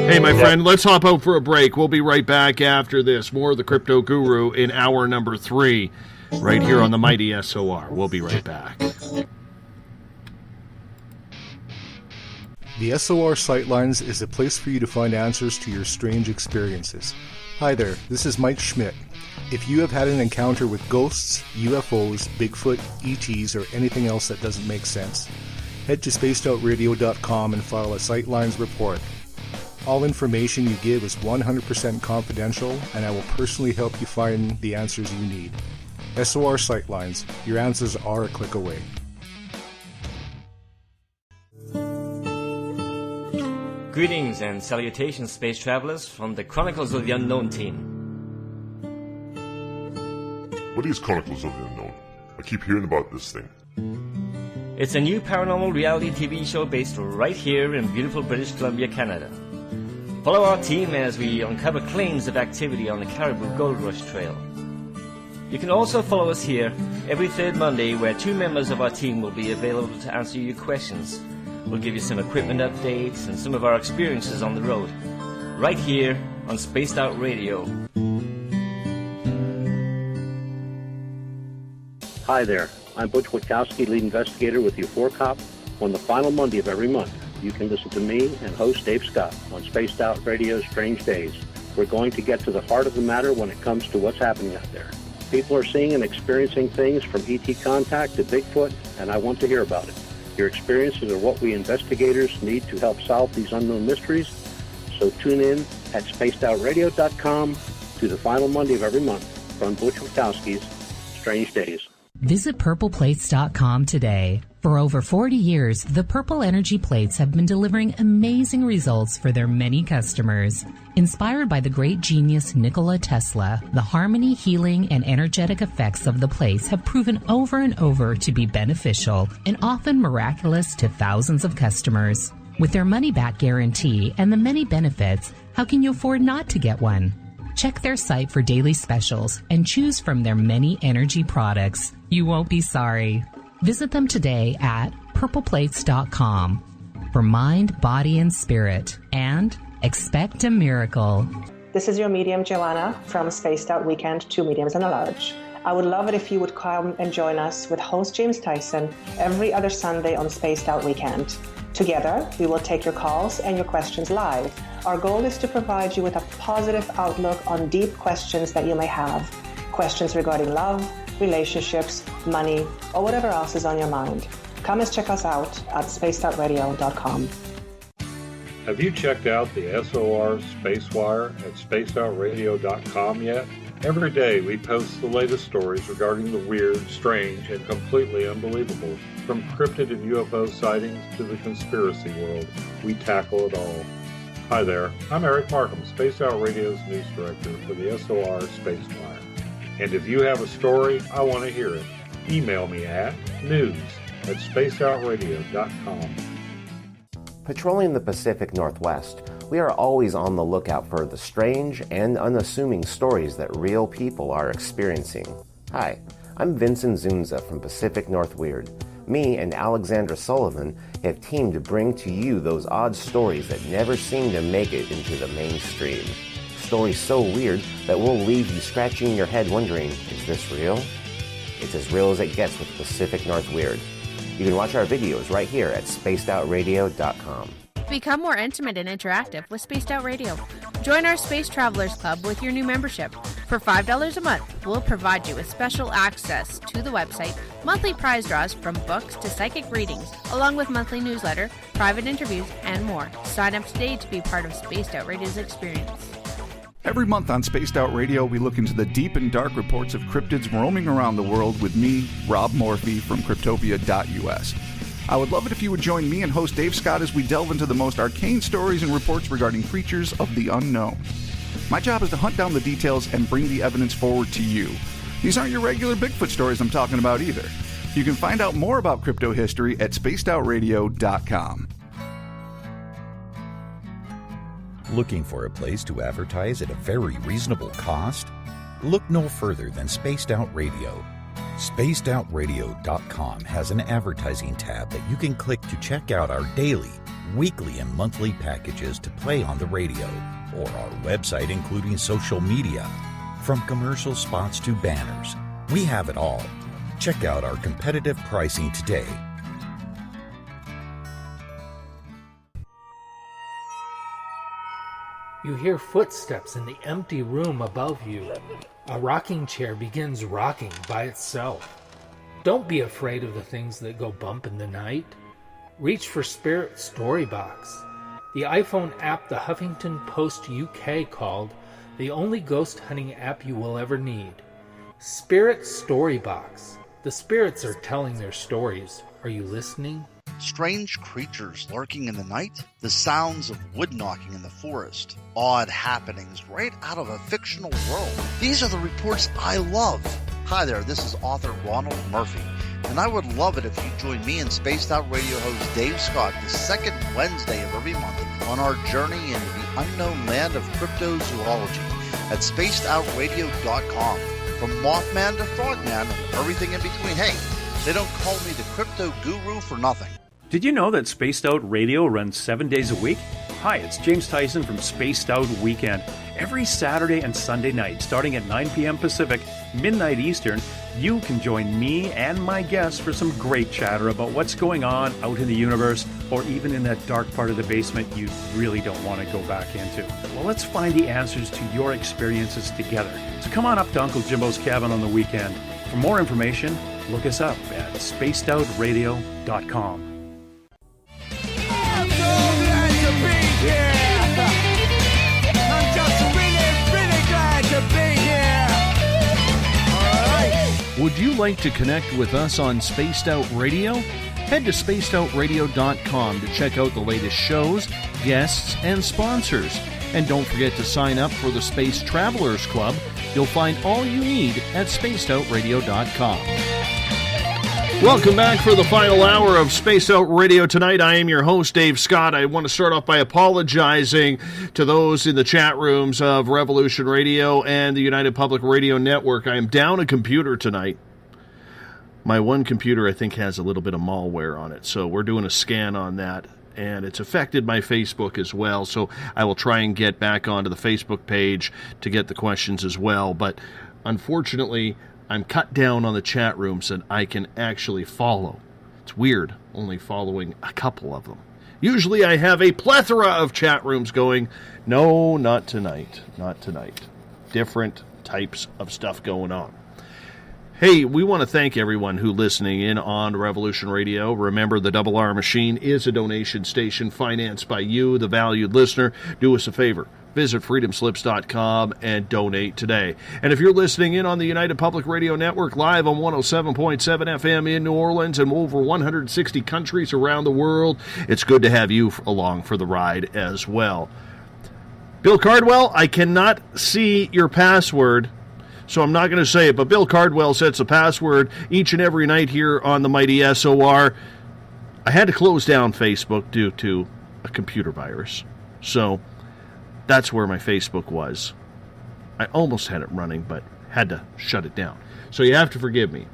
[SPEAKER 2] hey, my friend, let's hop out for a break. We'll be right back after this. More of the Crypto Guru in hour number 3. Right here on the mighty SOR. We'll be right back.
[SPEAKER 7] The SOR Sightlines is a place for you to find answers to your strange experiences. Hi there, this is Mike Schmidt. If you have had an encounter with ghosts, UFOs, Bigfoot, ETs, or anything else that doesn't make sense, head to spacedoutradio.com and file a Sightlines report. All information you give is 100% confidential, and I will personally help you find the answers you need. SOR Sightlines. Your answers are a click away.
[SPEAKER 17] Greetings and salutations, space travelers, from the Chronicles of the Unknown team.
[SPEAKER 12] What is Chronicles of the Unknown? I keep hearing about this thing.
[SPEAKER 17] It's a new paranormal reality TV show based right here in beautiful British Columbia, Canada. Follow our team as we uncover claims of activity on the Caribou Gold Rush Trail. You can also follow us here every third Monday, where 2 members of our team will be available to answer your questions. We'll give you some equipment updates and some of our experiences on the road, right here on Spaced Out Radio.
[SPEAKER 6] Hi there, I'm Butch Witkowski, lead investigator with U4Cop. On the final Monday of every month, you can listen to me and host Dave Scott on Spaced Out Radio's Strange Days. We're going to get to the heart of the matter when it comes to what's happening out there. People are seeing and experiencing things from ET contact to Bigfoot, and I want to hear about it. Your experiences are what we investigators need to help solve these unknown mysteries. So tune in at spacedoutradio.com to the final Monday of every month from Butch Witkowski's Strange Days.
[SPEAKER 8] Visit purpleplates.com today. For over 40 years, the Purple Energy Plates have been delivering amazing results for their many customers. Inspired by the great genius Nikola Tesla, the harmony, healing, and energetic effects of the plates have proven over and over to be beneficial and often miraculous to thousands of customers. With their money-back guarantee and the many benefits, how can you afford not to get one? Check their site for daily specials and choose from their many energy products. You won't be sorry. Visit them today at purpleplates.com for mind, body, and spirit, and expect a miracle.
[SPEAKER 16] This is your medium, Joanna, from Spaced Out Weekend, 2 mediums and a large. I would love it if you would come and join us with host James Tyson every other Sunday on Spaced Out Weekend. Together, we will take your calls and your questions live. Our goal is to provide you with a positive outlook on deep questions that you may have. questions regarding love, relationships, money, or whatever else is on your mind. Come and check us out at spacedoutradio.com.
[SPEAKER 5] Have you checked out the SOR Spacewire at spacedoutradio.com yet? Every day we post the latest stories regarding the weird, strange, and completely unbelievable. From cryptid and UFO sightings to the conspiracy world, we tackle it all. Hi there, I'm Eric Markham, Spaced Out Radio's news director for the SOR Spacewire. And if you have a story, I want to hear it. Email me at news@spacedoutradio.com.
[SPEAKER 11] Patrolling the Pacific Northwest, we are always on the lookout for the strange and unassuming stories that real people are experiencing. Hi, I'm Vincent Zunza from Pacific North Weird. Me and Alexandra Sullivan have teamed to bring to you those odd stories that never seem to make it into the mainstream. Stories so weird that will leave you scratching your head wondering, is this real? It's as real as it gets with Pacific North Weird. You can watch our videos right here at spacedoutradio.com.
[SPEAKER 14] Become more intimate and interactive with Spaced Out Radio. Join our Space Travelers Club with your new membership. For $5 a month, we'll provide you with special access to the website, monthly prize draws from books to psychic readings, along with monthly newsletter, private interviews, and more. Sign up today to be part of Spaced Out Radio's experience.
[SPEAKER 18] Every month on Spaced Out Radio, we look into the deep and dark reports of cryptids roaming around the world with me, Rob Morphy, from Cryptopia.us. I would love it if you would join me and host Dave Scott as we delve into the most arcane stories and reports regarding creatures of the unknown. My job is to hunt down the details and bring the evidence forward to you. These aren't your regular Bigfoot stories I'm talking about either. You can find out more about crypto history at spacedoutradio.com.
[SPEAKER 10] Looking for a place to advertise at a very reasonable cost? Look no further than Spaced Out Radio. SpacedOutRadio.com has an advertising tab that you can click to check out our daily, weekly, and monthly packages to play on the radio, or our website including social media. From commercial spots to banners, we have it all. Check out our competitive pricing today.
[SPEAKER 19] You hear footsteps in the empty room above you. A rocking chair begins rocking by itself. Don't be afraid of the things that go bump in the night. Reach for Spirit Storybox, the iPhone app the Huffington Post UK called the only ghost hunting app you will ever need. Spirit Storybox. The spirits are telling their stories. Are you listening?
[SPEAKER 9] Strange creatures lurking in the night, the sounds of wood knocking in the forest, odd happenings right out of a fictional world. These are the reports I love. Hi there, this is author Ronald Murphy, and I would love it if you join me and Spaced Out Radio host Dave Scott the second Wednesday of every month on our journey into the unknown land of cryptozoology at spacedoutradio.com. From Mothman to Frogman and everything in between. Hey, they don't call me the crypto guru for nothing.
[SPEAKER 15] Did you know that Spaced Out Radio runs 7 days a week? Hi, it's James Tyson from Spaced Out Weekend. Every Saturday and Sunday night, starting at 9 p.m. Pacific, midnight Eastern, you can join me and my guests for some great chatter about what's going on out in the universe, or even in that dark part of the basement you really don't want to go back into. Well, let's find the answers to your experiences together. So come on up to Uncle Jimbo's cabin on the weekend. For more information, look us up at spacedoutradio.com.
[SPEAKER 2] Would you like to connect with us on Spaced Out Radio? Head to spacedoutradio.com to check out the latest shows, guests, and sponsors. And don't forget to sign up for the Space Travelers Club. You'll find all you need at spacedoutradio.com. Welcome back for the final hour of Spaced Out Radio tonight. I am your host, Dave Scott. I want to start off by apologizing to those in the chat rooms of Revolution Radio and the United Public Radio Network. I am down a computer tonight. My one computer, I think, has a little bit of malware on it, so we're doing a scan on that, and it's affected my Facebook as well, so I will try and get back onto the Facebook page to get the questions as well, but unfortunately, I'm cut down on the chat rooms that I can actually follow. It's weird, only following a couple of them. Usually I have a plethora of chat rooms going. No, not tonight. Not tonight. Different types of stuff going on. Hey, we want to thank everyone who listening in on Revolution Radio. Remember, the Double R Machine is a donation station financed by you, the valued listener. Do us a favor. Visit freedomslips.com and donate today. And if you're listening in on the United Public Radio Network live on 107.7 FM in New Orleans and over 160 countries around the world, it's good to have you along for the ride as well. Bill Cardwell, I cannot see your password, so I'm not going to say it, but Bill Cardwell sets a password each and every night here on the mighty SOR. I had to close down Facebook due to a computer virus, so that's where my Facebook was. I almost had it running, but had to shut it down. So you have to forgive me.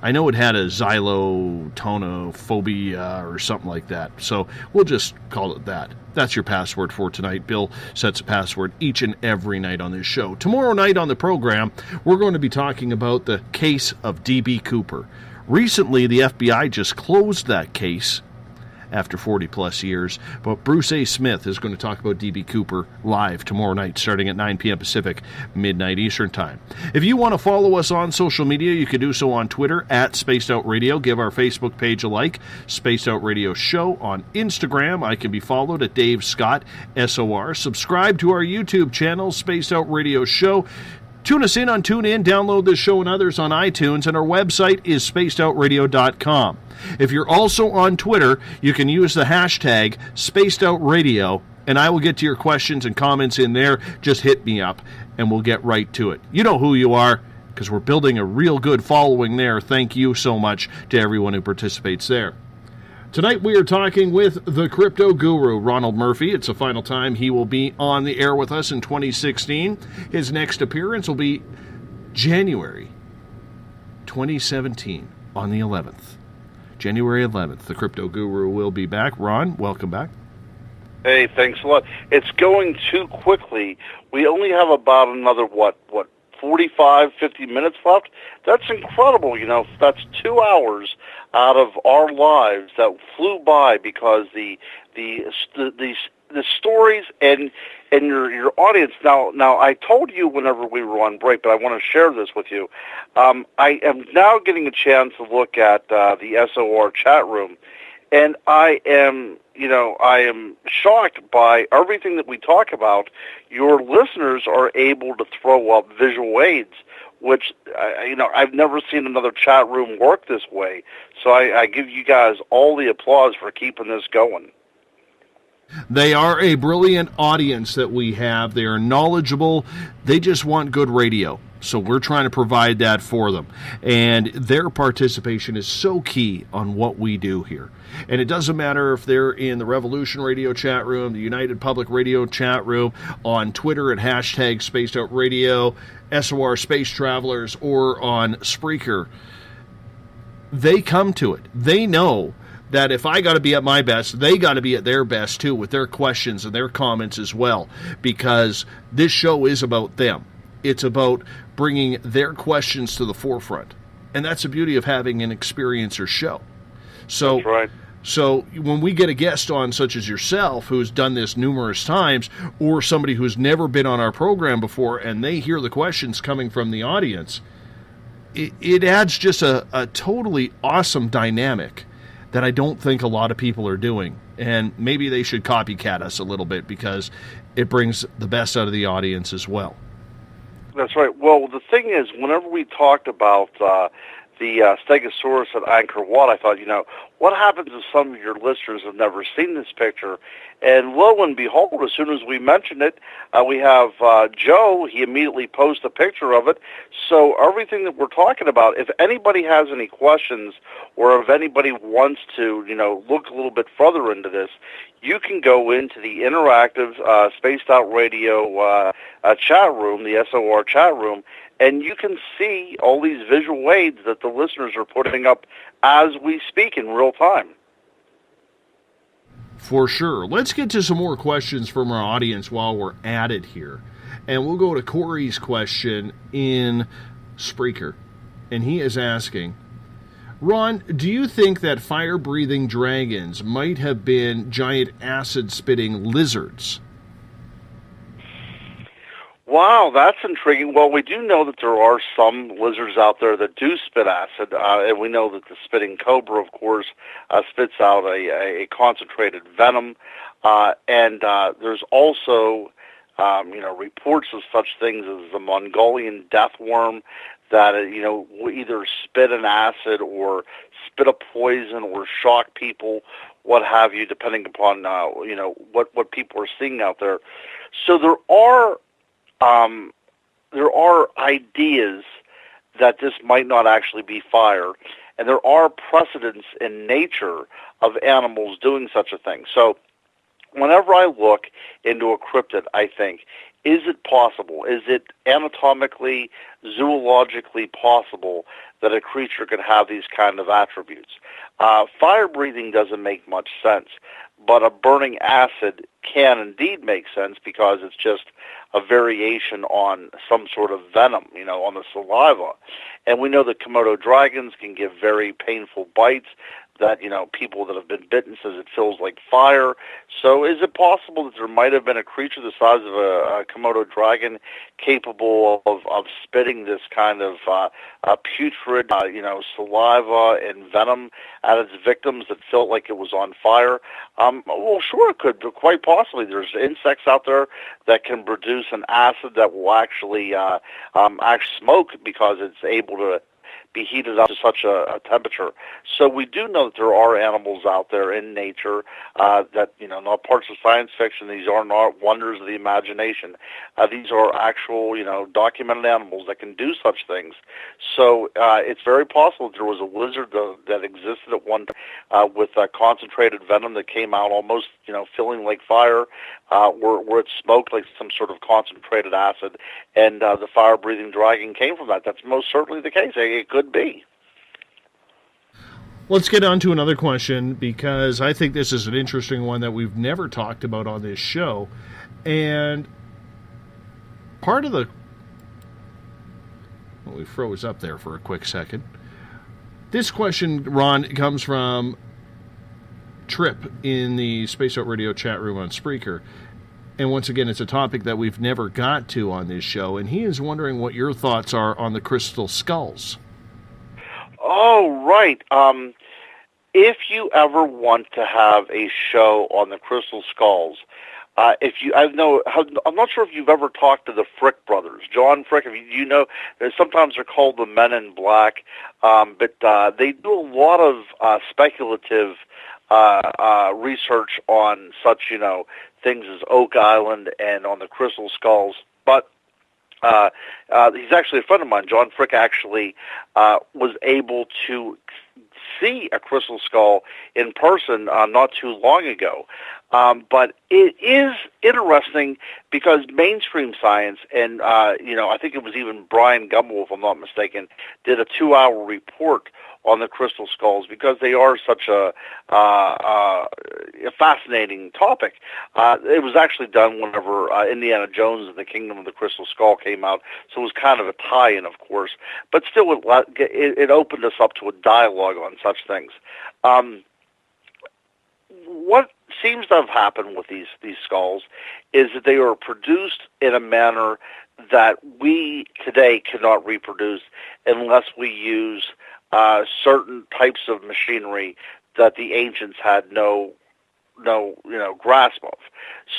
[SPEAKER 2] I know it had a xylotonophobia or something like that, so we'll just call it that. That's your password for tonight. Bill sets a password each and every night on this show. Tomorrow night on the program, we're going to be talking about the case of D.B. Cooper. Recently, the FBI just closed that case after 40-plus years. But Bruce A. Smith is going to talk about D.B. Cooper live tomorrow night, starting at 9 p.m. Pacific, midnight Eastern Time. If you want to follow us on social media, you can do so on Twitter, at Spaced Out Radio. Give our Facebook page a like, Spaced Out Radio Show. On Instagram, I can be followed at Dave Scott, SOR. Subscribe to our YouTube channel, Spaced Out Radio Show. Tune us in on TuneIn, download this show and others on iTunes, and our website is spacedoutradio.com. If you're also on Twitter, you can use the hashtag spacedoutradio, and I will get to your questions and comments in there. Just hit me up, and we'll get right to it. You know who you are, because we're building a real good following there. Thank you so much to everyone who participates there. Tonight we are talking with the crypto guru, Ronald Murphy. It's the final time he will be on the air with us in 2016. His next appearance will be January 2017 on the 11th. January 11th, the crypto guru will be back. Ron, welcome back.
[SPEAKER 4] Hey, thanks a lot. It's going too quickly. We only have about another, 45, 50 minutes left? That's incredible. That's 2 hours out of our lives that flew by because the stories and your audience. Now I told you whenever we were on break, but I want to share this with you. I am now getting a chance to look at the SOR chat room, and I am shocked by everything that we talk about. Your listeners are able to throw up visual aids, which, I've never seen another chat room work this way. So I give you guys all the applause for keeping this going.
[SPEAKER 2] They are a brilliant audience that we have. They are knowledgeable. They just want good radio. So we're trying to provide that for them. And their participation is so key on what we do here. And it doesn't matter if they're in the Revolution Radio chat room, the United Public Radio chat room, on Twitter at hashtag Spaced Out Radio, SOR Space Travelers, or on Spreaker. They come to it. They know that if I got to be at my best, they got to be at their best too, with their questions and their comments as well, because this show is about them. It's about bringing their questions to the forefront. And that's the beauty of having an experiencer show. So,
[SPEAKER 4] that's right.
[SPEAKER 2] So when we get a guest on, such as yourself, who's done this numerous times, or somebody who's never been on our program before, and they hear the questions coming from the audience, it adds just a totally awesome dynamic that I don't think a lot of people are doing. And maybe they should copycat us a little bit, because it brings the best out of the audience as well.
[SPEAKER 4] That's right. Well, the thing is, whenever we talked about the Stegosaurus at Angkor Wat, I thought, what happens if some of your listeners have never seen this picture? And lo and behold, as soon as we mentioned it, we have Joe. He immediately posts a picture of it. So everything that we're talking about, if anybody has any questions, or if anybody wants to, look a little bit further into this, you can go into the interactive Spaced Out Radio chat room, the SOR chat room, and you can see all these visual aids that the listeners are putting up as we speak in real time.
[SPEAKER 2] For sure. Let's get to some more questions from our audience while we're at it here. And we'll go to Corey's question in Spreaker. And he is asking, Ron, do you think that fire-breathing dragons might have been giant acid-spitting lizards?
[SPEAKER 4] Wow, that's intriguing. Well, we do know that there are some lizards out there that do spit acid, and we know that the spitting cobra, of course, spits out a concentrated venom, and there's also, reports of such things as the Mongolian death worm that, will either spit an acid or spit a poison or shock people, what have you, depending upon, what people are seeing out there. So there are ideas that this might not actually be fire, and there are precedents in nature of animals doing such a thing. So whenever I look into a cryptid, I think, is it possible, is it anatomically, zoologically possible that a creature could have these kind of attributes? Fire breathing doesn't make much sense, but a burning acid can indeed make sense because it's just a variation on some sort of venom, on the saliva. And we know that Komodo dragons can give very painful bites that, people that have been bitten says it feels like fire. So is it possible that there might have been a creature the size of a Komodo dragon capable of spitting this kind of putrid, saliva and venom at its victims that felt like it was on fire? Well, sure it could, but quite possibly. There's insects out there that can produce an acid that will actually smoke because it's able to be heated up to such a temperature. So we do know that there are animals out there in nature that, not parts of science fiction. These are not wonders of the imagination. These are actual, documented animals that can do such things. So it's very possible that there was a lizard that existed at one time with concentrated venom that came out almost, feeling like fire, where it smoked like some sort of concentrated acid, and the fire-breathing dragon came from that. That's most certainly the case. It could be.
[SPEAKER 2] Let's get on to another question, because I think this is an interesting one that we've never talked about on this show. And part of the... Well, we froze up there for a quick second. This question, Ron, comes from Trip in the Space Out Radio chat room on Spreaker. And once again, it's a topic that we've never got to on this show. And he is wondering what your thoughts are on the crystal skulls.
[SPEAKER 4] Oh, right. If you ever want to have a show on the crystal skulls, I'm not sure if you've ever talked to the Frick brothers. John Frick, sometimes they're called the Men in Black, but they do a lot of speculative research on such, things as Oak Island and on the crystal skulls. But he's actually a friend of mine. John Frick actually was able to see a crystal skull in person not too long ago. But it is interesting because mainstream science, and I think it was even Brian Gumbel, if I'm not mistaken, did a 2-hour report on the crystal skulls because they are such a fascinating topic. It was actually done whenever Indiana Jones and the Kingdom of the Crystal Skull came out, so it was kind of a tie-in, of course. But still, it opened us up to a dialogue on such things. What seems to have happened with these skulls is that they are produced in a manner that we today cannot reproduce unless we use certain types of machinery that the ancients had no grasp of.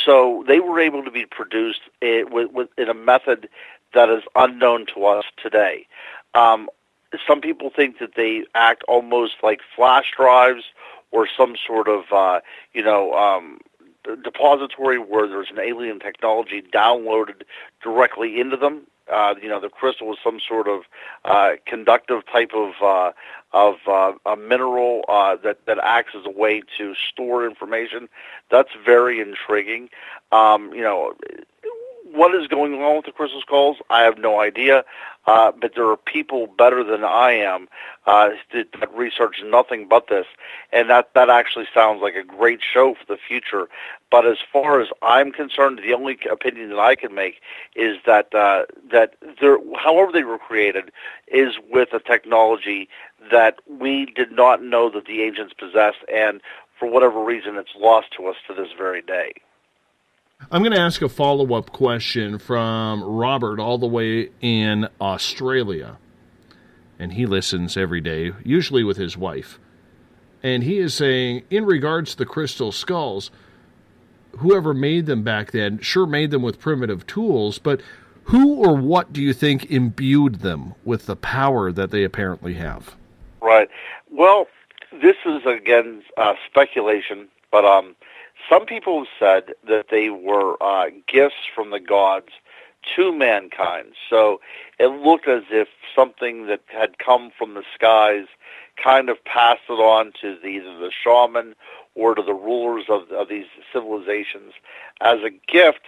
[SPEAKER 4] So they were able to be produced in a method that is unknown to us today. Some people think that they act almost like flash drives or some sort of depository where there's an alien technology downloaded directly into them. The crystal is some sort of conductive type of a mineral that acts as a way to store information. That's very intriguing. What is going on with the crystal skulls? I have no idea, but there are people better than I am that research nothing but this, and that actually sounds like a great show for the future. But as far as I'm concerned, the only opinion that I can make is that however they were created is with a technology that we did not know that the ancients possessed, and for whatever reason, it's lost to us to this very day.
[SPEAKER 2] I'm going to ask a follow-up question from Robert all the way in Australia. And he listens every day, usually with his wife. And he is saying, in regards to the crystal skulls, whoever made them back then sure made them with primitive tools, but who or what do you think imbued them with the power that they apparently have?
[SPEAKER 4] Right. Well, this is, again, speculation, but some people have said that they were gifts from the gods to mankind. So it looked as if something that had come from the skies kind of passed it on to either the shaman or to the rulers of these civilizations as a gift.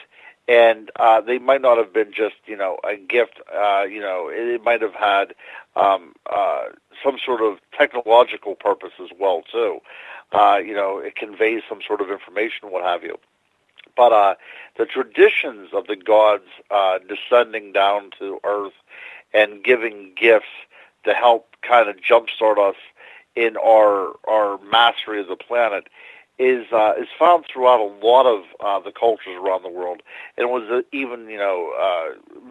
[SPEAKER 4] And they might not have been just, a gift. It might have had some sort of technological purpose as well, too. It conveys some sort of information, what have you. But the traditions of the gods descending down to Earth and giving gifts to help kind of jumpstart us in our mastery of the planet is found throughout a lot of the cultures around the world, and was even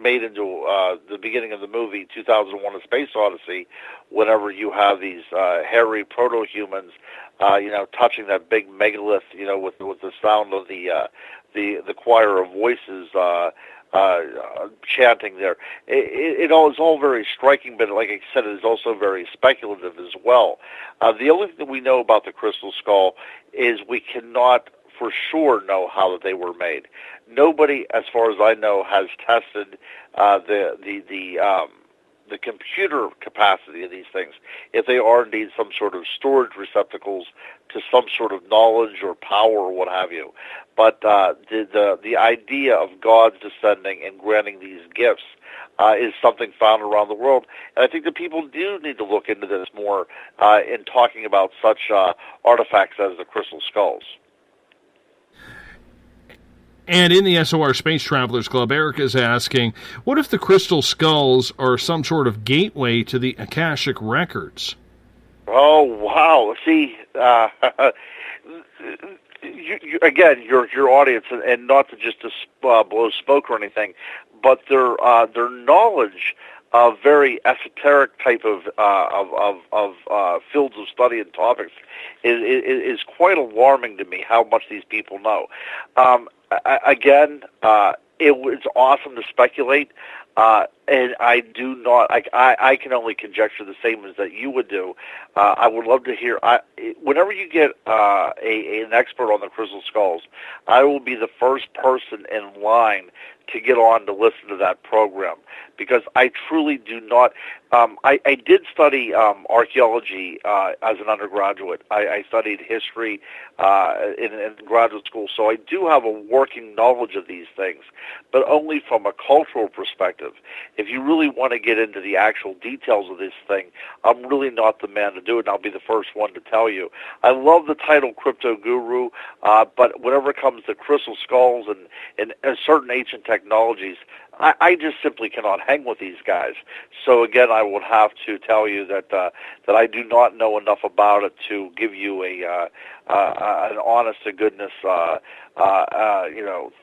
[SPEAKER 4] made into the beginning of the movie 2001: A Space Odyssey. Whenever you have these hairy proto-humans, touching that big megalith, with the sound of the choir of voices chanting there. It all is all very striking, but like I said, it is also very speculative as well. The only thing that we know about the crystal skull is we cannot for sure know how that they were made. Nobody, as far as I know, has tested the computer capacity of these things, if they are indeed some sort of storage receptacles to some sort of knowledge or power or what have you. But the idea of gods descending and granting these gifts is something found around the world. And I think that people do need to look into this more in talking about such artifacts as the crystal skulls.
[SPEAKER 2] And in the SOR Space Travelers Club, Eric is asking, what if the crystal skulls are some sort of gateway to the Akashic records?
[SPEAKER 4] Oh, wow. See, again, your audience, and not to just blow smoke or anything, but their knowledge of very esoteric type of fields of study and topics is quite alarming to me, how much these people know. It's awesome to speculate, and I do not. I can only conjecture the same as that you would do. I would love to hear. Whenever you get an expert on the crystal skulls, I will be the first person in line to get on to listen to that program, because I truly do not. I did study archaeology as an undergraduate. I studied history in graduate school, so I do have a working knowledge of these things, but only from a cultural perspective. If you really want to get into the actual details of this thing, I'm really not the man to do it, and I'll be the first one to tell you. I love the title Crypto Guru, but whenever it comes to crystal skulls and certain ancient technologies, I just simply cannot hang with these guys. So again, I would have to tell you that I do not know enough about it to give you an honest to goodness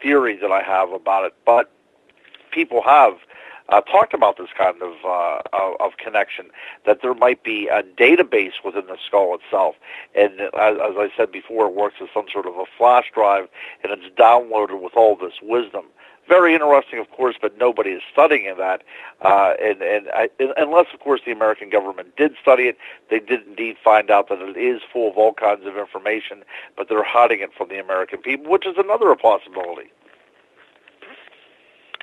[SPEAKER 4] theory that I have about it. But people have talked about this kind of connection, that there might be a database within the skull itself, and as I said before, it works as some sort of a flash drive, and it's downloaded with all this wisdom. Very interesting, of course, but nobody is studying that, unless, of course, the American government did study it. They did indeed find out that it is full of all kinds of information, but they're hiding it from the American people, which is another possibility.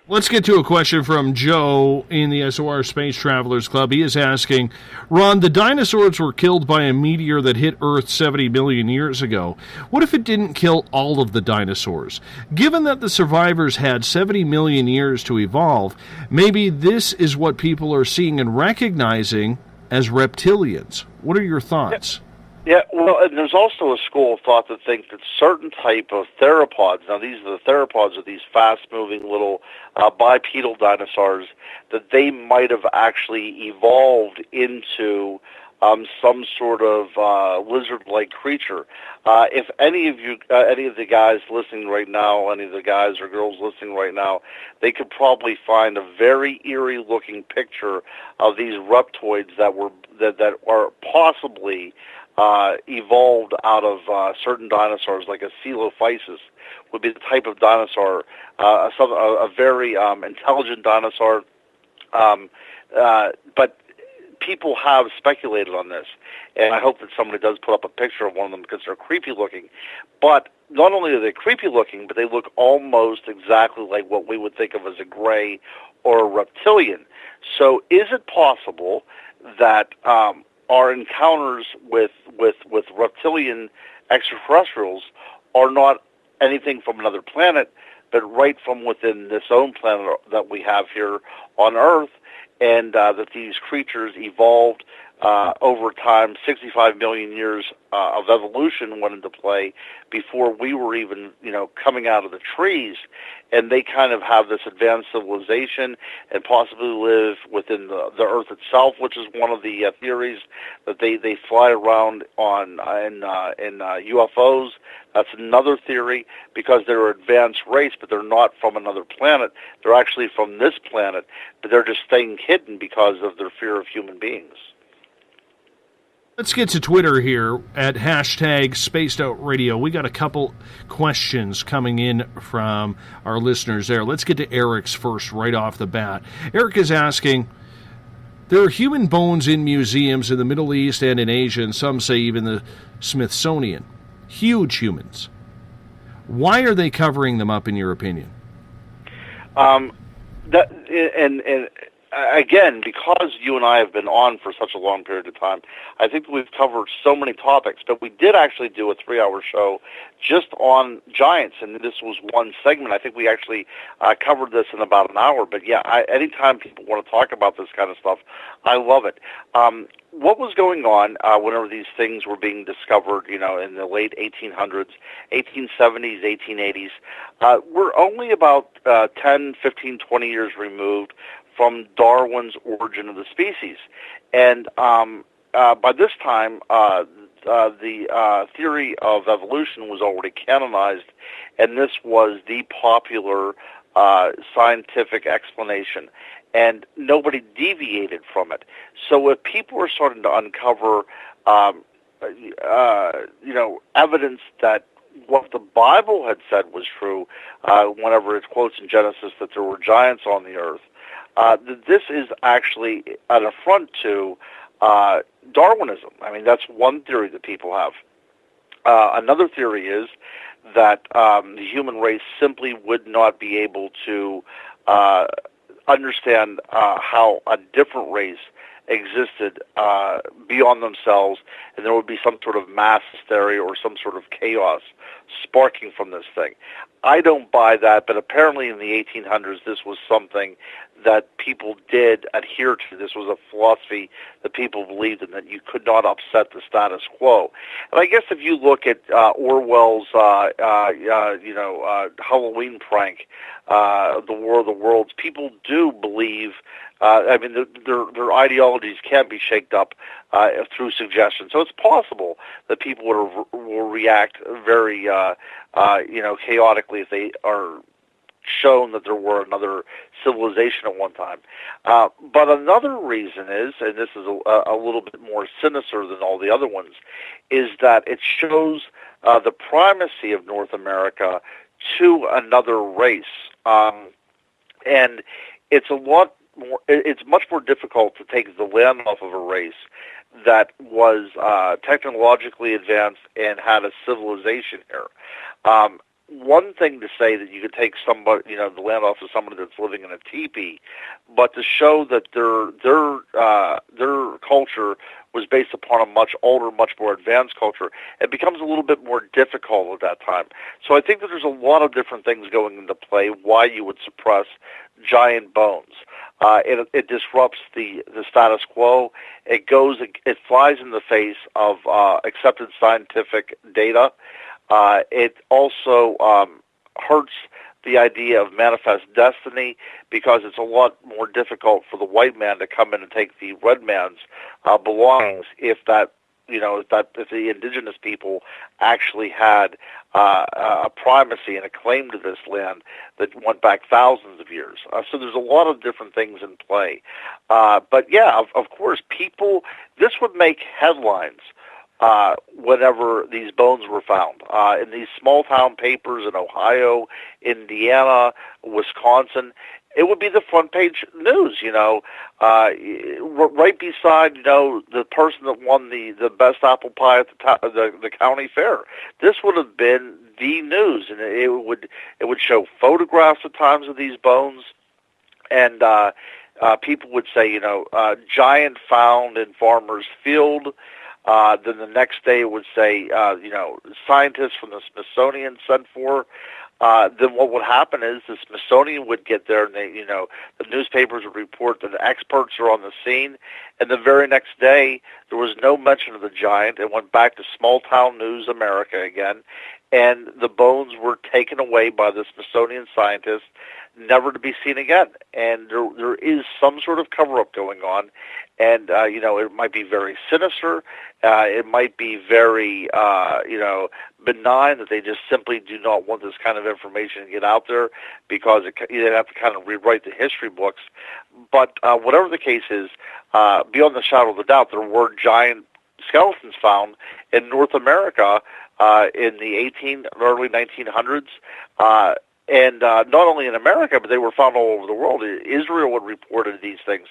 [SPEAKER 2] Let's get to a question from Joe in the SOR Space Travelers Club. He is asking, Ron, the dinosaurs were killed by a meteor that hit Earth 70 million years ago. What if it didn't kill all of the dinosaurs? Given that the survivors had 70 million years to evolve, maybe this is what people are seeing and recognizing as reptilians. What are your thoughts?
[SPEAKER 4] Yeah, well, and there's also a school of thought that thinks that certain type of theropods, now these are the theropods are these fast-moving little bipedal dinosaurs, that they might have actually evolved into some sort of lizard-like creature. If any of the guys listening right now, any of the guys or girls listening right now, they could probably find a very eerie-looking picture of these reptoids that are possibly evolved out of certain dinosaurs, like a coelophysis would be the type of dinosaur, a very intelligent dinosaur. But people have speculated on this, and I hope that somebody does put up a picture of one of them because they're creepy looking. But not only are they creepy looking, but they look almost exactly like what we would think of as a gray or a reptilian. So is it possible that our encounters with reptilian extraterrestrials are not anything from another planet, but right from within this own planet that we have here on Earth, and that these creatures evolved over time? 65 million years of evolution went into play before we were even, coming out of the trees, and they kind of have this advanced civilization and possibly live within the Earth itself, which is one of the theories, that they fly around in UFOs. That's another theory, because they're an advanced race, but they're not from another planet. They're actually from this planet, but they're just staying hidden because of their fear of human beings.
[SPEAKER 2] Let's get to Twitter here at hashtag Spaced Out Radio. We got a couple questions coming in from our listeners there. Let's get to Eric's first right off the bat. Eric is asking, there are human bones in museums in the Middle East and in Asia, and some say even the Smithsonian. Huge humans. Why are they covering them up, in your opinion?
[SPEAKER 4] Again, because you and I have been on for such a long period of time, I think we've covered so many topics, but we did actually do a 3-hour show just on giants, and this was one segment. I think we actually covered this in about an hour, but yeah, anytime people want to talk about this kind of stuff, I love it. What was going on whenever these things were being discovered, in the late 1800s, 1870s, 1880s, we're only about 10, 15, 20 years removed from Darwin's Origin of the Species. And by this time, the theory of evolution was already canonized, and this was the popular scientific explanation, and nobody deviated from it. So if people are starting to uncover, evidence that what the Bible had said was true, whenever it quotes in Genesis that there were giants on the earth, this is actually an affront to Darwinism. I mean, that's one theory that people have. Another theory is that the human race simply would not be able to understand how a different race existed beyond themselves, and there would be some sort of mass hysteria or some sort of chaos sparking from this thing. I don't buy that, but apparently in the 1800s this was something that people did adhere to. This was a philosophy that people believed in, that you could not upset the status quo. And I guess if you look at Orwell's Halloween prank, The War of the Worlds, people do believe, their ideologies can be shaked up through suggestion. So it's possible that people will react very, chaotically if they are shown that there were another civilization at one time. But another reason is, and this is a little bit more sinister than all the other ones, is that it shows the primacy of North America to another race. And it's it's much more difficult to take the land off of a race that was technologically advanced and had a civilization here. One thing to say that you could take somebody, the land off of somebody that's living in a teepee, but to show that their culture was based upon a much older, much more advanced culture, it becomes a little bit more difficult at that time. So I think that there's a lot of different things going into play why you would suppress giant bones. It disrupts the status quo. It flies in the face of accepted scientific data. It also hurts the idea of manifest destiny, because it's a lot more difficult for the white man to come in and take the red man's belongings if the indigenous people actually had a primacy and a claim to this land that went back thousands of years. So there's a lot of different things in play. But yeah, of course, this would make headlines whenever these bones were found. In these small town papers in Ohio, Indiana, Wisconsin, it would be the front page news, right beside, the person that won the best apple pie at the county fair. This would have been the news, and it would show photographs at times of these bones, and people would say, giant found in farmer's field. Then the next day it would say, scientists from the Smithsonian sent for. Then what would happen is the Smithsonian would get there, and the newspapers would report that the experts are on the scene. And the very next day, there was no mention of the giant. It went back to Small Town News America again, and the bones were taken away by the Smithsonian scientists, never to be seen again. And there is some sort of cover-up going on, and it might be very sinister. It might be very benign, that they just simply do not want this kind of information to get out there, because they'd have to kind of rewrite the history books. But whatever the case is, beyond the shadow of a doubt, there were giant skeletons found in North America in the early 1900s. And not only in America, but they were found all over the world. Israel had reported these things.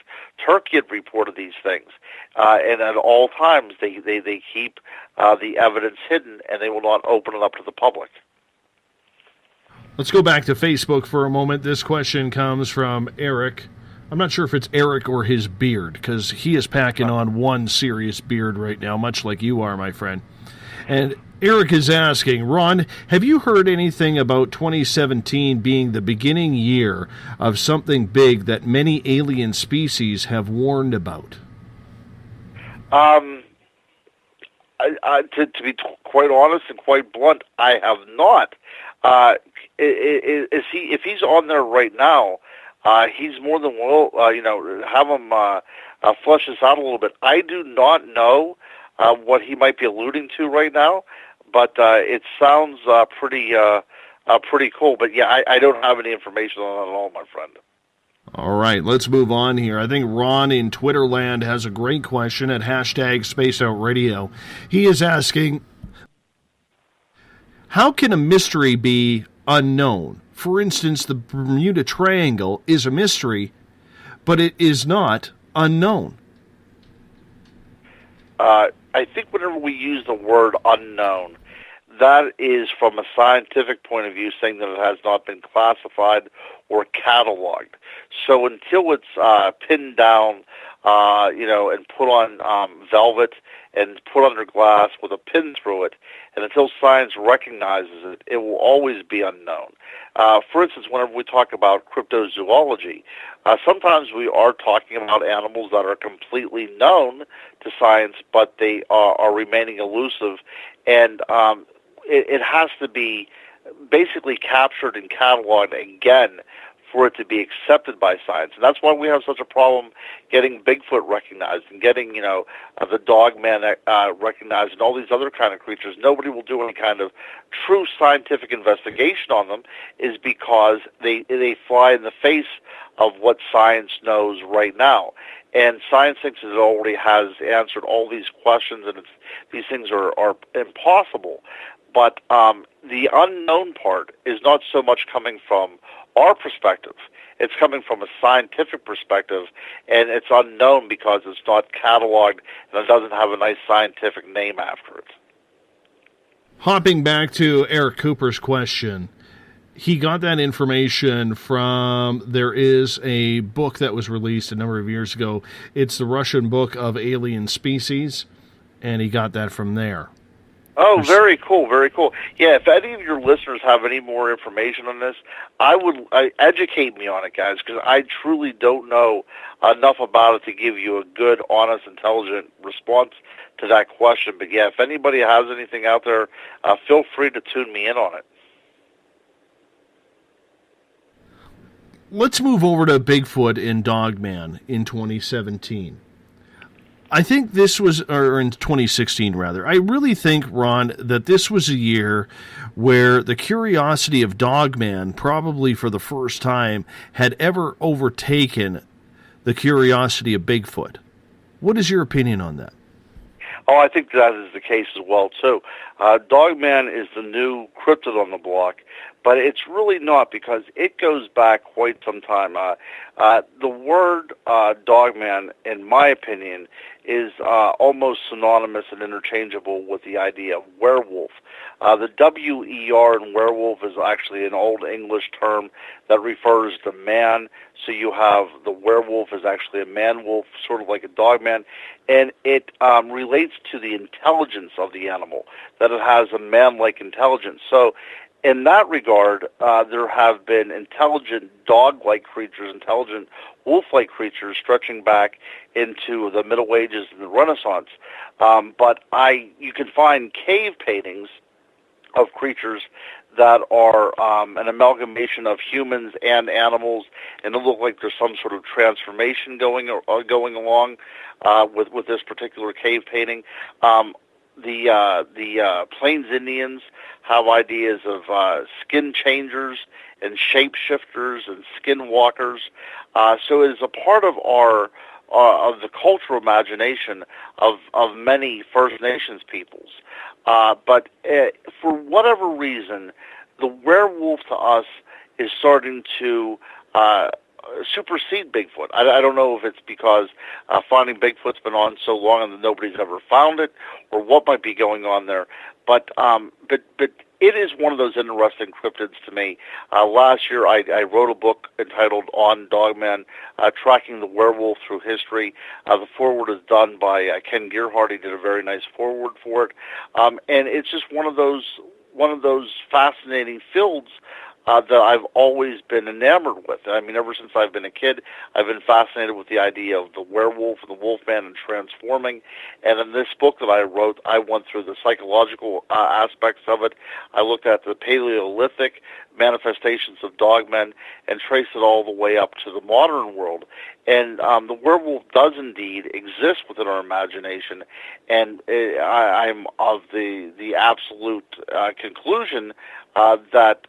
[SPEAKER 4] Turkey had reported these things. And at all times, they keep the evidence hidden, and they will not open it up to the public.
[SPEAKER 2] Let's go back to Facebook for a moment. This question comes from Eric. I'm not sure if it's Eric or his beard, because he is packing on one serious beard right now, much like you are, my friend. And Eric is asking, Ron, have you heard anything about 2017 being the beginning year of something big that many alien species have warned about?
[SPEAKER 4] To be quite honest and quite blunt, I have not. If he's on there right now, he's more than well, have him flesh this out a little bit. I do not know what he might be alluding to right now, but it sounds pretty cool. But yeah, I don't have any information on that at all, my friend.
[SPEAKER 2] All right, let's move on here. I think Ron in Twitterland has a great question at #SpaceOutRadio. He is asking, how can a mystery be unknown? For instance, the Bermuda Triangle is a mystery, but it is not unknown.
[SPEAKER 4] I think whenever we use the word unknown, that is from a scientific point of view, saying that it has not been classified or cataloged. So until it's pinned down, and put on velvet and put under glass with a pin through it, and until science recognizes it, it will always be unknown. For instance, whenever we talk about cryptozoology, sometimes we are talking about animals that are completely known to science, but they are remaining elusive, and it has to be basically captured and cataloged again for it to be accepted by science. And that's why we have such a problem getting Bigfoot recognized and getting, the dogman recognized and all these other kind of creatures. Nobody will do any kind of true scientific investigation on them, is because they fly in the face of what science knows right now. And science thinks it already has answered all these questions, and these things are impossible. But the unknown part is not so much coming from our perspective. It's coming from a scientific perspective, and it's unknown because it's not cataloged and it doesn't have a nice scientific name after it.
[SPEAKER 2] Hopping back to Eric Cooper's question, he got that information from, there is a book that was released a number of years ago. It's the Russian Book of Alien Species, and he got that from there.
[SPEAKER 4] Oh, very cool, very cool. Yeah, if any of your listeners have any more information on this, educate me on it, guys, because I truly don't know enough about it to give you a good, honest, intelligent response to that question. But yeah, if anybody has anything out there, feel free to tune me in on it.
[SPEAKER 2] let's move over to Bigfoot and Dogman in 2017. I think this was, or in 2016 rather, I really think, Ron, that this was a year where the curiosity of Dogman, probably for the first time, had ever overtaken the curiosity of Bigfoot. What is your opinion on that?
[SPEAKER 4] Oh, I think that is the case as well, too. Dogman is the new cryptid on the block, but it's really not, because it goes back quite some time. The word Dogman, in my opinion, is almost synonymous and interchangeable with the idea of werewolf. The W-E-R in werewolf is actually an Old English term that refers to man. So you have the werewolf is actually a man-wolf, sort of like a dogman, and it relates to the intelligence of the animal, that it has a man-like intelligence. So in that regard, there have been intelligent dog-like creatures, intelligent wolf-like creatures stretching back into the Middle Ages and the Renaissance. But you can find cave paintings of creatures that are an amalgamation of humans and animals, and it looks like there's some sort of transformation going along with this particular cave painting. The Plains Indians have ideas of skin changers and shapeshifters and skinwalkers. So it is a part of of the cultural imagination of many First Nations peoples. But for whatever reason, the werewolf to us is starting to supersede Bigfoot. I don't know if it's because finding Bigfoot's been on so long and that nobody's ever found it, or what might be going on there. But it is one of those interesting cryptids to me. Last year, I wrote a book entitled On Dogman, Tracking the Werewolf Through History. The foreword is done by Ken Gearhart. He did a very nice foreword for it. And it's just one of those fascinating fields that I've always been enamored with. I mean, ever since I've been a kid, I've been fascinated with the idea of the werewolf and the wolfman and transforming. And in this book that I wrote, I went through the psychological aspects of it. I looked at the Paleolithic manifestations of dogmen and traced it all the way up to the modern world. And the werewolf does indeed exist within our imagination. And I'm of the absolute conclusion that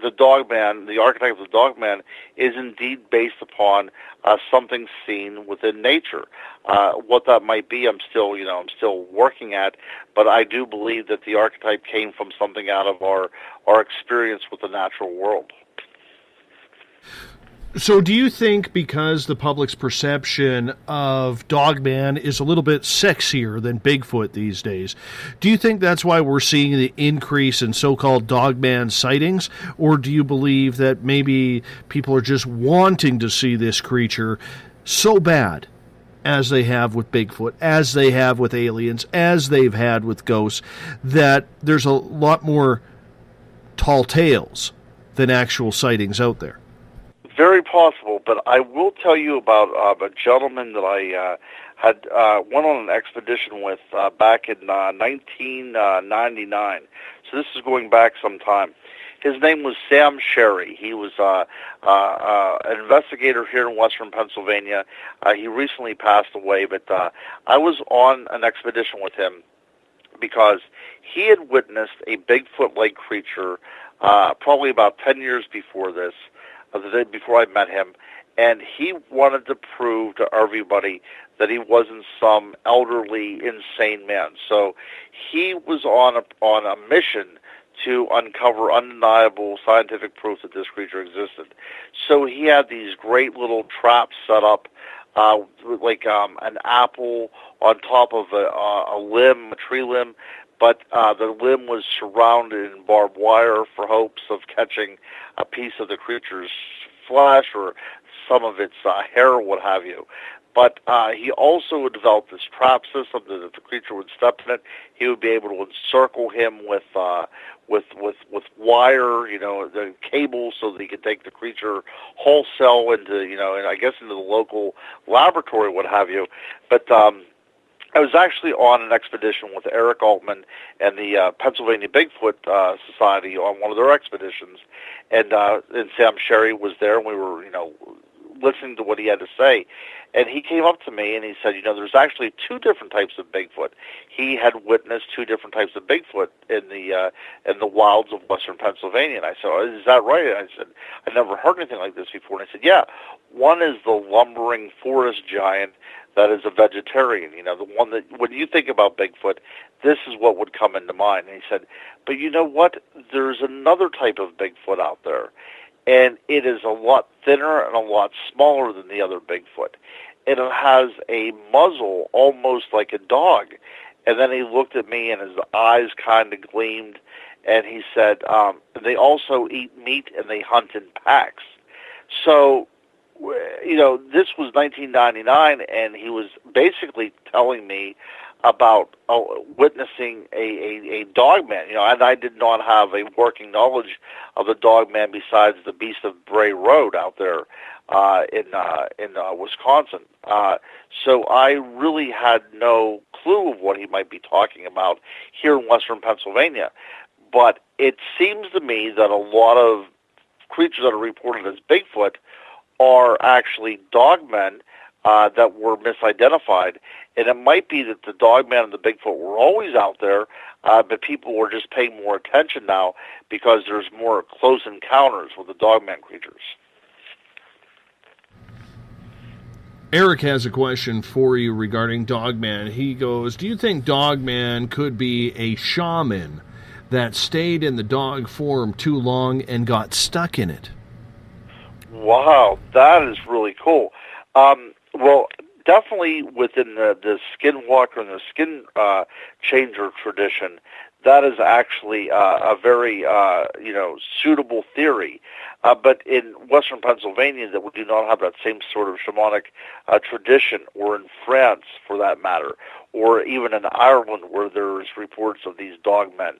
[SPEAKER 4] the dogman, the archetype of the dogman, is indeed based upon something seen within nature. What that might be, I'm still working at, but I do believe that the archetype came from something out of our experience with the natural world.
[SPEAKER 2] So do you think because the public's perception of Dogman is a little bit sexier than Bigfoot these days, do you think that's why we're seeing the increase in so-called Dogman sightings? Or do you believe that maybe people are just wanting to see this creature so bad, as they have with Bigfoot, as they have with aliens, as they've had with ghosts, that there's a lot more tall tales than actual sightings out there?
[SPEAKER 4] Very possible, but I will tell you about a gentleman that I had went on an expedition with back in 1999. So this is going back some time. His name was Sam Sherry. He was an investigator here in western Pennsylvania. He recently passed away, but I was on an expedition with him because he had witnessed a Bigfoot-like creature probably about 10 years before this, the day before I met him, and he wanted to prove to everybody that he wasn't some elderly, insane man. So he was on a mission to uncover undeniable scientific proof that this creature existed. So he had these great little traps set up, like an apple on top of a limb, a tree limb, but the limb was surrounded in barbed wire for hopes of catching a piece of the creature's flesh or some of its hair or what have you. But he also developed this trap system that if the creature would step in it, he would be able to encircle him with wire, the cable, so that he could take the creature wholesale into, and I guess into the local laboratory, what have you. But I was actually on an expedition with Eric Altman and the Pennsylvania Bigfoot Society on one of their expeditions, and Sam Sherry was there, and we were, listening to what he had to say. And he came up to me and he said, there's actually two different types of Bigfoot. He had witnessed two different types of Bigfoot in the wilds of western Pennsylvania. And I said, oh, is that right? And I said, I never heard anything like this before. And I said, yeah, one is the lumbering forest giant that is a vegetarian. The one that, when you think about Bigfoot, this is what would come into mind. And he said, but you know what? There's another type of Bigfoot out there. And it is a lot thinner and a lot smaller than the other Bigfoot. And it has a muzzle almost like a dog. And then he looked at me and his eyes kind of gleamed. And he said, they also eat meat and they hunt in packs. So, this was 1999, and he was basically telling me about witnessing a dogman, and I did not have a working knowledge of the dogman besides the Beast of Bray Road out there in Wisconsin. So I really had no clue of what he might be talking about here in western Pennsylvania. But it seems to me that a lot of creatures that are reported as Bigfoot are actually dogmen that were misidentified. And it might be that the dogman and the Bigfoot were always out there, but people were just paying more attention now because there's more close encounters with the dogman creatures.
[SPEAKER 2] Eric has a question for you regarding dogman. He goes, do you think dogman could be a shaman that stayed in the dog form too long and got stuck in it?
[SPEAKER 4] Wow, that is really cool. Well, definitely within the skinwalker and the skin changer tradition, that is actually a very suitable theory. But in western Pennsylvania, that we do not have that same sort of shamanic tradition, or in France, for that matter, or even in Ireland, where there's reports of these dogmen.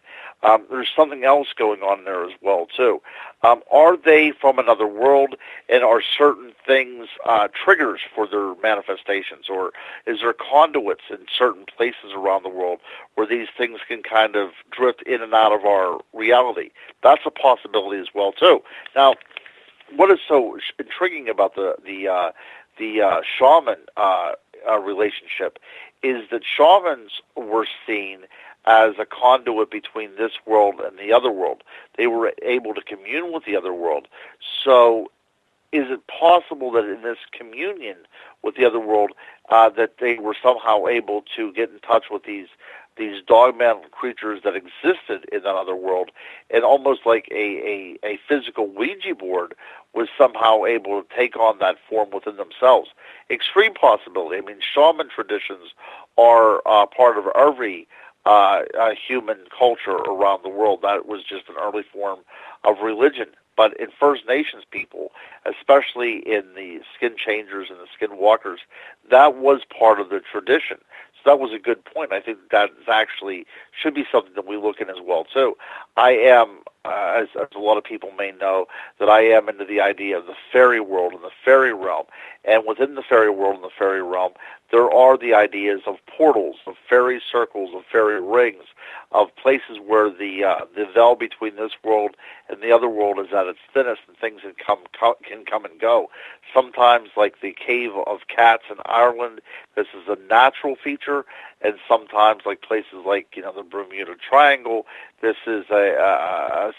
[SPEAKER 4] There's something else going on there as well, too. Are they from another world, and are certain things triggers for their manifestations, or is there conduits in certain places around the world where these things can kind of drift in and out of our reality? That's a possibility as well, too. Now, what is so intriguing about the shaman relationship is that shamans were seen as a conduit between this world and the other world. They were able to commune with the other world. So is it possible that in this communion with the other world that they were somehow able to get in touch with these dogman creatures that existed in that other world, and almost like a physical Ouija board was somehow able to take on that form within themselves? Extreme possibility. I mean, shaman traditions are part of every human culture around the world. That was just an early form of religion. But in First Nations people, especially in the skin changers and the skin walkers, that was part of the tradition. So that was a good point. I think that actually should be something that we look in as well, too. I am, as a lot of people may know, that I am into the idea of the fairy world and the fairy realm. And within the fairy world and the fairy realm, there are the ideas of portals, of fairy circles, of fairy rings, of places where the veil between this world and the other world is at its thinnest, and things can come and go. Sometimes, like the Cave of Cats in Ireland, this is a natural feature, and sometimes, like places like the Bermuda Triangle, this is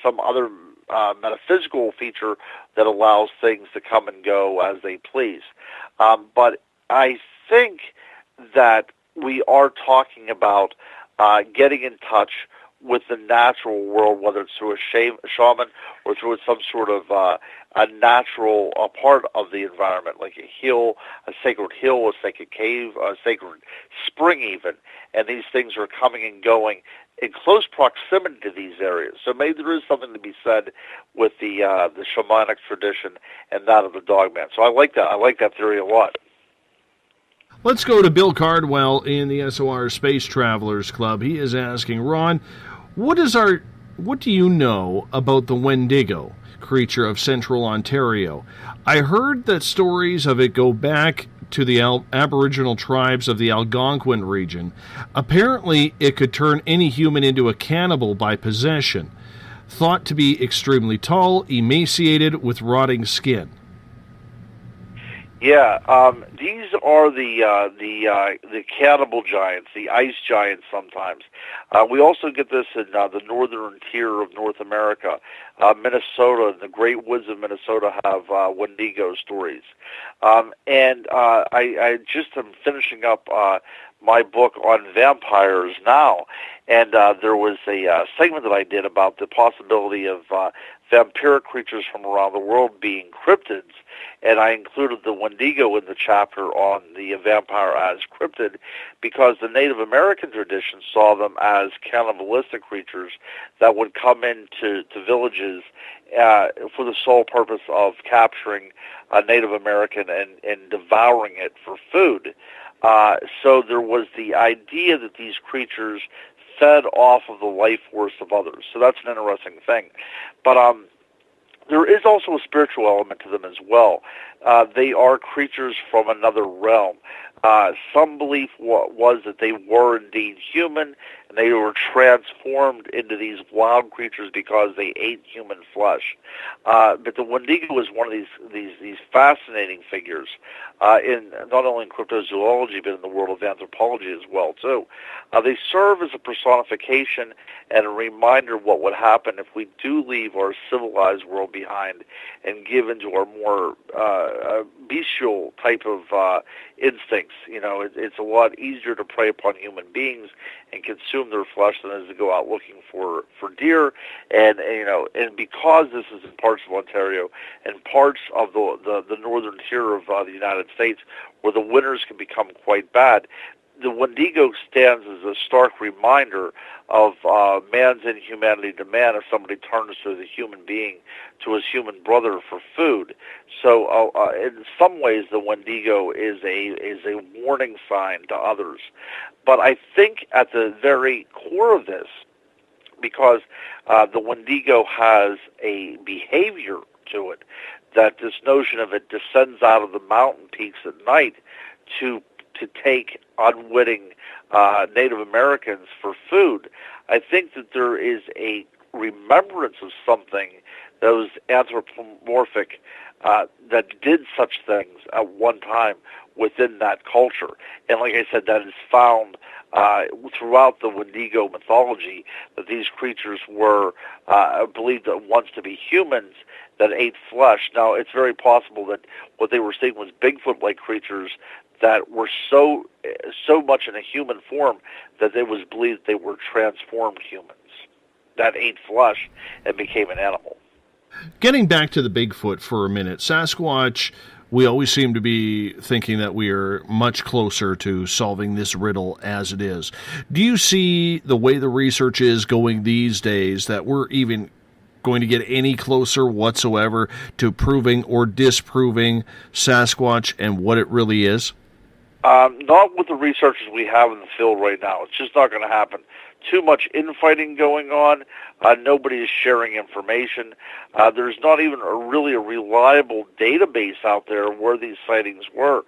[SPEAKER 4] some other metaphysical feature that allows things to come and go as they please. But I think that we are talking about getting in touch with the natural world, whether it's through a shaman or through some sort of a natural part of the environment, like a hill, a sacred hill, a sacred cave, a sacred spring even. And these things are coming and going in close proximity to these areas. So maybe there is something to be said with the shamanic tradition and that of the dogman. So I like that. I like that theory a lot.
[SPEAKER 2] Let's go to Bill Cardwell in the SOR Space Travelers Club. He is asking, Ron, what do you know about the Wendigo, creature of central Ontario? I heard that stories of it go back to the Aboriginal tribes of the Algonquin region. Apparently, it could turn any human into a cannibal by possession. Thought to be extremely tall, emaciated, with rotting skin.
[SPEAKER 4] Yeah, these are the cannibal giants, the ice giants sometimes. We also get this in the northern tier of North America. Minnesota, the Great Woods of Minnesota have Wendigo stories. And I just am finishing up my book on vampires now, and there was a segment that I did about the possibility of vampiric creatures from around the world being cryptids, and I included the Wendigo in the chapter on the vampire as cryptid because the Native American tradition saw them as cannibalistic creatures that would come into villages for the sole purpose of capturing a Native American and devouring it for food. So there was the idea that these creatures fed off of the life force of others. So that's an interesting thing. But there is also a spiritual element to them as well. They are creatures from another realm. Some belief was that they were indeed human, and they were transformed into these wild creatures because they ate human flesh. But the Wendigo is one of these fascinating figures in not only in cryptozoology but in the world of anthropology as well too. They serve as a personification and a reminder of what would happen if we do leave our civilized world behind and give into our more bestial type of instincts. You know, it's a lot easier to prey upon human beings and consume their flesh than it is to go out looking for deer. And because this is in parts of Ontario and parts of the northern tier of the United States where the winters can become quite bad, the Wendigo stands as a stark reminder of man's inhumanity to man if somebody turns to the human being, to his human brother for food. So in some ways the Wendigo is a warning sign to others. But I think at the very core of this, because the Wendigo has a behavior to it, that this notion of it descends out of the mountain peaks at night to take unwitting Native Americans for food. I think that there is a remembrance of something that was anthropomorphic that did such things at one time within that culture. And like I said, that is found throughout the Wendigo mythology, that these creatures were believed at once to be humans that ate flesh. Now, it's very possible that what they were seeing was Bigfoot-like creatures that were so much in a human form that it was believed they were transformed humans that ate flesh and became an animal.
[SPEAKER 2] Getting back to the Bigfoot for a minute, Sasquatch, we always seem to be thinking that we are much closer to solving this riddle as it is. Do you see the way the research is going these days that we're even going to get any closer whatsoever to proving or disproving Sasquatch and what it really is?
[SPEAKER 4] Not with the researchers we have in the field right now. It's just not going to happen. Too much infighting going on. Nobody is sharing information. There's not even really a reliable database out there where these sightings were.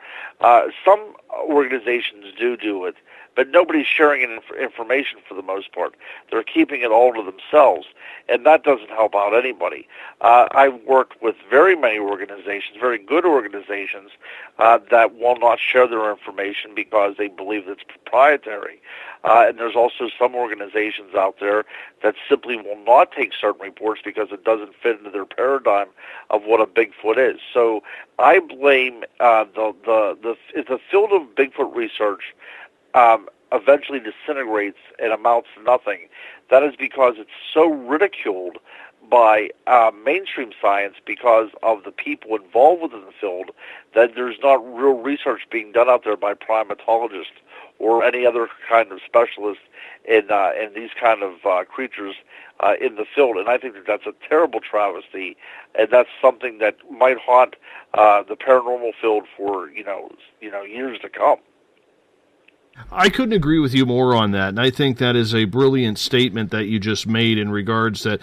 [SPEAKER 4] Some organizations do it, but nobody's sharing information for the most part. They're keeping it all to themselves, and that doesn't help out anybody. I've worked with very many organizations, very good organizations, that will not share their information because they believe it's proprietary. And there's also some organizations out there that simply will not take certain reports because it doesn't fit into their paradigm of what a Bigfoot is. So I blame if the field of Bigfoot research eventually disintegrates and amounts to nothing, that is because it's so ridiculed by mainstream science because of the people involved within the field that there's not real research being done out there by primatologists or any other kind of specialist in these kind of creatures in the field. And I think that that's a terrible travesty, and that's something that might haunt the paranormal field for years to come.
[SPEAKER 2] I couldn't agree with you more on that, and I think that is a brilliant statement that you just made in regards that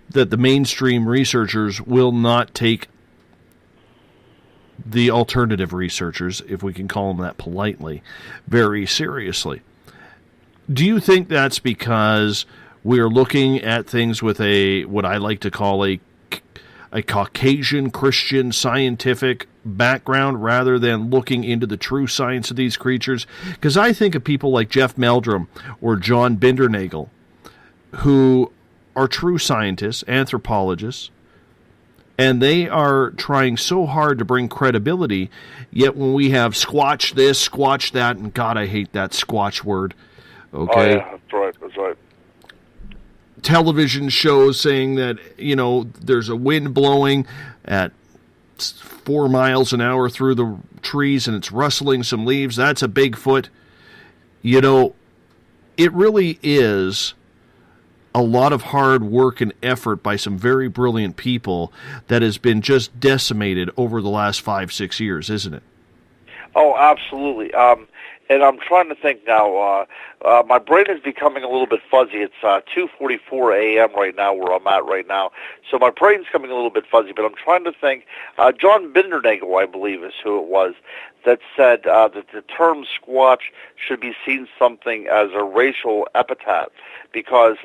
[SPEAKER 2] the mainstream researchers will not take the alternative researchers, if we can call them that politely, very seriously. Do you think that's because we're looking at things with what I like to call a Caucasian Christian scientific background rather than looking into the true science of these creatures? Because I think of people like Jeff Meldrum or John Bindernagel, who are true scientists, anthropologists, and they are trying so hard to bring credibility, yet when we have squatch this, squatch that, and God, I hate that squatch word. Okay.
[SPEAKER 4] Oh, yeah, that's right.
[SPEAKER 2] Television shows saying that, there's a wind blowing at 4 miles an hour through the trees and it's rustling some leaves. That's a Bigfoot. It really is a lot of hard work and effort by some very brilliant people that has been just decimated over the last 5-6 years, isn't it?
[SPEAKER 4] Oh, absolutely. And I'm trying to think now. My brain is becoming a little bit fuzzy. It's 2:44 a.m. right now where I'm at right now. So my brain's coming a little bit fuzzy, but I'm trying to think. John Bindernagel, I believe, is who it was, that said that the term squatch should be seen something as a racial epithet because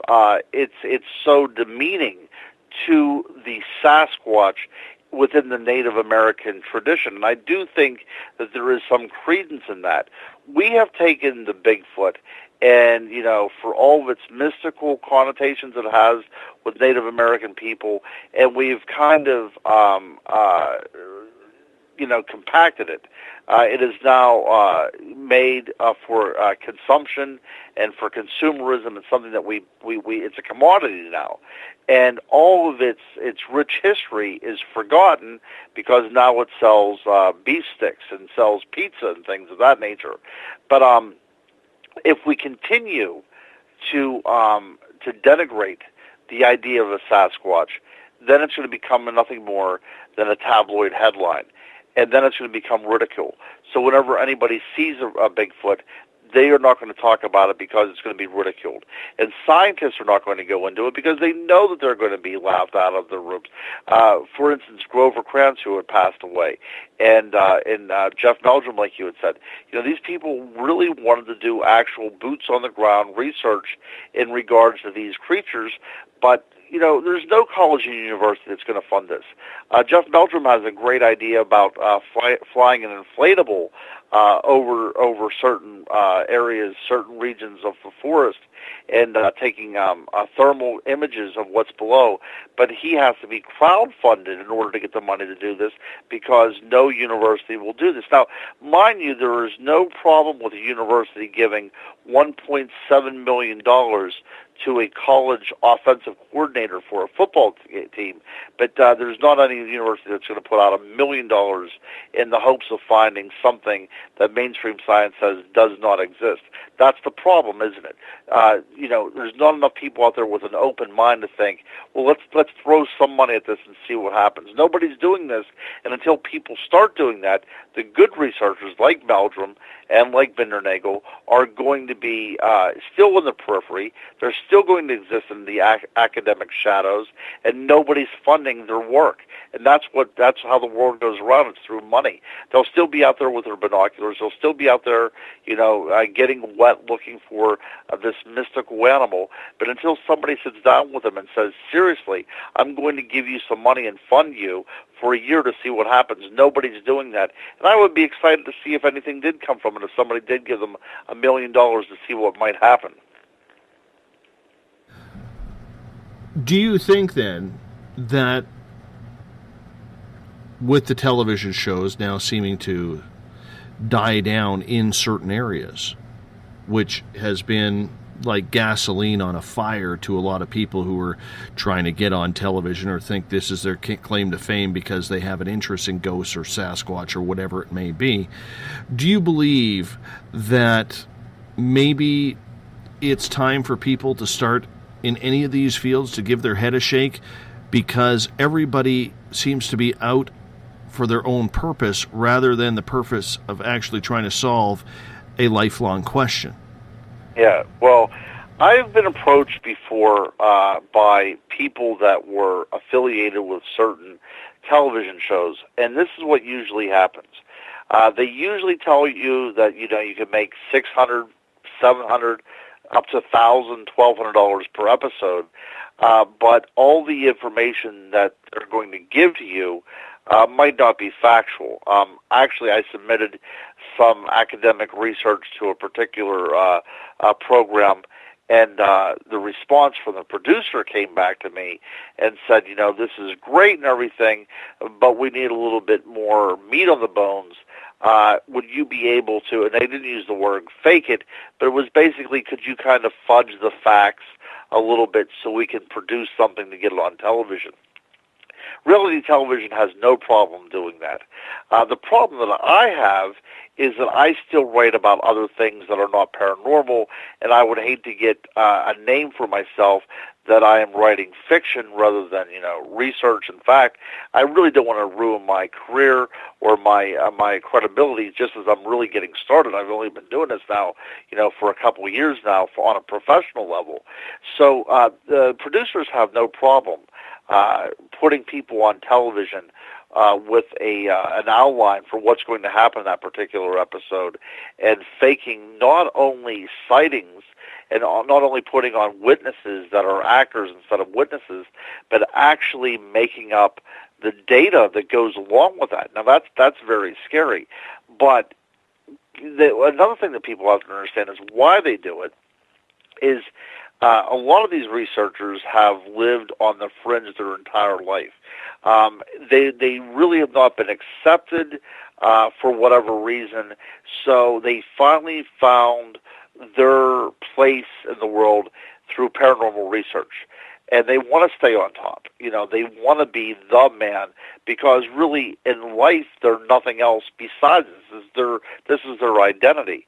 [SPEAKER 4] it's so demeaning to the Sasquatch within the Native American tradition. And I do think that there is some credence in that. We have taken the Bigfoot and, for all of its mystical connotations it has with Native American people, and we've kind of, compacted it. It is now made for consumption and for consumerism. It's something that it's a commodity now. And all of its rich history is forgotten because now it sells beef sticks and sells pizza and things of that nature. But if we continue to denigrate the idea of a Sasquatch, then it's going to become nothing more than a tabloid headline. And then it's going to become ridicule. So whenever anybody sees a Bigfoot, they are not going to talk about it because it's going to be ridiculed. And scientists are not going to go into it because they know that they're going to be laughed out of their rooms. For instance, Grover Krantz, who had passed away, and Jeff Meldrum, like you had said, these people really wanted to do actual boots-on-the-ground research in regards to these creatures, but there's no college or university that's going to fund this. Jeff Meldrum has a great idea about flying an inflatable over certain areas, certain regions of the forest, and taking thermal images of what's below. But he has to be crowdfunded in order to get the money to do this because no university will do this. Now, mind you, there is no problem with a university giving $1.7 million to a college offensive coordinator for a football team, but there's not any university that's going to put out $1 million in the hopes of finding something that mainstream science says does not exist. That's the problem, isn't it? There's not enough people out there with an open mind to think, well, let's throw some money at this and see what happens. Nobody's doing this, and until people start doing that, the good researchers like Meldrum and like Bindernagel are going to be still in the periphery. They're still going to exist in the academic shadows, and nobody's funding their work. And that's how the world goes around. It's through money. They'll still be out there with their binoculars. They'll still be out there, getting wet looking for this mystical animal. But until somebody sits down with them and says, seriously, I'm going to give you some money and fund you for a year to see what happens, nobody's doing that. And I would be excited to see if anything did come from it, if somebody did give them $1 million to see what might happen.
[SPEAKER 2] Do you think then that with the television shows now seeming to die down in certain areas, which has been like gasoline on a fire to a lot of people who are trying to get on television or think this is their claim to fame because they have an interest in ghosts or Sasquatch or whatever it may be, do you believe that maybe it's time for people to start in any of these fields to give their head a shake because everybody seems to be out for their own purpose rather than the purpose of actually trying to solve a lifelong question?
[SPEAKER 4] Yeah, well, I've been approached before by people that were affiliated with certain television shows, and this is what usually happens. They usually tell you that, you can make $600, $700, up to $1,000, $1,200 per episode, but all the information that they're going to give to you might not be factual. Actually, I submitted some academic research to a particular program, and the response from the producer came back to me and said, this is great and everything, but we need a little bit more meat on the bones. Would you be able to, and they didn't use the word fake it, but it was basically, could you kind of fudge the facts a little bit so we can produce something to get it on television? Reality television has no problem doing that. The problem that I have is that I still write about other things that are not paranormal, and I would hate to get a name for myself that I am writing fiction rather than, research and fact. I really don't want to ruin my career or my credibility just as I'm really getting started. I've only been doing this now, for a couple of years now on a professional level. So the producers have no problem putting people on television with an outline for what's going to happen in that particular episode, and faking not only sightings and not only putting on witnesses that are actors instead of witnesses, but actually making up the data that goes along with that. Now that's very scary. But another thing that people have to understand is why they do it is a lot of these researchers have lived on the fringe their entire life. They really have not been accepted for whatever reason, so they finally found their place in the world through paranormal research. And they want to stay on top. They want to be the man, because really in life they're nothing else besides this is their identity.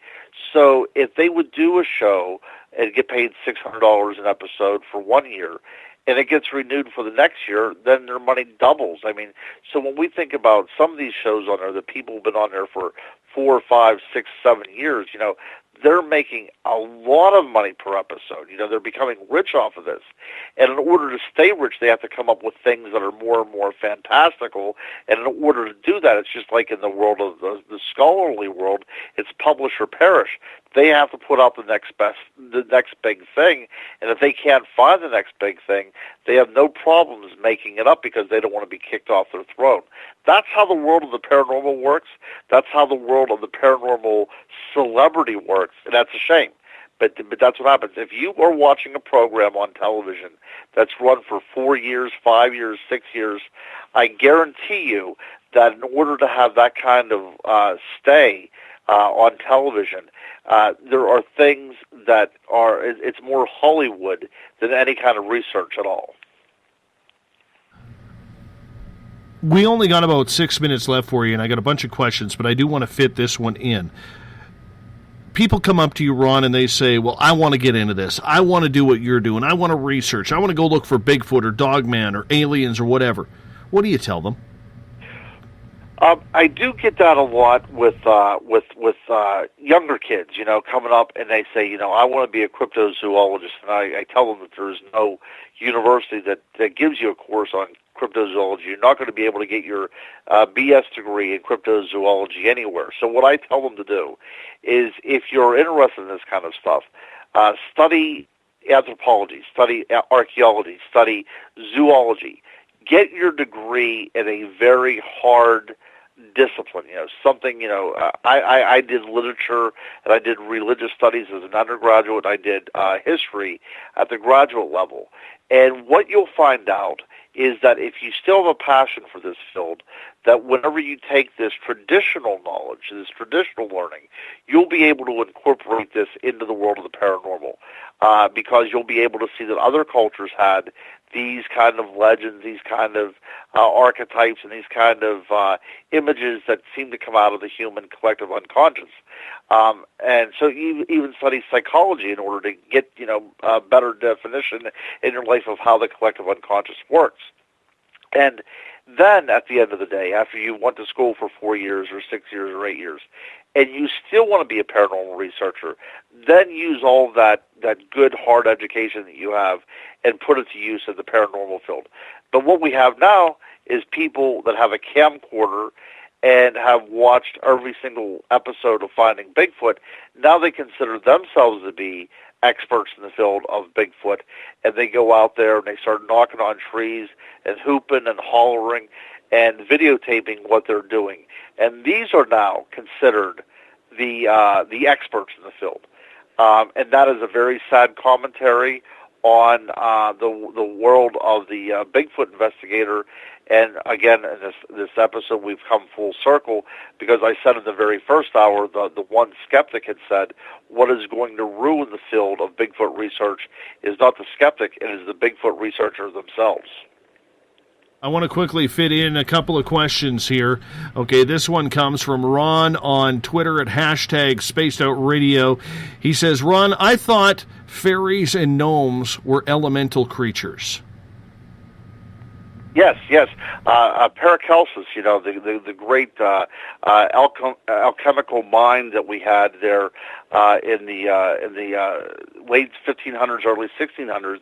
[SPEAKER 4] So if they would do a show and get paid $600 an episode for 1 year, and it gets renewed for the next year, then their money doubles. So when we think about some of these shows on there, the people have been on there for 4, 5, 6, 7 years, they're making a lot of money per episode. They're becoming rich off of this. And in order to stay rich, they have to come up with things that are more and more fantastical. And in order to do that, it's just like in the world of the scholarly world, it's publish or perish. They have to put out the next big thing. And if they can't find the next big thing, they have no problems making it up because they don't want to be kicked off their throne. That's how the world of the paranormal works. That's how the world of the paranormal celebrity works, and that's a shame. But that's what happens. If you are watching a program on television that's run for 4 years, 5 years, 6 years, I guarantee you that in order to have that kind of stay on television, there are things that it's more Hollywood than any kind of research at all.
[SPEAKER 2] We only got about 6 minutes left for you, and I got a bunch of questions, but I do want to fit this one in. People come up to you, Ron, and they say, well, I want to get into this. I want to do what you're doing. I want to research. I want to go look for Bigfoot or Dogman or aliens or whatever. What do you tell them?
[SPEAKER 4] I do get that a lot with younger kids, coming up, and they say, I want to be a cryptozoologist, and I tell them that there's no university that gives you a course on cryptozoology. You're not going to be able to get your BS degree in cryptozoology anywhere. So what I tell them to do is, if you're interested in this kind of stuff, study anthropology, study archaeology, study zoology. Get your degree in a very hard discipline, something, I did literature and I did religious studies as an undergraduate. I did history at the graduate level. And what you'll find out is that if you still have a passion for this field, that whenever you take this traditional knowledge, this traditional learning, you'll be able to incorporate this into the world of the paranormal, because you'll be able to see that other cultures had these kind of legends, these kind of archetypes, and these kind of images that seem to come out of the human collective unconscious. And so you even study psychology in order to get, a better definition in your life of how the collective unconscious works. And then at the end of the day, after you went to school for 4 years or 6 years or 8 years, and you still want to be a paranormal researcher, then use all that good, hard education that you have and put it to use in the paranormal field. But what we have now is people that have a camcorder and have watched every single episode of Finding Bigfoot. Now they consider themselves to be experts in the field of Bigfoot, and they go out there and they start knocking on trees and hooping and hollering and videotaping what they're doing. And these are now considered the experts in the field. And that is a very sad commentary on the world of the Bigfoot investigator. And again, in this episode, we've come full circle, because I said in the very first hour, the one skeptic had said, what is going to ruin the field of Bigfoot research is not the skeptic, it is the Bigfoot researchers themselves.
[SPEAKER 2] I want to quickly fit in a couple of questions here. Okay, this one comes from Ron on Twitter at #SpacedOutRadio. He says, Ron, I thought fairies and gnomes were elemental creatures.
[SPEAKER 4] Yes. Paracelsus, the great alchemical mind that we had there in the late 1500s, early 1600s,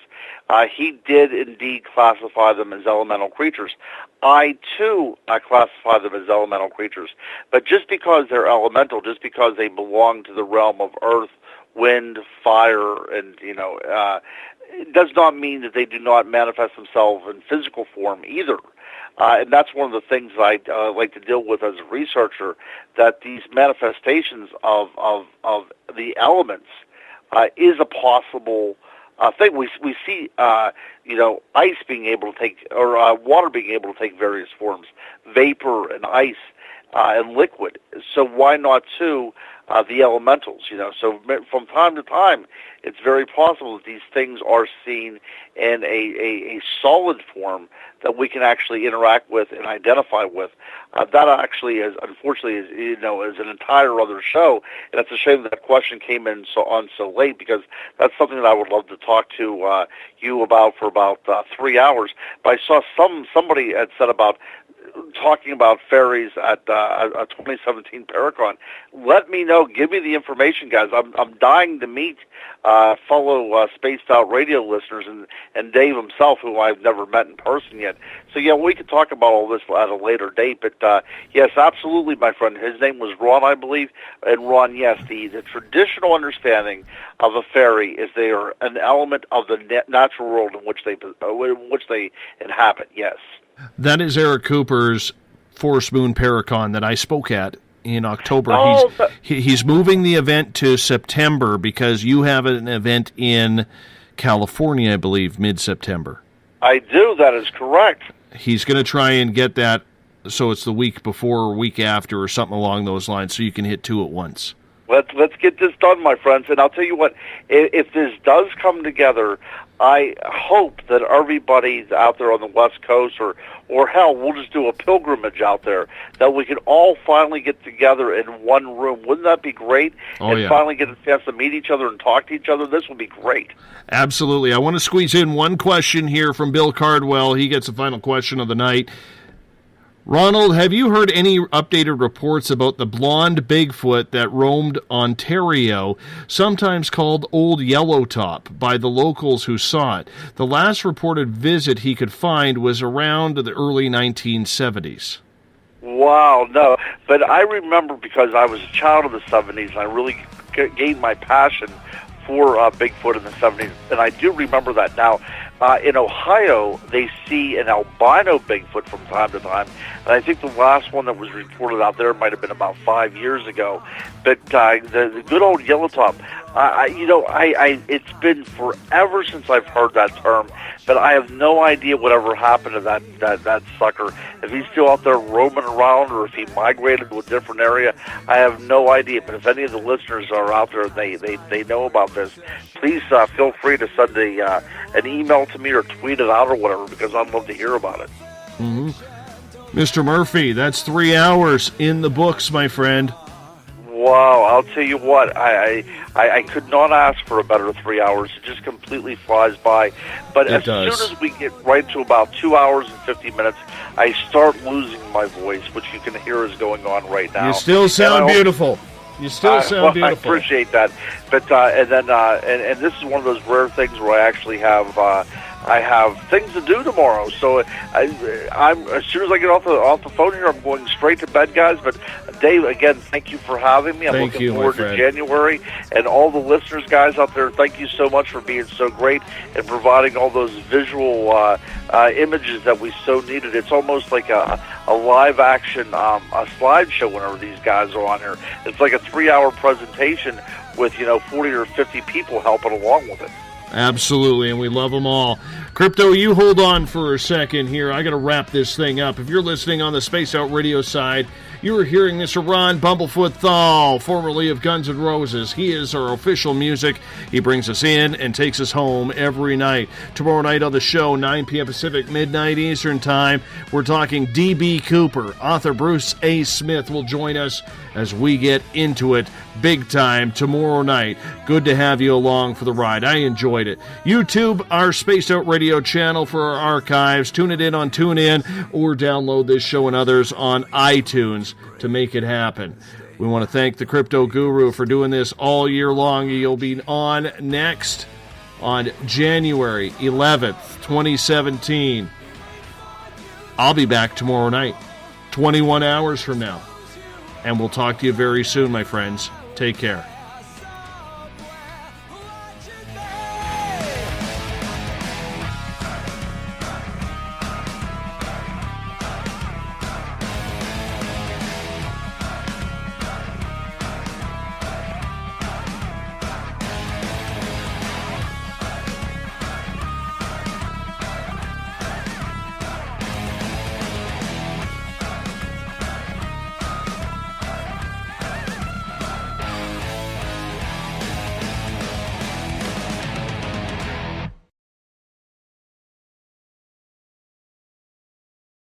[SPEAKER 4] he did indeed classify them as elemental creatures. I, too, classify them as elemental creatures. But just because they're elemental, just because they belong to the realm of earth, wind, fire, and, it does not mean that they do not manifest themselves in physical form either. And that's one of the things I like to deal with as a researcher, that these manifestations of the elements is a possible thing. We see, ice being able to take, or water being able to take various forms, vapor and ice and liquid. So why not, too, the elementals? So from time to time, it's very possible that these things are seen in a solid form that we can actually interact with and identify with. That actually is, unfortunately, is an entire other show, and it's a shame that question came in so late, because that's something that I would love to talk to you about for about 3 hours. But I saw somebody had said about talking about faeries at a 2017 Paracon. Let me know. Give me the information, guys. I'm dying to meet fellow Spaced Out Radio listeners and Dave himself, who I've never met in person yet. So, yeah, we could talk about all this at a later date. But, yes, absolutely, my friend. His name was Ron, I believe. And, Ron, yes, the traditional understanding of a faerie is they are an element of the natural world in which they inhabit, yes. That
[SPEAKER 2] is Eric Cooper's Forest Moon Paracon that I spoke at in October. He's moving the event to September because you have an event in California, I believe, mid-September.
[SPEAKER 4] I do. That is correct.
[SPEAKER 2] He's going to try and get that so it's the week before or week after or something along those lines, so you can hit two at once.
[SPEAKER 4] Let's get this done, my friends. And I'll tell you what, if this does come together, I hope that everybody out there on the West Coast, or hell, we'll just do a pilgrimage out there, that we can all finally get together in one room. Wouldn't that be great? Finally get a chance to meet each other and talk to each other. This would be great.
[SPEAKER 2] Absolutely. I want to squeeze in one question here from Bill Cardwell. He gets the final question of the night. Ronald, have you heard any updated reports about the blonde Bigfoot that roamed Ontario, sometimes called Old Yellowtop, by the locals who saw it? The last reported visit he could find was around the early 1970s.
[SPEAKER 4] Wow, no. But I remember, because I was a child of the 70s, and I really gained my passion for Bigfoot in the 70s, and I do remember that. Now, in Ohio, they see an albino Bigfoot from time to time, and I think the last one that was reported out there might have been about 5 years ago. But the good old Yellowtop, it's been forever since I've heard that term, but I have no idea whatever happened to that sucker. If he's still out there roaming around, or if he migrated to a different area, I have no idea. But if any of the listeners are out there and they know about this, please feel free to send an email to me or tweet it out or whatever, because I'd love to hear about it.
[SPEAKER 2] Mm-hmm. Mr. Murphy, that's 3 hours in the books, my friend.
[SPEAKER 4] Wow, I'll tell you what, I could not ask for a better 3 hours. It just completely flies by. But as soon as we get right to about 2 hours and 50 minutes, I start losing my voice, which you can hear is going on right now.
[SPEAKER 2] You still sound beautiful. You still sound beautiful.
[SPEAKER 4] I appreciate that. But and this is one of those rare things where I actually have I have things to do tomorrow. So I'm as soon as I get off the phone here, I'm going straight to bed, guys. But Dave, again, thank you for having me. I'm looking forward to January. And all the listeners, guys out there, thank you so much for being so great and providing all those visual images that we so needed. It's almost like a live action a slideshow whenever these guys are on here. It's like a 3-hour presentation with 40 or 50 people helping along with it.
[SPEAKER 2] Absolutely, and we love them all. Crypto, you hold on for a second here. I got to wrap this thing up. If you're listening on the Space Out Radio side, you are hearing Mr. Ron Bumblefoot Thal, formerly of Guns N' Roses. He is our official music. He brings us in and takes us home every night. Tomorrow night on the show, 9 p.m. Pacific, midnight Eastern Time, we're talking D.B. Cooper. Author Bruce A. Smith will join us as we get into it big time tomorrow night. Good to have you along for the ride. I enjoyed it. YouTube, our Spaced Out Radio channel for our archives. Tune it in on TuneIn or download this show and others on iTunes to make it happen. We want to thank the Crypto Guru for doing this all year long. You'll be on next on January 11th, 2017. I'll be back tomorrow night, 21 hours from now. And we'll talk to you very soon, my friends. Take care.